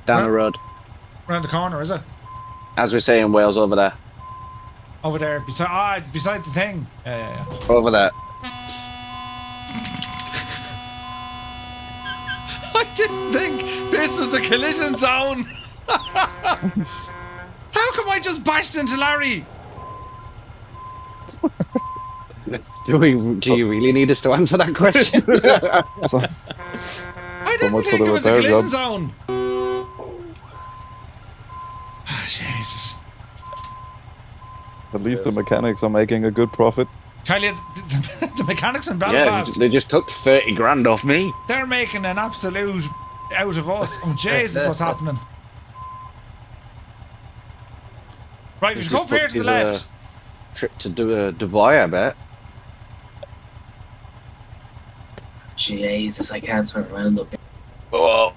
Down the road. Around the corner, is it? As we say in Wales, over there. Over there, beside the thing. Yeah. Over there. didn't think this was a collision zone. How come I just bashed into Larry? Do you really need us to answer that question? I didn't much for think the it was a repair collision job. zone. Ah, Jesus. At least the mechanics are making a good profit. Tell you, the mechanics in Yeah, Belfast, they just took 30 grand off me. they're making an absolute out of us. Oh, Jesus, what's happening? Right, we should go up here to the left. Trip to Dubai, I bet. Jesus, I can't turn around up here. Oh.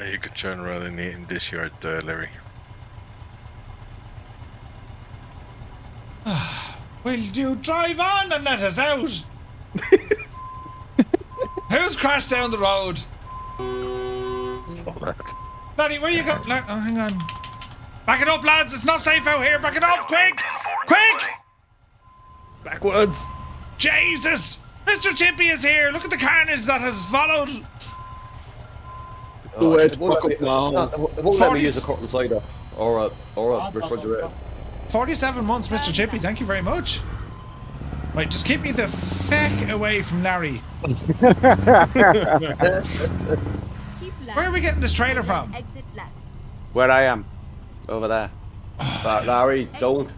You can turn around in this yard, Larry. Will you drive on and let us out? Who's crashed down the road? Laddie, where you go? Oh, hang on. Back it up, lads. It's not safe out here. Back it up, quick! Quick! Backwards. Jesus! Mr. Chippy is here. Look at the carnage that has followed. It won't let me use the curtain cider or a refrigerator. 47 months, Mr. Chippy. Thank you very much. Right, just keep me the feck away from Larry. Where are we getting this trailer from? Exit left. Where I am. Over there. Larry, don't.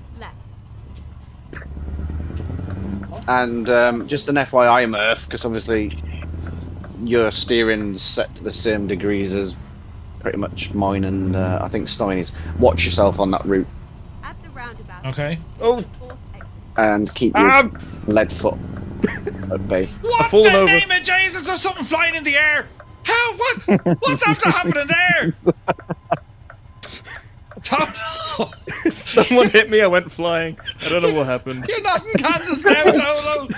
And just an FYI, Murph, because obviously your steering's set to the same degrees as pretty much mine and I think Steiny's. Watch yourself on that route. At the roundabout. Okay. Oh. And keep your lead foot at bay. What the name of Jesus? There's something flying in the air. How? What? What's after happening there? Tom. Someone hit me, I went flying. I don't know what happened. You're not in Kansas now, Tolo.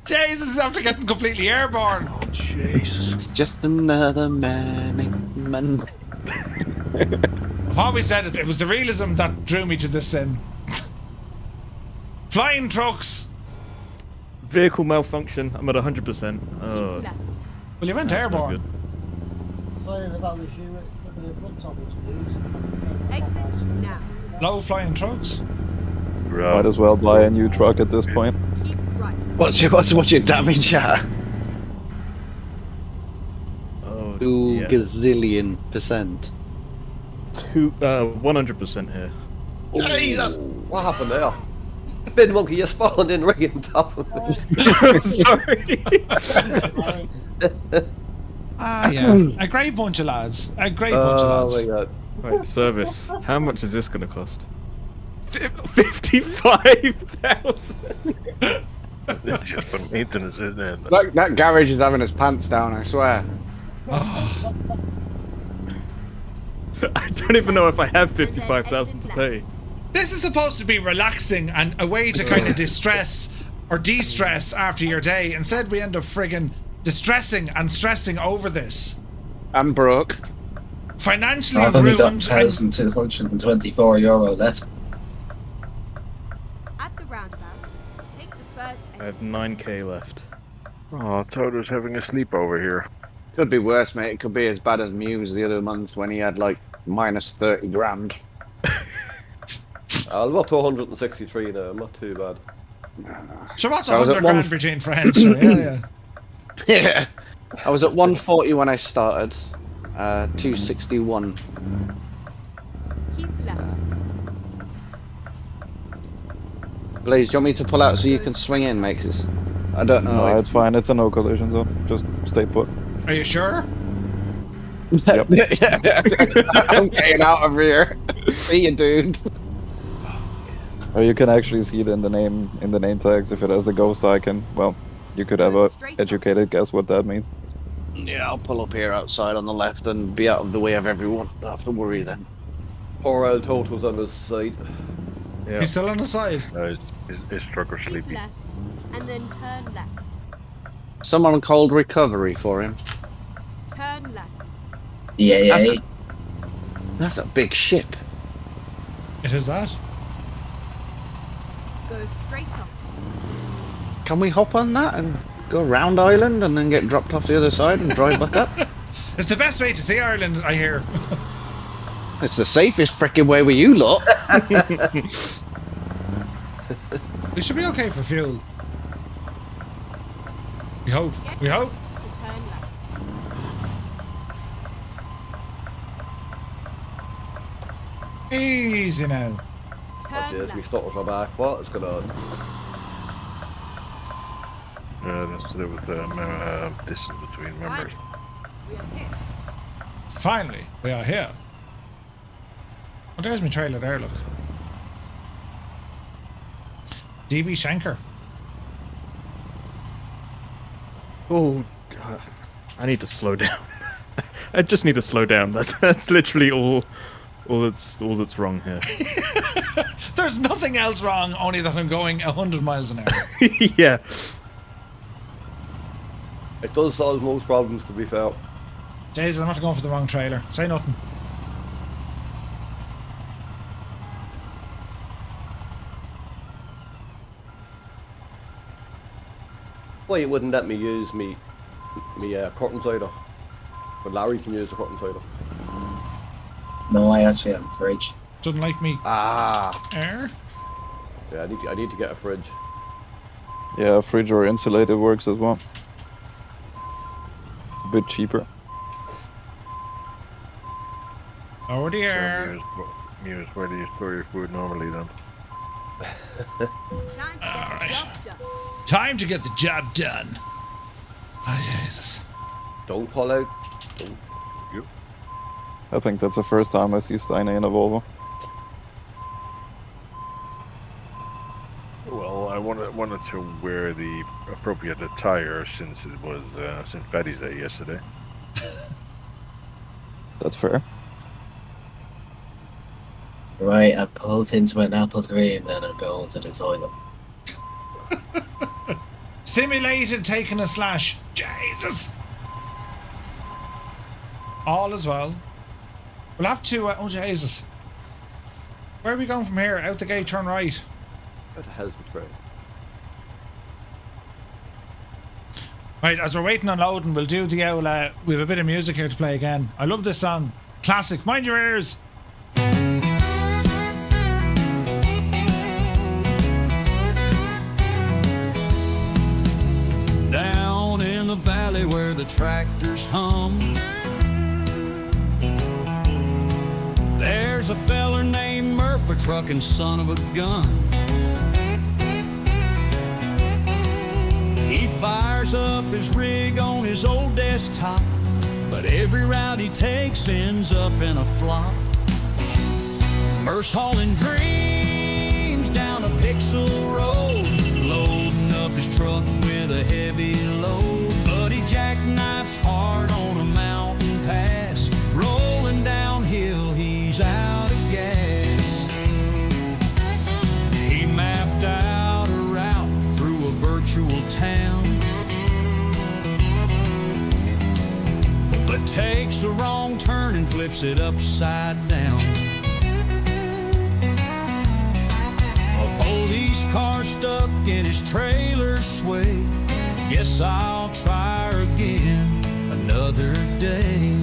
Jesus is after getting completely airborne. Oh, Jesus. It's just another man. I've always said it was the realism that drew me to this sin. Flying trucks. Vehicle malfunction. I'm at 100%. Oh. Well, you went That's not airborne. good. Sorry if that was you, it's the front topics, please. Exit now. Low flying trucks. Might as well buy a new truck at this point. Keep right. What's your damage at? Oh, 2 yeah. gazillion %. 100% here. Jesus! What happened there? Bin monkey, you spawned in right on top of me. Sorry. Ah, yeah. A great bunch of lads. A great bunch of lads. Oh my god. Right, service. How much is this going to cost? 55,000. Just for maintenance, isn't it? That garage is having his pants down, I swear. I don't even know if I have 55,000 to pay. This is supposed to be relaxing and a way to kind of distress or de-stress after your day. Instead, we end up friggin' distressing and stressing over this. I'm broke. Financially I've only got ruined. €1,224 left. At the roundabout. Take the first I have 9k left. Oh, Toto's having a sleepover here. Could be worse, mate. It could be as bad as Muse the other month when he had like minus 30 grand. I'm up to 163 now, I'm not too bad. So what's I was at 100 grand between friends? So, yeah. Yeah. I was at 140 when I started. 261. Keep left. Blaze, do you want me to pull out so you can swing in, mate? 'Cause I don't know. No, it's fine. It's a no collision zone. Just stay put. Are you sure? Yep. I'm getting out of here. See you, dude. Or you can actually see it in the name tags. If it has the ghost icon, well, you could have a educated guess what that means. Yeah, I'll pull up here outside on the left and be out of the way of everyone. Don't have to worry then. Poor old Toto's on his side. Yeah. He's still on the side. His trucker Keep sleepy. left. And then turn left. Someone called recovery for him. Turn left. Yeah. That's a big ship. It is that. Go straight up. Can we hop on that and Go round Ireland and then get dropped off the other side and drive back up. It's the best way to see Ireland, I hear. It's the safest frickin' way with you lot. We should be okay for fuel. We hope. We hope. Turn left. Easy now. Actually, Turn as we left. stutters are back, what is going on? That's to do with distance between members. We are here. Finally, we are here. Oh, there's my trailer there, look. DB Shanker. Oh, God. I need to slow down. I just need to slow down. That's literally all that's wrong here. There's nothing else wrong, only that I'm going 100 miles an hour. Yeah. It does solve most problems, to be fair. Jesus, I'm not going for the wrong trailer. Say nothing. Why you wouldn't let me use me curtain cider? But Larry can use the curtain cider. No, I actually have a fridge. Doesn't like me. Ah. Air? Yeah, I need to get a fridge. Yeah, fridge or insulated works as well. It's a bit cheaper. Over the air. Muse, where do you store your food normally then? Alright. Time to get the job done. Oh, Jesus. Don't pull out. Don't. I think that's the first time I see Steine in a Volvo. Well, I wanted to wear the appropriate attire since it was St. Paddy's Day yesterday. That's fair. Right, I've pulled into an apple tree and then I'm going to the toilet. Simulated taking a slash. Jesus. All as well. We'll have to. Oh, Jesus. Where are we going from here? Out the gate, turn right. Where the hell's the train? Right, as we're waiting on loading, we'll do the old. We have a bit of music here to play again. I love this song. Classic. Mind your ears. Down in the valley where the tractors hum, there's a feller named Murph, a truckin' son of a gun. He fires up his rig on his old desktop, but every route he takes ends up in a flop. Murph's hauling dreams down a pixel road, loading up his truck with a heavy load, but he jackknifes hard on a mountain pass. Rolling downhill, he's out of gas. He mapped out a route through a virtual town, but takes a wrong turn and flips it upside down. A police car stuck in his trailer sway. Guess I'll try her again another day.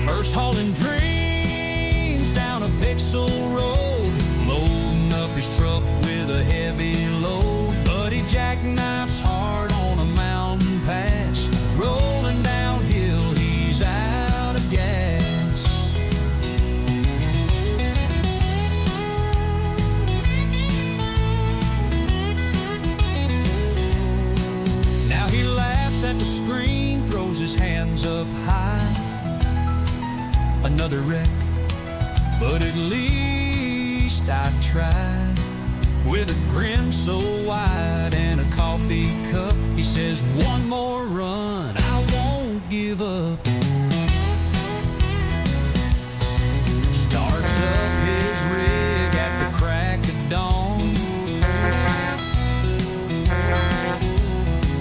Murph's hauling dreams down a pixel road, loading up his truck with a heavy load, but he jackknifes hard on a mountain pass. Rolling downhill, he's out of gas. Now he laughs at the screen, throws his hands up high. Another wreck, but at least I tried. With a grin so wide and a coffee cup, he says, one more run, I won't give up. Starts up his rig at the crack of dawn,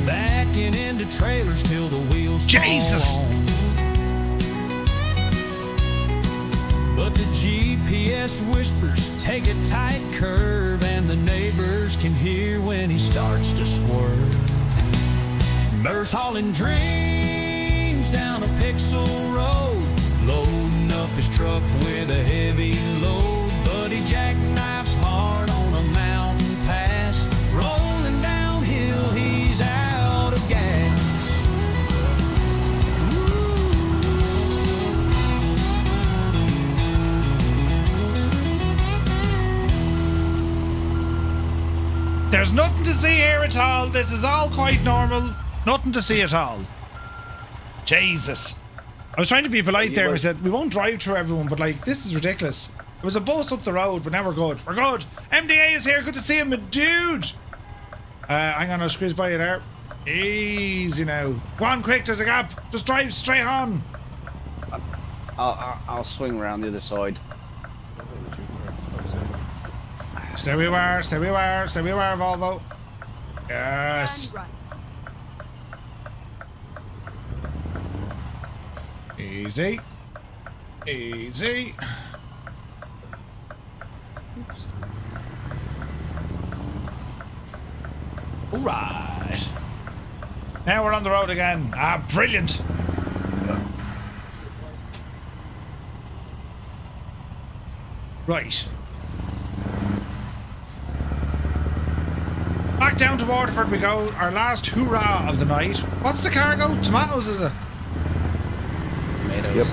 backing into trailers till the wheels Jesus. fall on. But the GPS whispers, take a tight curve and and the neighbors can hear when he starts to swerve. Murph's hauling dreams down a pixel road, loading up his truck with a heavy load, but he jackknifes hard on a mountain pass. Rolling downhill, he's out of gas. There's nothing to see here at all. This is all quite normal. Nothing to see at all. Jesus. I was trying to be polite there and I said, we won't drive through everyone, but like, this is ridiculous. There was a bus up the road, but now we're good. We're good. MDA is here. Good to see him, my dude. Hang on, I'll squeeze by you there. Easy now. Go on, quick, there's a gap. Just drive straight on. I'll swing around the other side. Stay where you are, stay where you are, stay where you are, Volvo. Yes. Turn right. Easy. Easy. Alright. Now we're on the road again. Ah, brilliant. Right. Back down to Waterford we go. Our last hoorah of the night. What's the cargo? Tomatoes, is it? Tomatoes. Yep.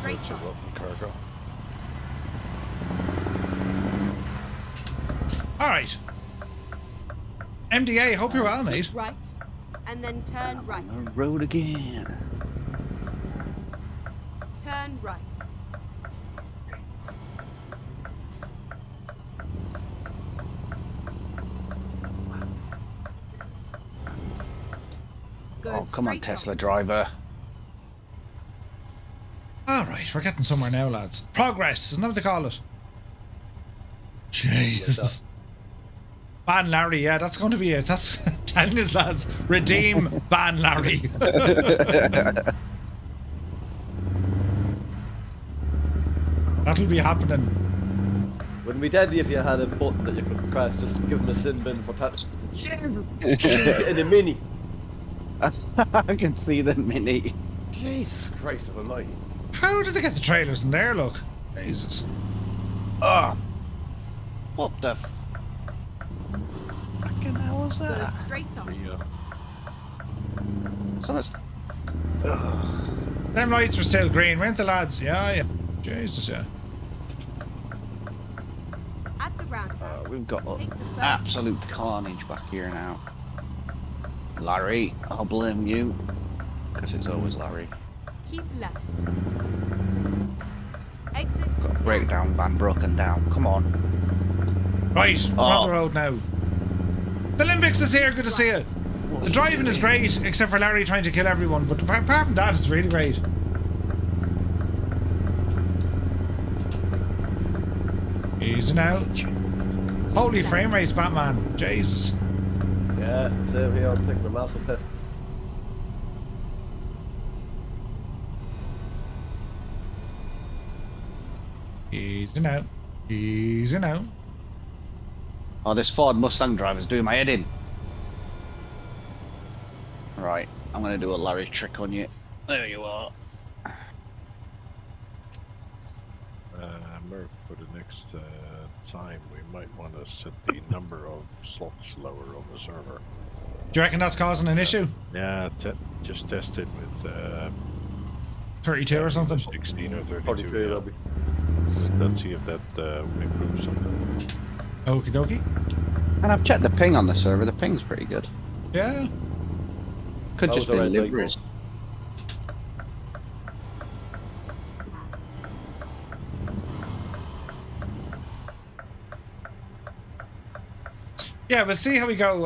That's a rotten cargo. Alright. MDA, hope you're well, mate. Right. And then turn right. On the road again. Turn right. Go Oh, come on, straight Tesla on. driver. Alright, we're getting somewhere now, lads. Progress, isn't that what they call it? Jeez. Ban Larry, yeah, that's going to be it. That's telling us, lads. Redeem Ban Larry. That'll be happening. Wouldn't be deadly if you had a button that you could press. Just give him a sin bin for in a mini. I can see the mini. Jesus Christ almighty. How did they get the trailers in there, look? Jesus. Oh. What the fucking hell was Go that? straight on. So it's... Them lights were still green, weren't the lads? Yeah, yeah. Jesus, yeah. At the roundabout. We've got Take the first absolute carnage back here now. Larry, I'll blame you. Because it's always Larry. Keep left. Exit. Got a breakdown van broken down. Come on. Right, we're on the road now. The Limbics is here, good to see you. The driving is great, except for Larry trying to kill everyone, but apart from that, it's really great. Easy now. Holy frame rates, Batman. Jesus. Yeah, same here. I'm taking a massive hit. Easy now. Easy now. Oh, this Ford Mustang driver's doing my head in. Right, I'm going to do a Larry trick on you. There you are. Murph, for the next time, we might want to set the number of slots lower on the server. Do you reckon that's causing an issue? Yeah, just test it with 32 or something? 16 or 32. 42, Yeah. that'll be. Let's see if that improves something. Okie dokie. And I've checked the ping on the server. The ping's pretty good. Yeah. Could That just was be the red light deliveries. Yeah, we'll see how we go.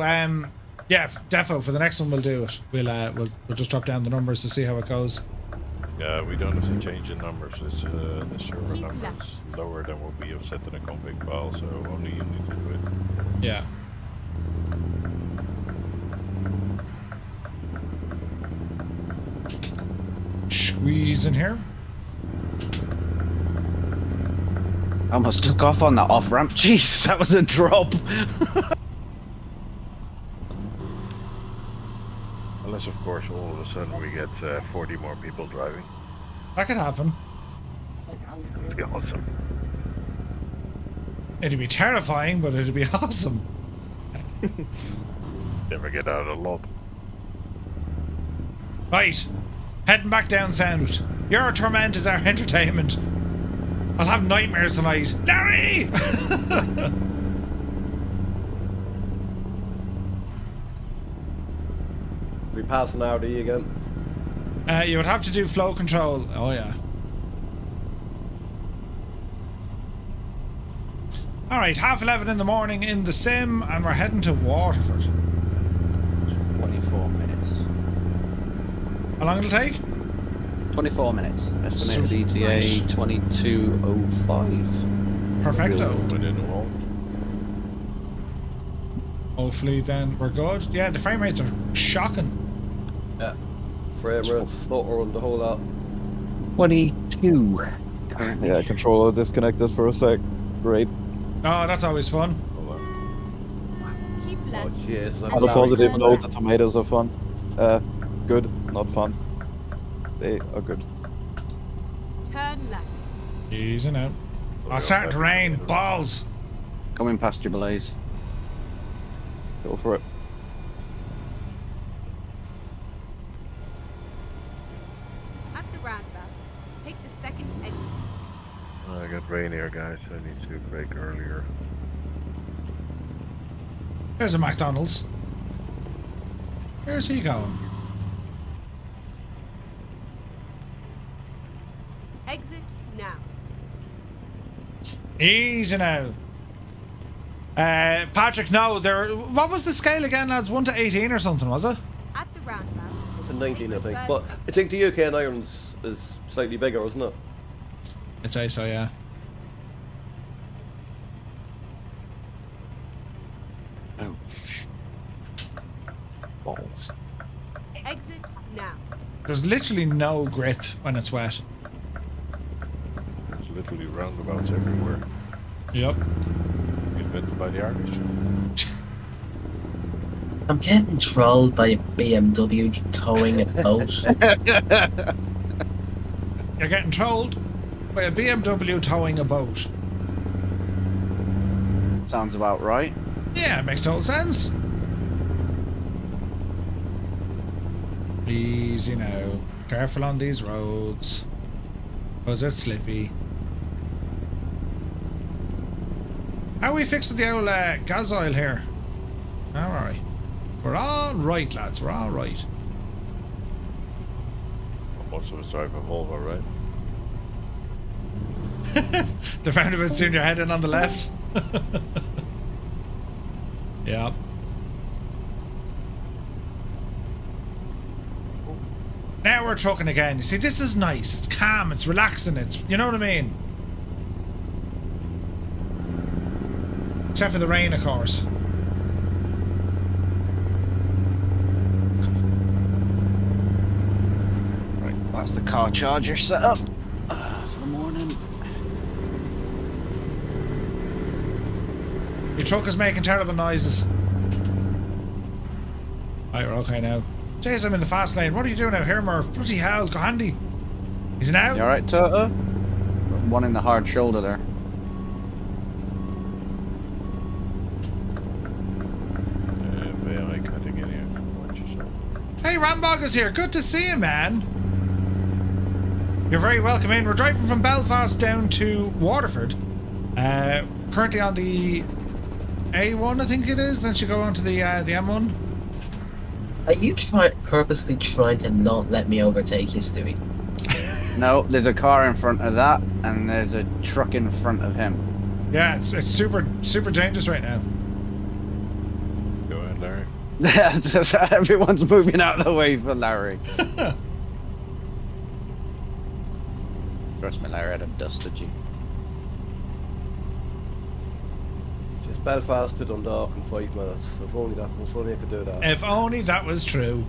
Yeah, defo, for the next one we'll do it. We'll just drop down the numbers to see how it goes. Yeah, we don't have to change the numbers. It's, the server Keep number left. is lower than what we have set in a config file, so only you need to do it. Yeah. Squeeze in here. I almost took off on that off ramp. Jesus, that was a drop. Unless, of course, all of a sudden we get 40 more people driving. That could happen. That'd be awesome. It'd be terrifying, but it'd be awesome. Never get out of the lot. Right. Heading back down south. Your torment is our entertainment. I'll have nightmares tonight. Larry! We passing RD again. You would have to do flow control. Oh, yeah. Alright, 11:30 in the morning in the sim, and we're heading to Waterford. 24 minutes. How long it'll take? 24 minutes. Estimated ETA 22:05. Perfecto. Within a wall. Hopefully then we're good. Yeah, the frame rates are shocking. Yeah. Frame rate, stutter and the whole lot. 22 currently. Yeah, controller disconnected for a sec. Great. Oh, that's always fun. Keep Oh left. jeez. On a positive note, the tomatoes are fun. Good, not fun. They are good. Turn left. Easy now. Oh, it's starting to rain. Balls. Coming past your Blaze. Go for it. At the roundabout, take the second exit. I got rain here, guys. I need to brake earlier. There's a McDonald's. Where's he going? Exit now. Easy now. Patrick, no, what was the scale again, lads? 1 to 18 or something, was it? At the roundabout. To 19, I think. But I think the UK and Ireland's is slightly bigger, isn't it? I'd say so, yeah. Oh, balls. Exit now. There's literally no grip when it's wet. There's literally roundabouts everywhere. Yep. Invented by the Irish. I'm getting trolled by a BMW towing a boat. You're getting trolled by a BMW towing a boat. Sounds about right. Yeah, it makes total sense. Easy now. Careful on these roads. Because it's slippy. How are we fixed with the old gas oil here? Alright. We're all right, lads. We're all right. Most of us drive a Volvo, right? The roundabout's doing your head in on the left. Yeah. Now we're trucking again. You see, this is nice. It's calm. It's relaxing. It's, you know what I mean? Except for the rain, of course. Right, that's the car charger set up for the morning. Your truck is making terrible noises. Right, we're okay now. Jeez, I'm in the fast lane. What are you doing out here, Murph? Bloody hell, go handy. Is he now? You alright, Toto? One in the hard shoulder there. Hey, Rambog is here. Good to see you, man. You're very welcome in. We're driving from Belfast down to Waterford. Currently on the A1, I think it is. Then she go on to the M1. Are you purposely trying to not let me overtake you, Stewie? No, there's a car in front of that, and there's a truck in front of him. Yeah, it's super dangerous right now. Go ahead, Larry. Everyone's moving out of the way for Larry. Trust me, Larry, I'd have dusted you. Just Belfast to Dundalk in 5 minutes. If only I could do that. If only that was true.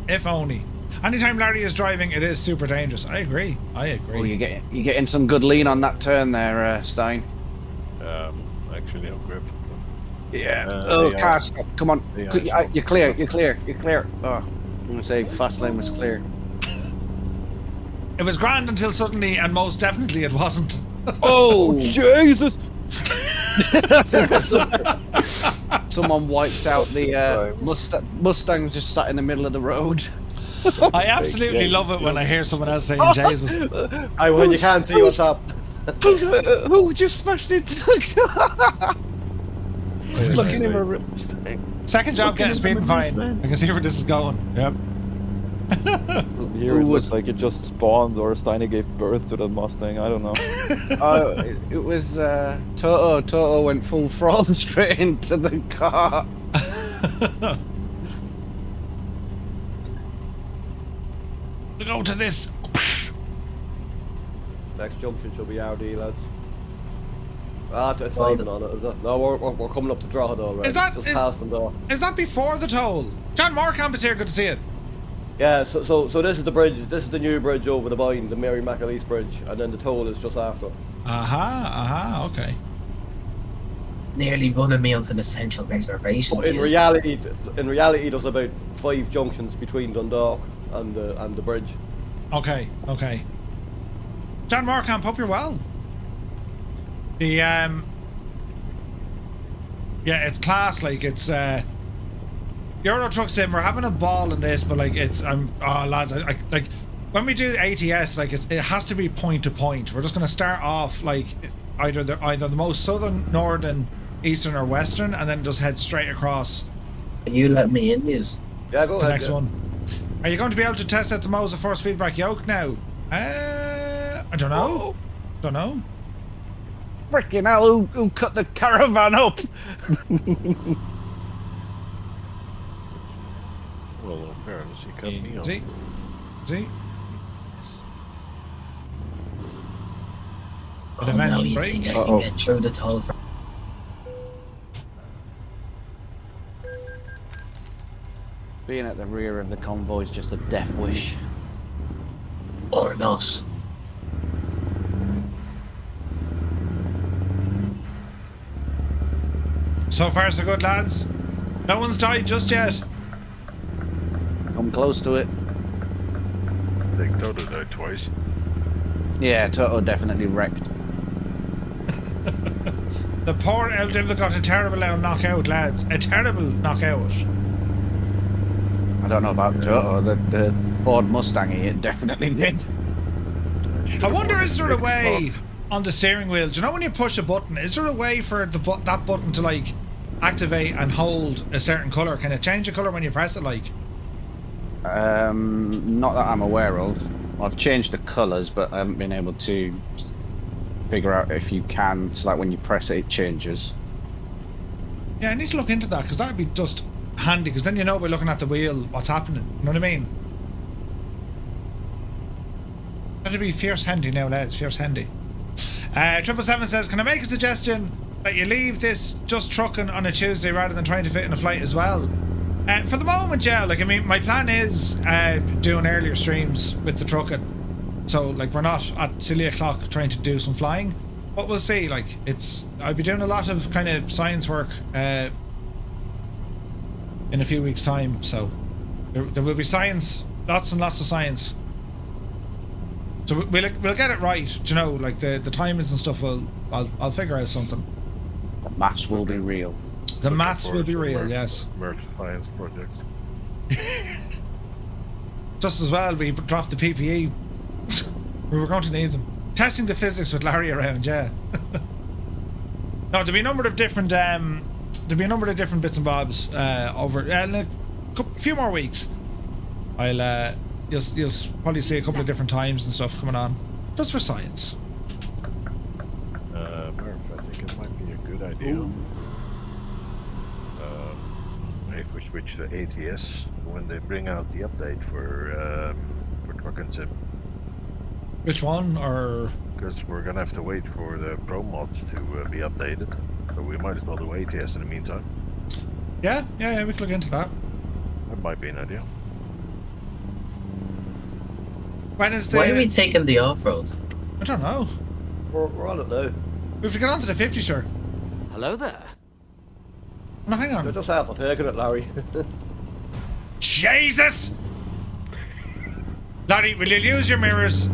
If only. Anytime Larry is driving, it is super dangerous. I agree. Oh, you're getting some good lean on that turn there, Stein. Actually, no grip. Yeah. Car stop. Come on. You're clear. You're clear. Oh, I'm gonna say fast lane was clear. It was grand until suddenly, and most definitely, it wasn't. Oh, Jesus! Someone wiped out the Mustangs just sat in the middle of the road. I absolutely love it when I hear someone else saying Jesus. When you can't see what's up. Who just smashed into the car? Look at him. Second job, get a speeding fine. I can see where this is going. Yep. Here it looks like it just spawned, or Steiny gave birth to the Mustang. I don't know. It was Toto. Toto went full throttle straight into the car. Go to this. Next junction should be RD, lads. It's not even on it, is it? No, we're coming up to Drogheda already. Just past them though. Is that before the toll? John Morecamp is here. Good to see it. Yeah, so this is the bridge. This is the new bridge over the Boyne, the Mary McAleese bridge, and then the toll is just after. Okay. Nearly running me onto an essential reservation. But in reality, there's about 5 junctions between Dundalk and the bridge. Okay. John Morecamp, hope you're well. Yeah, it's class. Like it's Euro Truck Sim. We're having a ball in this, but like it's lads, I like when we do ATS, like it has to be point to point. We're just gonna start off like either the most southern, northern, eastern, or western, and then just head straight across. Can you let me in, News? Yeah, go ahead. The next one. Are you going to be able to test out the Moza force feedback yoke now? I don't know. Don't know. Freaking hell! Who cut the caravan up? Well, in fairness, he cut me up. See? Oh, now you think I can get through the toll. Being at the rear of the convoy is just a death wish. Or not. So far so good, lads. No one's died just yet. I'm close to it. I think Toto died twice. Yeah, Toto definitely wrecked. The poor Eldiva got a terrible knockout, lads. A terrible knockout. I don't know about Toto. The Ford Mustang, it definitely did. I wonder, is there a way on the steering wheel? Do you know when you push a button? Is there a way for that button to like activate and hold a certain color? Can it change the color when you press it? Like, not that I'm aware of. I've changed the colors, but I haven't been able to figure out if you can. So like when you press it, it changes. Yeah, I need to look into that because that'd be just handy. Because then you know by looking at the wheel what's happening. You know what I mean? That'd be fierce handy now, lads. Fierce handy. 777 says, can I make a suggestion that you leave this just trucking on a Tuesday rather than trying to fit in a flight as well? For the moment, yeah. Like, I mean, my plan is doing earlier streams with the trucking. So, like, we're not at silly o'clock trying to do some flying. But we'll see. Like, I'll be doing a lot of kind of science work in a few weeks' time. So, there will be science. Lots and lots of science. So we'll get it right, do you know, like the timings and stuff. I'll figure out something. The maths will be real. The maths will be real, yes. Merch science project. Just as well, we dropped the PPE. We were going to need them. Testing the physics with Larry around, yeah. No, there'll be a number of different bits and bobs over in a few more weeks. You'll probably see a couple of different times and stuff coming on, just for science. Murph, I think it might be a good idea. If we switch to ATS when they bring out the update for Truckin Sim. Which one, or? Because we're gonna have to wait for the Pro mods to be updated, so we might as well do ATS in the meantime. Yeah, we can look into that. That might be an idea. When is the... Why are we taking the off-road? I don't know. We're on it now. We have to get onto the 50, sure. Hello there. No, hang on. You're just after taking it, Larry. Jesus! Larry, will you use your mirrors?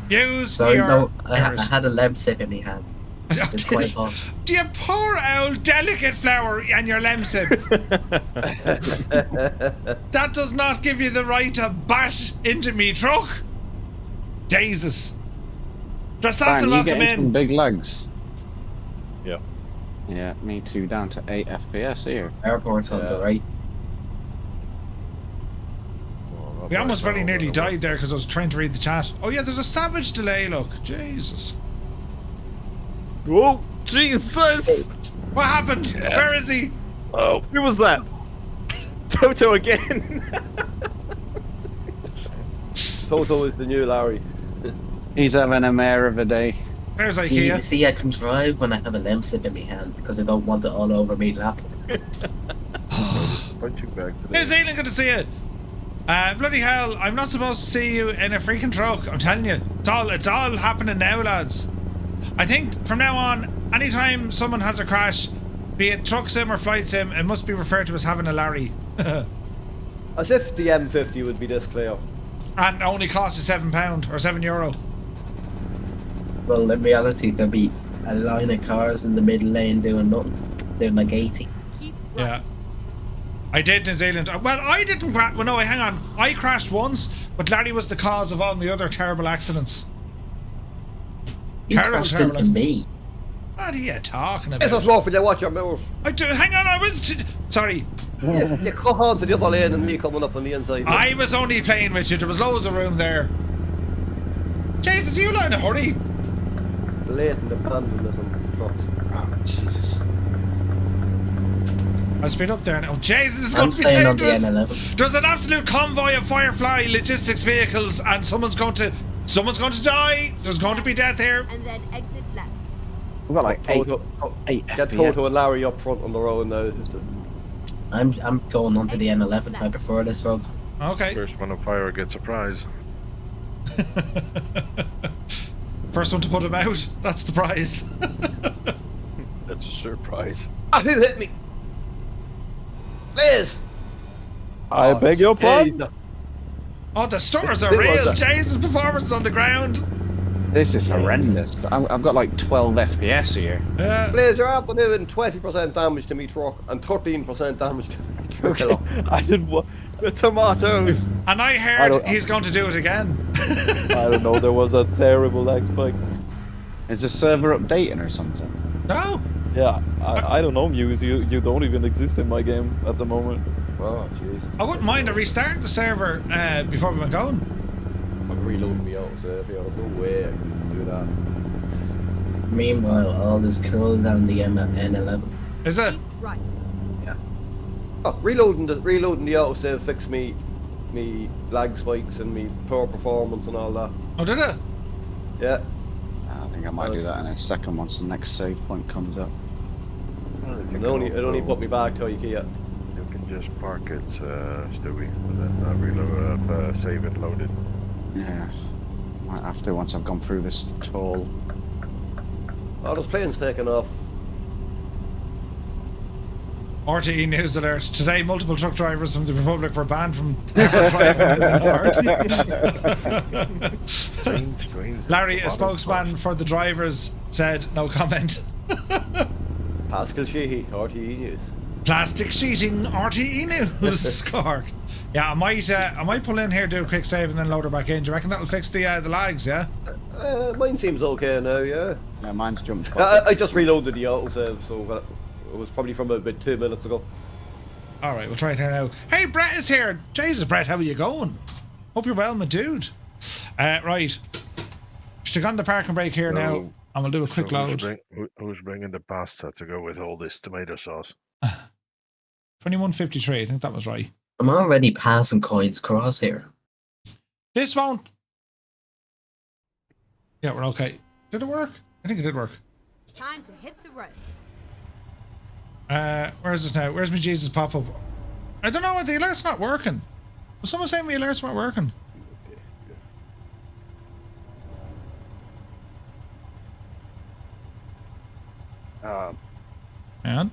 Use Sorry, your no, I mirrors. had a lamp sip in my hand. It's quite hot. Do you poor old delicate flower and your lemsip? That does not give you the right to bash into me truck. Jesus. Dan, you getting some big legs? Yeah. Yeah, me too, down to 8 FPS here. Airport's on the right. We almost very nearly died there because I was trying to read the chat. Oh yeah, there's a savage delay, look. Jesus. Whoa, Jesus! What happened? Yeah. Where is he? Oh, who was that? Toto again. Toto is the new Larry. He's having a mare of a day. There's You see, I can drive when I have a lamp sip in my hand because I don't want it all over me lap. Punching bag today. New Zealand, good to see you. Bloody hell, I'm not supposed to see you in a freaking truck. I'm telling you, it's all happening now, lads. I think from now on, anytime someone has a crash, be it truck sim or flight sim, it must be referred to as having a Larry. As if the M50 would be this clear. And only cost you £7 or €7. Well, in reality, there'll be a line of cars in the middle lane doing nothing. Doing like 80. Yeah. I did New Zealand. Well, I didn't crash. Well, no, hang on. I crashed once, but Larry was the cause of all the other terrible accidents. You crashed into me. What are you talking about? This is lawful, you watch your moves. Hang on, I was... Sorry. You cut on to the other lane and me coming up on the inside. I was only playing with you. There was loads of room there. Jesus, are you in a hurry? Blatant abandonism of trucks. Oh, Jesus. I'll speed up there now. Oh, Jesus, it's I'm going to be staying on the dangerous. N11. There's an absolute convoy of Firefly logistics vehicles, and someone's going to die. There's going to be death here. And then exit left. We've got like eight Get FPS. Toto and Larry up front on the road now. I'm going onto the N11. I prefer this road. Okay. First one on fire gets a prize. First one to put him out. That's the prize. That's a surprise. Ah, who hit me? Liz! I beg your pardon? Oh, the stars are Who was real. that? Jesus, performance on the ground. This is horrendous. I've got like 12 FPS here. Yeah. Blaze, you're after doing 20% damage to me truck and 13% damage to me truck. Okay. I did what? The tomatoes. And I heard he's going to do it again. I don't know. There was a terrible lag spike. Is the server updating or something? No. Yeah, I don't know, Muse. You don't even exist in my game at the moment. Oh, jeez. I wouldn't mind to restart the server before we went going. I'm reloading me out, so there's no way I can do that. Meanwhile, all is cool down the N11. Is it? Right. Oh, reloading the autosave fixed me lag spikes and me poor performance and all that. Oh, did it? Yeah. I think I might do that in a second once the next save point comes up. It only put me back to IKEA. You can just park it, Stewie, and then reload, save it loaded. Yeah, might have to once I've gone through this toll. Oh, there's planes taking off. RTE news alert. Today, multiple truck drivers from the Republic were banned from ever driving in the north. Strange. Larry, a spokesman for the drivers, said no comment. Pascal Sheehy, RTE News. Plastic sheeting, RTE news. Cork. Yeah, I might pull in here, do a quick save, and then load her back in. Do you reckon that'll fix the lags? Yeah. Mine seems okay now. Yeah. Yeah, mine's jumped. I just reloaded the autosave, so it was probably from about 2 minutes ago. All right, we'll try it here now. Hey, Brett is here. Jesus, Brett, how are you going? Hope you're well, my dude. Right. Stick on the parking brake here now, and we'll do a quick load. Who's bringing the pasta to go with all this tomato sauce? 21.53, I think that was right. I'm already passing Coins Cross here. This won't. Yeah, we're okay. Did it work? I think it did work. Time to hit the road. Where is this now? Where's my Jesus pop-up? I don't know, the alert's not working. Was someone saying my alerts weren't working? Man.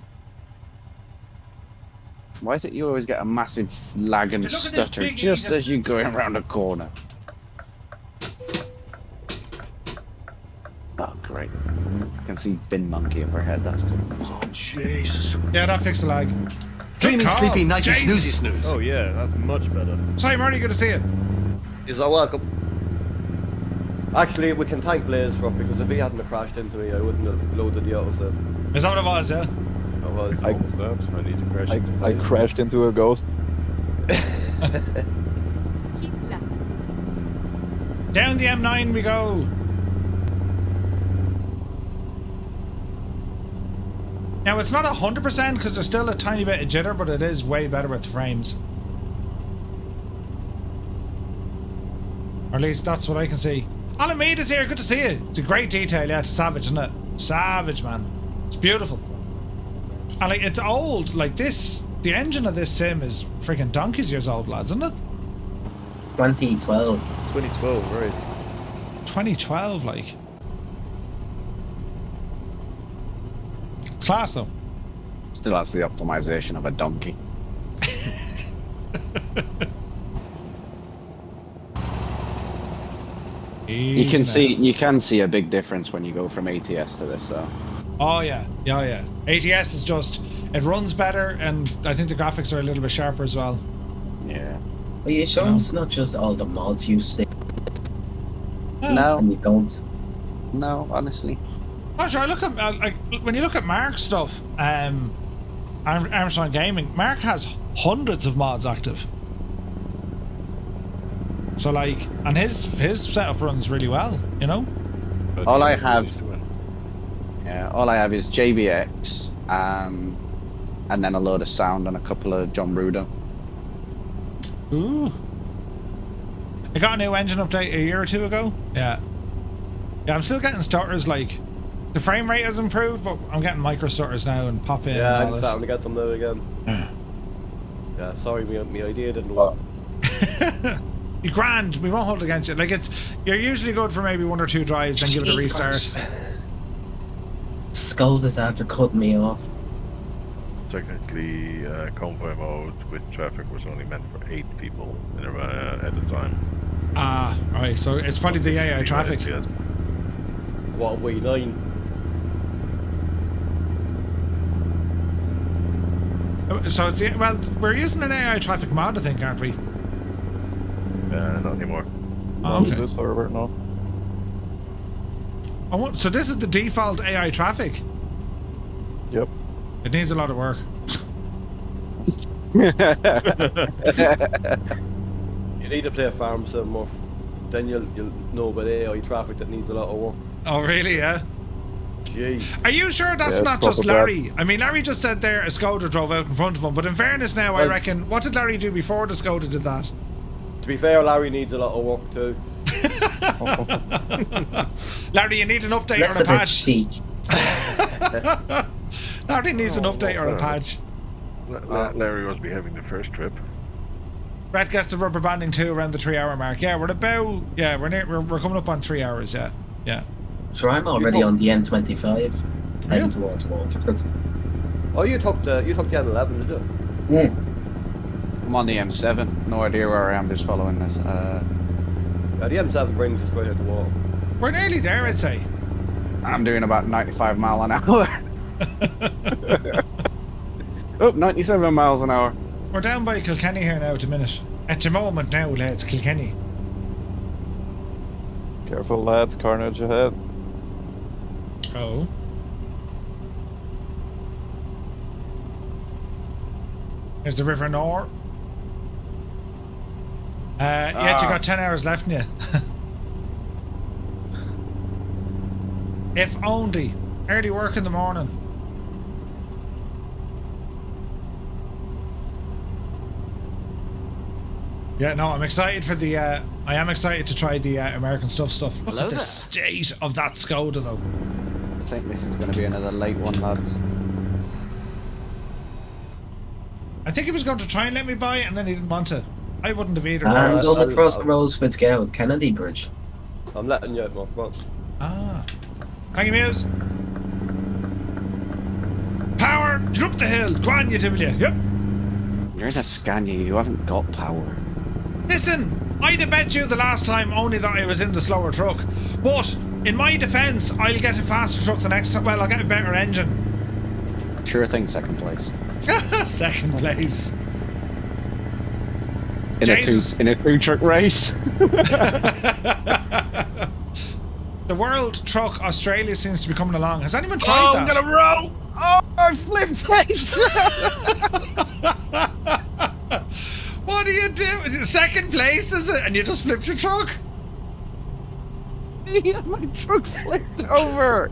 Why is it you always get a massive lag and Look at this stutter big just eater. as you're going around a corner? Oh, great. I can see Bin Monkey up our head, that's good. Oh, Jesus. Yeah, that fixed the lag. Dreamy, call. sleepy, nighty, Jesus. snoozy, snooze. Oh yeah, that's much better. Sorry, Marty, good to see you. He's not welcome. Actually, we can thank Blaze for it, because if he hadn't have crashed into me, I wouldn't have loaded the autosave. Is that what it was, yeah? I was. I need to crash. I crashed into a ghost. Keep left. Down the M9 we go. Now, it's not 100% because there's still a tiny bit of jitter, but it is way better with the frames. Or at least that's what I can see. Alameda's here, good to see you. It's a great detail, yeah, it's savage, isn't it? Savage, man. It's beautiful. And like, it's old, like this, the engine of this sim is freaking donkey's years old, lads, isn't it? 2012. 2012, right? 2012, like. It's class, though. Still has the optimization of a donkey. You can see a big difference when you go from ATS to this, though. Oh yeah, yeah. ATS is just, it runs better, and I think the graphics are a little bit sharper as well. Yeah. Are you sure it's not just all the mods you stick? No. And you don't. No, honestly. Oh sure, look at like when you look at Mark's stuff, Armstrong Gaming, Mark has hundreds of mods active. So like, and his setup runs really well, you know. All I have is JBX, and then a load of sound and a couple of John Rudo. Ooh. I got a new engine update a year or two ago. Yeah, I'm still getting stutters. Like, the frame rate has improved, but I'm getting micro stutters now and pop in. Yeah, and I'm all starting to get them now again. Yeah, sorry, my idea didn't work. You're grand, we won't hold it against you. Like, you're usually good for maybe 1 or 2 drives, then give it a restart. Scold is after cutting me off. Technically, convoy mode with traffic was only meant for 8 people at a time. Ah, right. So it's probably the AI traffic. What have we, 9? So it's well, we're using an AI traffic mod, I think, aren't we? Not anymore. Oh, okay. This server, no. So this is the default AI traffic. Yep. It needs a lot of work. You need to play a farm sim, Murph. Then you'll know about AI traffic that needs a lot of work. Oh, really? Yeah. Jeez. Are you sure that's not just Larry? I mean, Larry just said there a Skoda drove out in front of him, but in fairness now, I reckon, what did Larry do before the Skoda did that? To be fair, Larry needs a lot of work too. Larry, you need an update Let's or a patch. Larry needs an update or a patch. Larry was having the first trip. Brett gets the rubber banding too around the 3-hour mark. Yeah, we're coming up on 3 hours. Yeah. Sure, I'm already on the N25, heading towards Waterford. Oh, you took the N11, did you? Yeah. I'm on the M7. No idea where I am, just following this. Yeah, the M7 brings us straight into Waterford. We're nearly there, I'd say. I'm doing about 95 miles an hour. Oh, 97 miles an hour. We're down by Kilkenny here now at the minute. At the moment now, lads, Kilkenny. Careful, lads, carnage ahead. Oh. There's the River Nore. Yeah, you got 10 hours left in you. If only. Early work in the morning. Yeah, no, I'm excited for the, I am excited to try the American stuff. Look at the state of that Skoda, though. I think this is going to be another late one, lads. I think he was going to try and let me buy it, and then he didn't want to. I wouldn't have either. I'm going across the Roseford Gale, Kennedy Bridge. I'm letting you out, Muff. Ah. Thank you, Muse. You're up the hill. Go on, you divil you. Yep. You're in a Scania. You haven't got power. Listen, I'd have bet you the last time only that I was in the slower truck. But in my defence, I'll get a faster truck the next time. Well, I'll get a better engine. Sure thing, second place. Second place. In a two truck race. The World Truck Australia seems to be coming along. Has anyone tried that? I'm gonna roll! Oh, I flipped it! What do you do? Second place, is it? And you just flipped your truck? Yeah, my truck flipped over.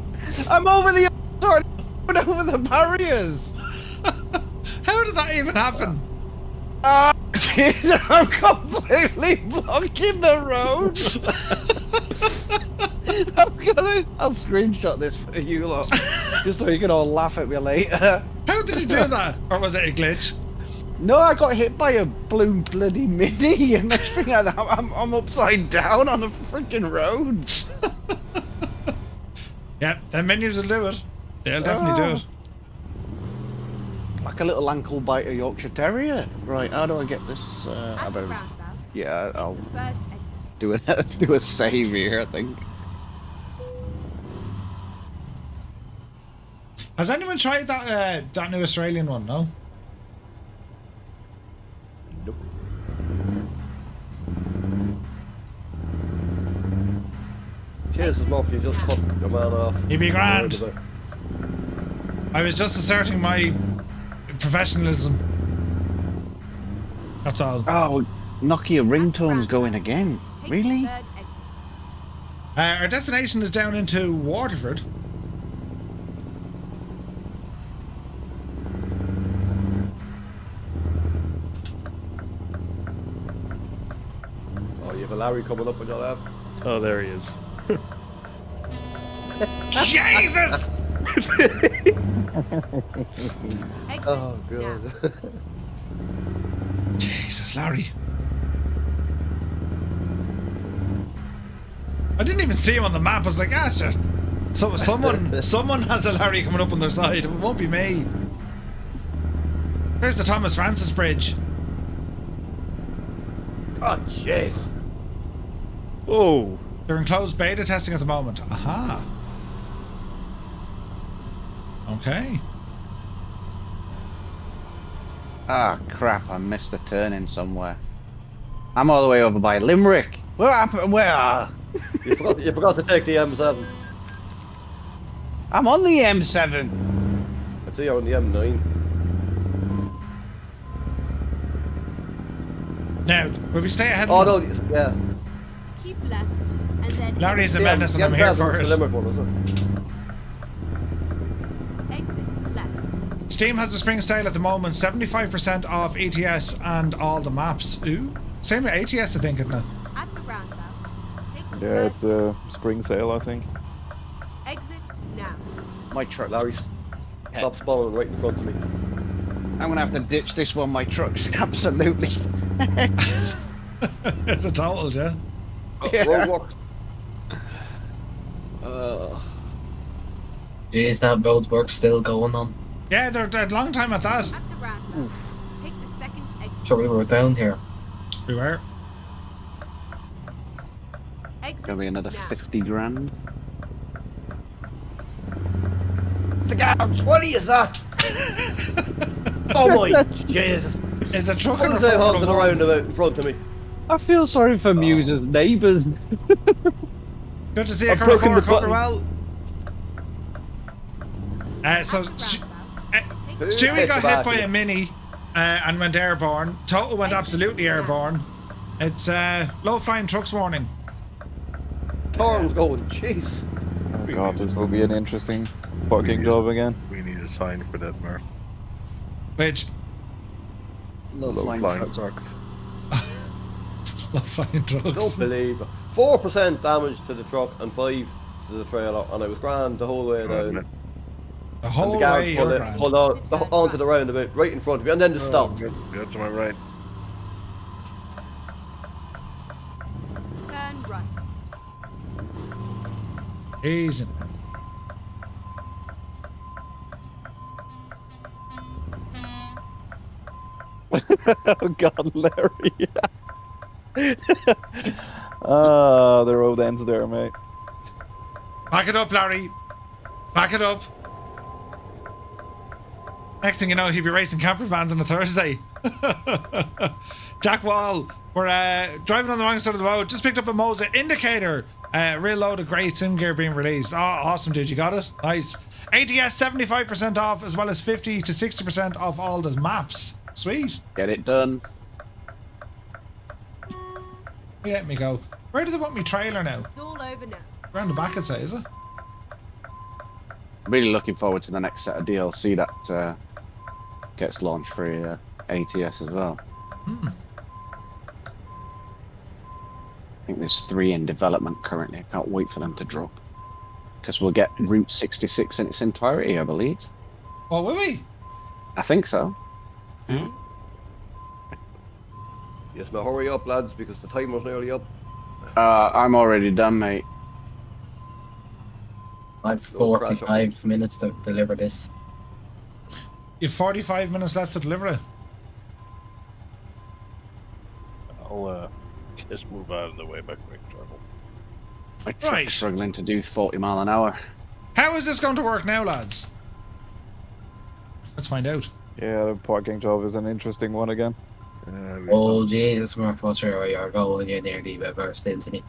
I'm over the over the barriers. How did that even happen? I'm completely blocking the road. I'll screenshot this for you lot, just so you can all laugh at me later. How did you do that? Or was it a glitch? No, I got hit by a blue bloody mini, and next thing I know, I'm upside down on the freaking road. Yep, them menus will do it. They'll definitely do it. Like a little ankle biter Yorkshire Terrier. Right, how do I get this? Yeah, I'll do a save here, I think. Has anyone tried that new Australian one? No. Nope. Jesus, Muff, you just cut your man off. You'd be grand. I was just asserting my professionalism. That's all. Oh, Nokia ringtone's going again. Really? Our destination is down into Waterford. Oh, you have a Larry coming up on your left. Oh, there he is. Jesus! Oh, God. Jesus, Larry. I didn't even see him on the map. I was like, ah, shit. So someone has a Larry coming up on their side. It won't be me. There's the Thomas Francis Bridge. Oh, Jesus. Oh. They're in closed beta testing at the moment. Aha. Okay. Ah, crap, I missed a turn in somewhere. I'm all the way over by Limerick. What happened? Where? You forgot to take the M7. I'm on the M7. I see you're on the M9. Now, will we stay ahead Oh, of no, yeah. Keep left, and then Larry's a menace and I'm here for The it. Limerick one, is it? exit left. Steam has a spring sale at the moment. 75% off ETS and all the maps. Ooh. Same with ATS, I think, isn't it? At the roundabout, take the Yeah, first it's a spring sale, I think. exit now. My truck. Larry, stop spawning right in front of me. I'm gonna have to ditch this one. My truck's absolutely. It's a total, yeah. Roadwork. Jeez, that roadwork's still going on. Yeah, they're a long time at that. At the roundabout, take the second exit. Sure, we were down here. We were. Exit Gonna be another now. 50 grand. The gouge, what is that? Oh my Jesus. Is a truck What in is that Formula holding One? around about in front of me? I feel sorry for Muse's neighbours. Good to see you, I've Colonel broken the Ford, button. well. So, Stewie hit got the hit back by of a mini and went airborne. Total went absolutely airborne. It's low flying trucks warning. Torn's going, jeez. Oh god, this will be an interesting parking job again. We need a sign for that, Murph. Which? Low flying trucks. Low flying trucks. Don't believe it. 4% damage to the truck and 5 to the trailer, and I was grand the whole way down. The whole and the guard way pulled, you're it, grand. pulled on, onto the roundabout right in front of me, and then just stopped. Yeah, to my right. Turn right. Easy. Oh God, Larry. Ah, the road ends there, mate. Back it up, Larry. Back it up. Next thing you know, he'll be racing camper vans on a Thursday. Jack Wall, we're driving on the wrong side of the road. Just picked up a Moza indicator. Real load of great sim gear being released. Oh, awesome, dude. You got it? Nice. ATS 75% off, as well as 50 to 60% off all the maps. Sweet. Get it done. Let me go. Where do they want me trailer now? It's all over now. Around the back, I'd say, is it? Really looking forward to the next set of DLC that gets launched for ATS as well. I think there's 3 in development currently. I can't wait for them to drop. Because we'll get Route 66 in its entirety, I believe. Oh, will we? I think so. Yes, now hurry up, lads, because the timer's nearly up. I'm already done, mate. I have 45 minutes to deliver this. You've 45 minutes left to deliver it. I'll just move out of the way by quick travel. My truck's struggling to do 40 mile an hour. How is this going to work now, lads? Let's find out. Yeah, the parking job is an interesting one again. Oh Jesus, Mark, what's your goal when you're nearly burst into me?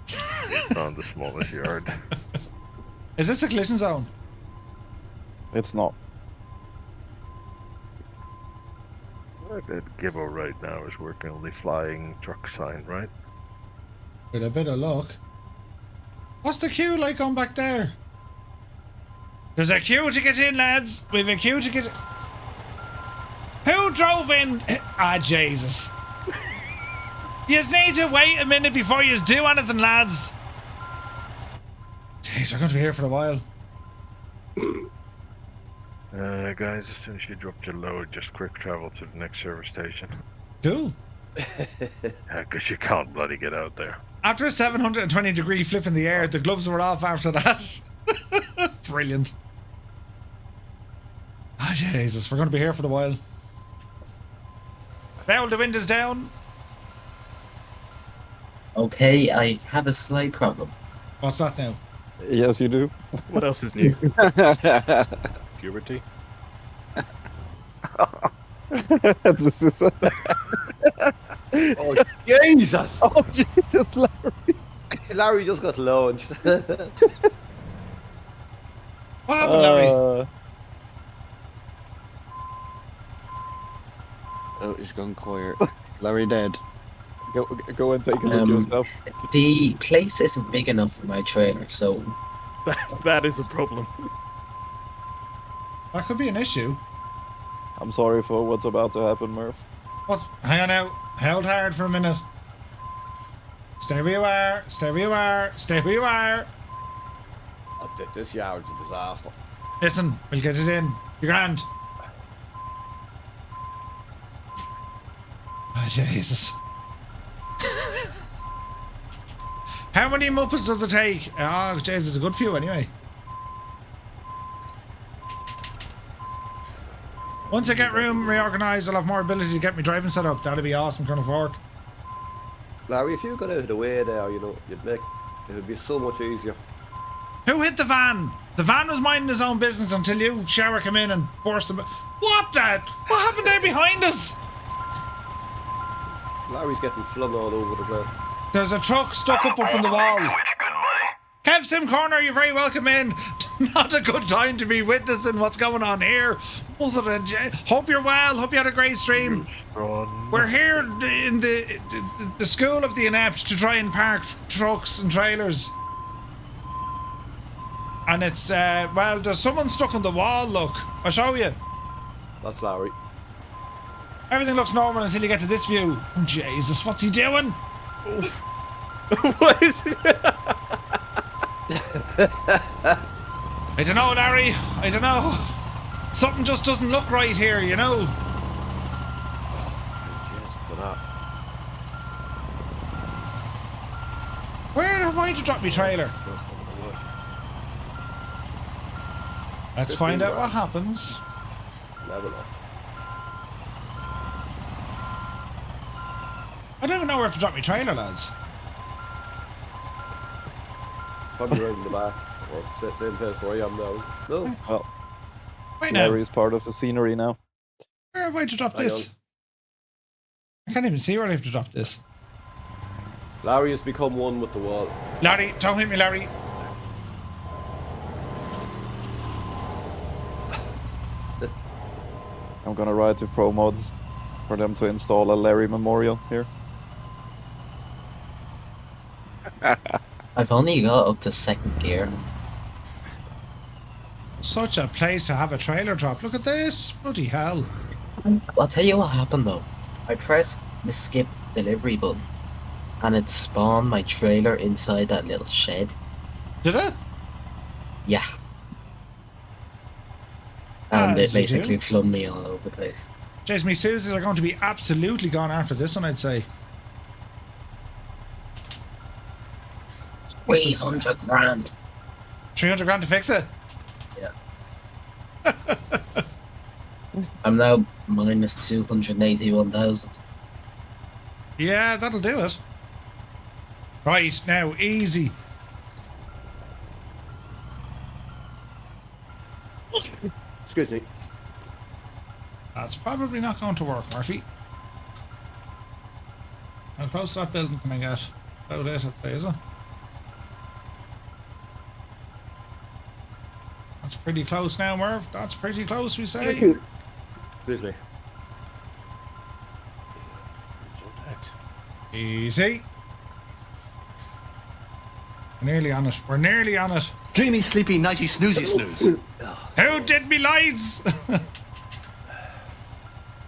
Found the smallest yard. Is this a collision zone? It's not. That Gibbo right now is working on the flying truck sign, right? With a bit of luck. What's the queue like on back there? There's a queue to get in, lads. We've a queue to get in. Who drove in? Ah, Jesus. Yous need to wait a minute before yous do anything, lads. Jeez, we're going to be here for a while. Guys, as soon as you drop your load, just quick travel to the next service station. Cool. Because you can't bloody get out there. After a 720 degree flip in the air, the gloves were off after that. Brilliant. Ah, Jesus, we're going to be here for a while. Roll the windows down. Okay, I have a slight problem. What's that now? Yes, you do. What else is new? Puberty? This is Oh, Jesus! Oh, Jesus, Larry. Larry just got launched. What happened, Larry? Oh, he's gone quiet. Larry dead. Go and take a look yourself. The place isn't big enough for my trailer, so... that is a problem. That could be an issue. I'm sorry for what's about to happen, Murph. What? Hang on now. Held hard for a minute. Stay where you are. Stay where you are. Stay where you are. This yard's a disaster. Listen, we'll get it in. You're grand. Oh, Jesus. How many Muppets does it take? Oh, Jesus, a good few anyway. Once I get room reorganised, I'll have more ability to get my driving set up. That'll be awesome, Colonel Fork. Larry, if you got out of the way there, you know, it would be so much easier. Who hit the van? The van was minding his own business until you, Shower, come in and burst him. What the? What happened there behind us? Larry's getting flung all over the place. There's a truck stuck up in the wall. Kev Sim Corner, you're very welcome in. Not a good time to be witnessing what's going on here. Hope you're well. Hope you had a great stream. We're here in the school of the inept to try and park trucks and trailers. And it's, well, there's someone stuck on the wall, look. I'll show you. That's Larry. Everything looks normal until you get to this view. Oh, Jesus, what's he doing? What is it? I don't know, Larry. I don't know. Something just doesn't look right here, you know. Where have I to drop my trailer? Let's find out what happens. Level up. I don't even know where to drop my trailer, lads. Probably right in the back. Or same place where I am now. No. Well, Wait now. Larry is part of the scenery now. Where have I to drop this? I can't even see where I have to drop this. Larry has become one with the wall. Larry, don't hit me, Larry. I'm gonna ride to Pro Mods for them to install a Larry memorial here. I've only got up to second gear. Such a place to have a trailer drop. Look at this. Bloody hell. I'll tell you what happened though. I pressed the skip delivery button and it spawned my trailer inside that little shed. Did it? Yeah. And As it you do. basically flung me all over the place. Jeez, me Susies are going to be absolutely gone after this one, I'd say. 300 grand. 300 grand to fix it? Yeah. I'm now minus 281,000. Yeah, that'll do it. Right, now, easy. Excuse me. That's probably not going to work, Murphy. How close to that building can I get? About it, I'd say, is it? That's pretty close now, Murph. That's pretty close, we say. Excuse me. Easy. We're nearly on it. We're nearly on it. Dreamy, sleepy, nighty, snoozy, snooze. Who did me lights?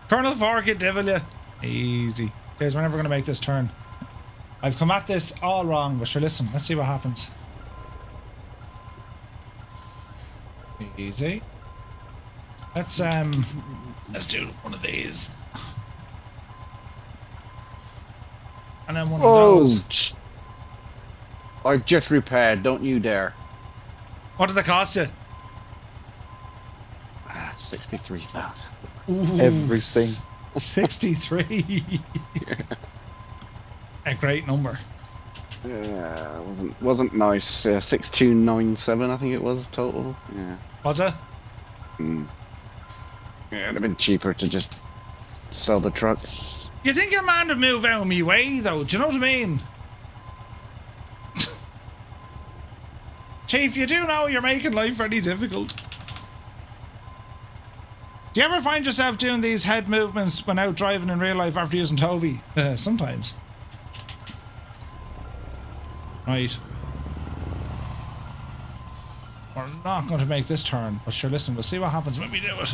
Colonel Forkett, devil ya. Easy. Guys, we're never going to make this turn. I've come at this all wrong, but sure, listen, let's see what happens. Easy. Let's do one of these. And then one of those. I've just repaired, don't you dare. What did it cost you? 63,000. Everything. 63. A great number. Yeah, wasn't nice. 6297, I think it was total. Yeah. Was it? Yeah, it'd have been cheaper to just sell the truck. You think your man would move out of me way, though? Do you know what I mean? Chief, you do know you're making life very difficult. Do you ever find yourself doing these head movements when out driving in real life after using Toby? Sometimes. Right. We're not going to make this turn, but sure, listen, we'll see what happens when we do it.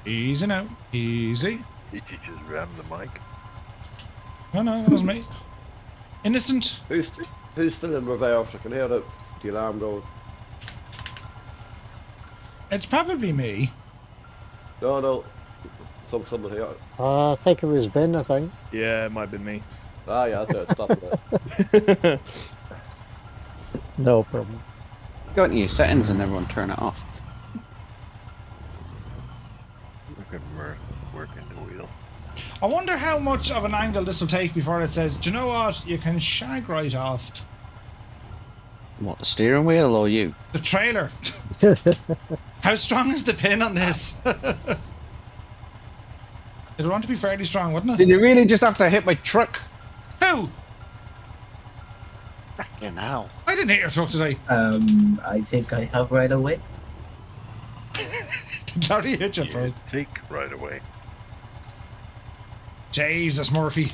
Easy now. Easy. Did you just ram the mic? No, that was me. Innocent. Who's still in reverse? I can hear the alarm going. It's probably me. No. Someone here. I think it was Ben, I think. Yeah, it might have been me. Ah, yeah, that's it. Stop it. No problem. Go into your settings and everyone turn it off. Look at Murph working the wheel. I wonder how much of an angle this will take before it says, do you know what? You can shag right off. What, the steering wheel or you? The trailer. How strong is the pin on this? It'd want to be fairly strong, wouldn't it? Did you really just have to hit my truck? Who? Fucking hell. I didn't hit your truck today. I think I have right away. Did Larry hit your truck? Take right away. Jesus, Murphy.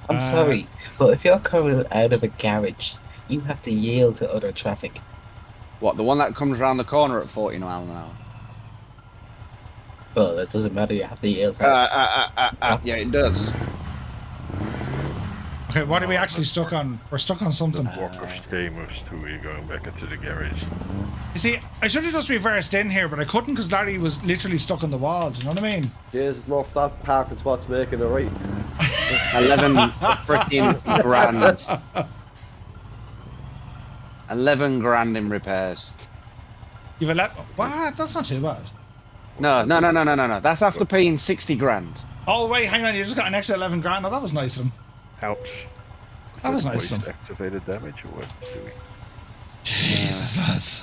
I'm sorry, but if you're coming out of a garage, you have to yield to other traffic. What, the one that comes around the corner at 40 miles an hour? Well, it doesn't matter, you have to yield. Yeah, it does. Okay, what are we actually stuck on? We're stuck on something. Walker stay moves too. You're going back into the garage. You see, I should have just reversed in here, but I couldn't because Larry was literally stuck on the wall. Do you know what I mean? Jesus, Murph, that parking spot's making it right. 11 freaking grand. 11 grand in repairs. You've 11. What? That's not too bad. No. That's after paying 60 grand. Oh wait, hang on. You just got an extra 11 grand. Oh, that was nice of them. Ouch. That was nice of them. Activated damage or what? Jesus, lads.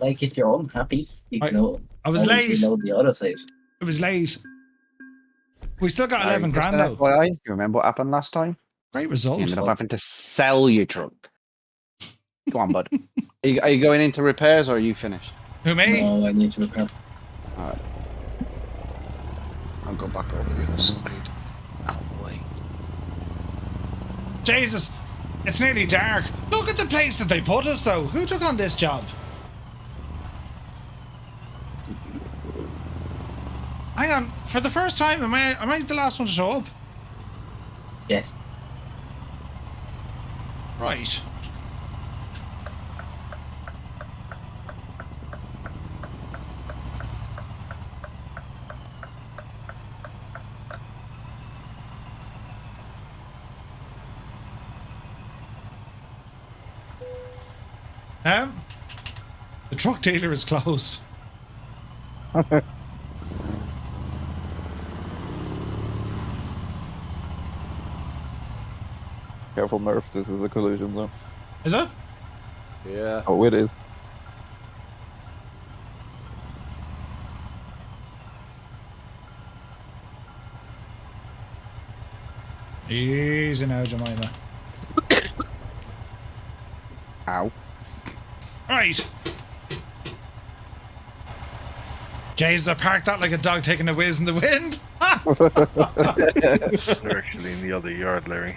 Like if you're unhappy, you know. I was late. Reload the autosave. It was late. We still got 11 grand though. FYI, you remember what happened last time? Great result. You ended up having to sell your truck. Go on, bud. Are you going into repairs or are you finished? Who, me? No, I need to repair. Alright. I'll go back over the other side. Out of the way. Jesus, it's nearly dark. Look at the place that they put us though. Who took on this job? Hang on, for the first time, am I the last one to show up? Yes. Right. The truck dealer is closed. Careful, Murph. This is a collision zone. Is it? Yeah. Oh, it is. Easy now, Jemima. Ow. Right. Jays, I parked that like a dog taking a whiz in the wind. They're actually in the other yard, Larry.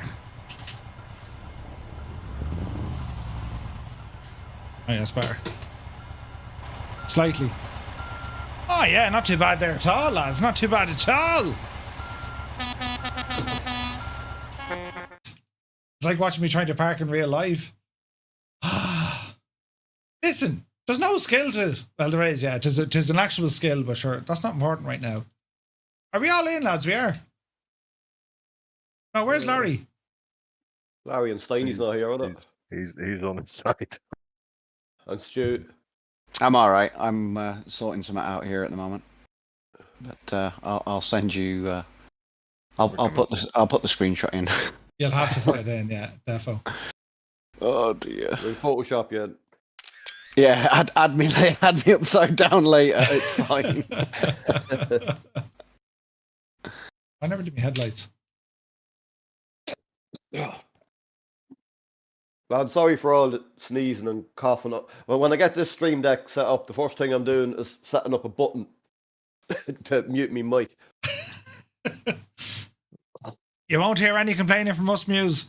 Oh, yeah, that's better. Slightly. Oh, yeah, not too bad there at all, lads. Not too bad at all. It's like watching me trying to park in real life. Listen, there's no skill to it. Well, there is, yeah. It is an actual skill, but sure, that's not important right now. Are we all in, lads? We are. No, where's Larry? Larry and Steiny's not here, are they? He's on his side. And Stu. I'm all right. I'm sorting something out here at the moment, but I'll send you. I'll put the screenshot in. You'll have to put it in, yeah, defo. Oh dear. We'll Photoshop yet. Yeah, add me upside down later. It's fine. I never did my headlights. Lad, sorry for all the sneezing and coughing up. Well, when I get this stream deck set up, the first thing I'm doing is setting up a button to mute me mic. You won't hear any complaining from us, Muse.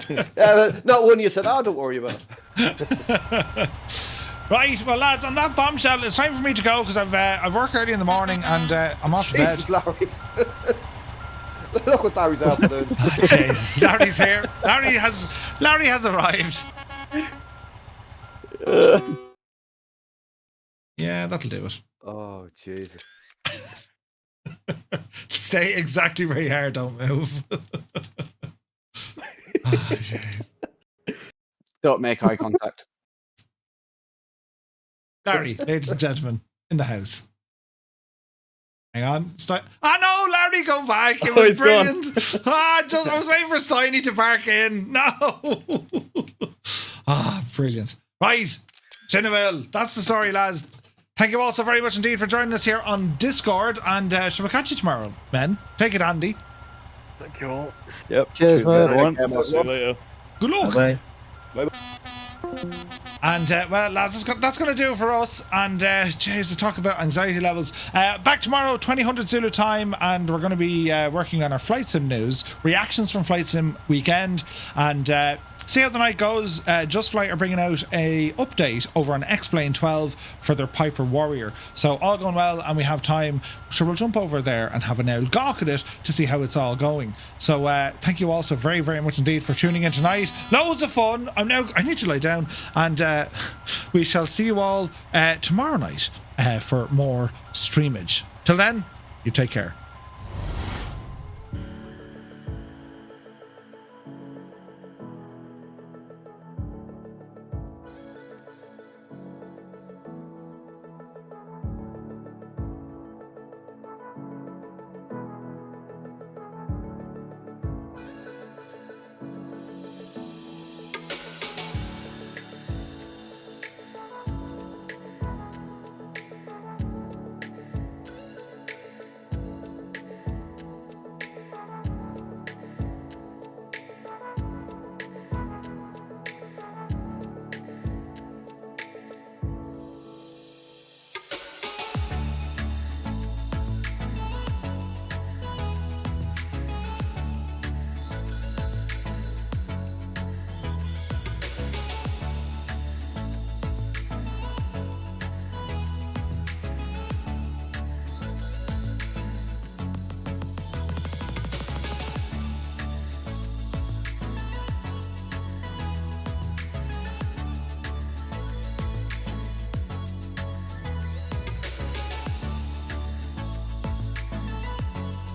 Yeah, not when you said, "Oh, don't worry about it." Right, well, lads, on that bombshell, it's time for me to go because I've work early in the morning and I'm off to bed. Jesus, Larry. Look what Larry's after doing. Oh, Jesus, Larry's here. Larry has arrived. Yeah, that'll do it. Oh, Jesus. Stay exactly where you are, don't move. Oh, jeez. Don't make eye contact. Larry, ladies and gentlemen, in the house. Hang on. No, Larry, go back. It was brilliant. I was waiting for Steiny to park in. No. Brilliant. Right. Chinnerville, that's the story, lads. Thank you all so very much indeed for joining us here on Discord. And shall we catch you tomorrow, men? Take it, Andy. Thank you all. Yep. Cheers, man. See you later. Good luck. Bye. Bye. And well, lads, that's going to do it for us. And jeez, to talk about anxiety levels. Back tomorrow, 2000 Zulu time, and we're going to be working on our Flight Sim news, reactions from Flight Sim weekend, and see how the night goes. Just Flight are bringing out a update over on X-Plane 12 for their Piper Warrior. So all going well, and we have time. So we'll jump over there and have an old gawk at it to see how it's all going. So thank you all so very, very much indeed for tuning in tonight. Loads of fun. I need to lie down, and we shall see you all tomorrow night for more streamage. Till then, you take care.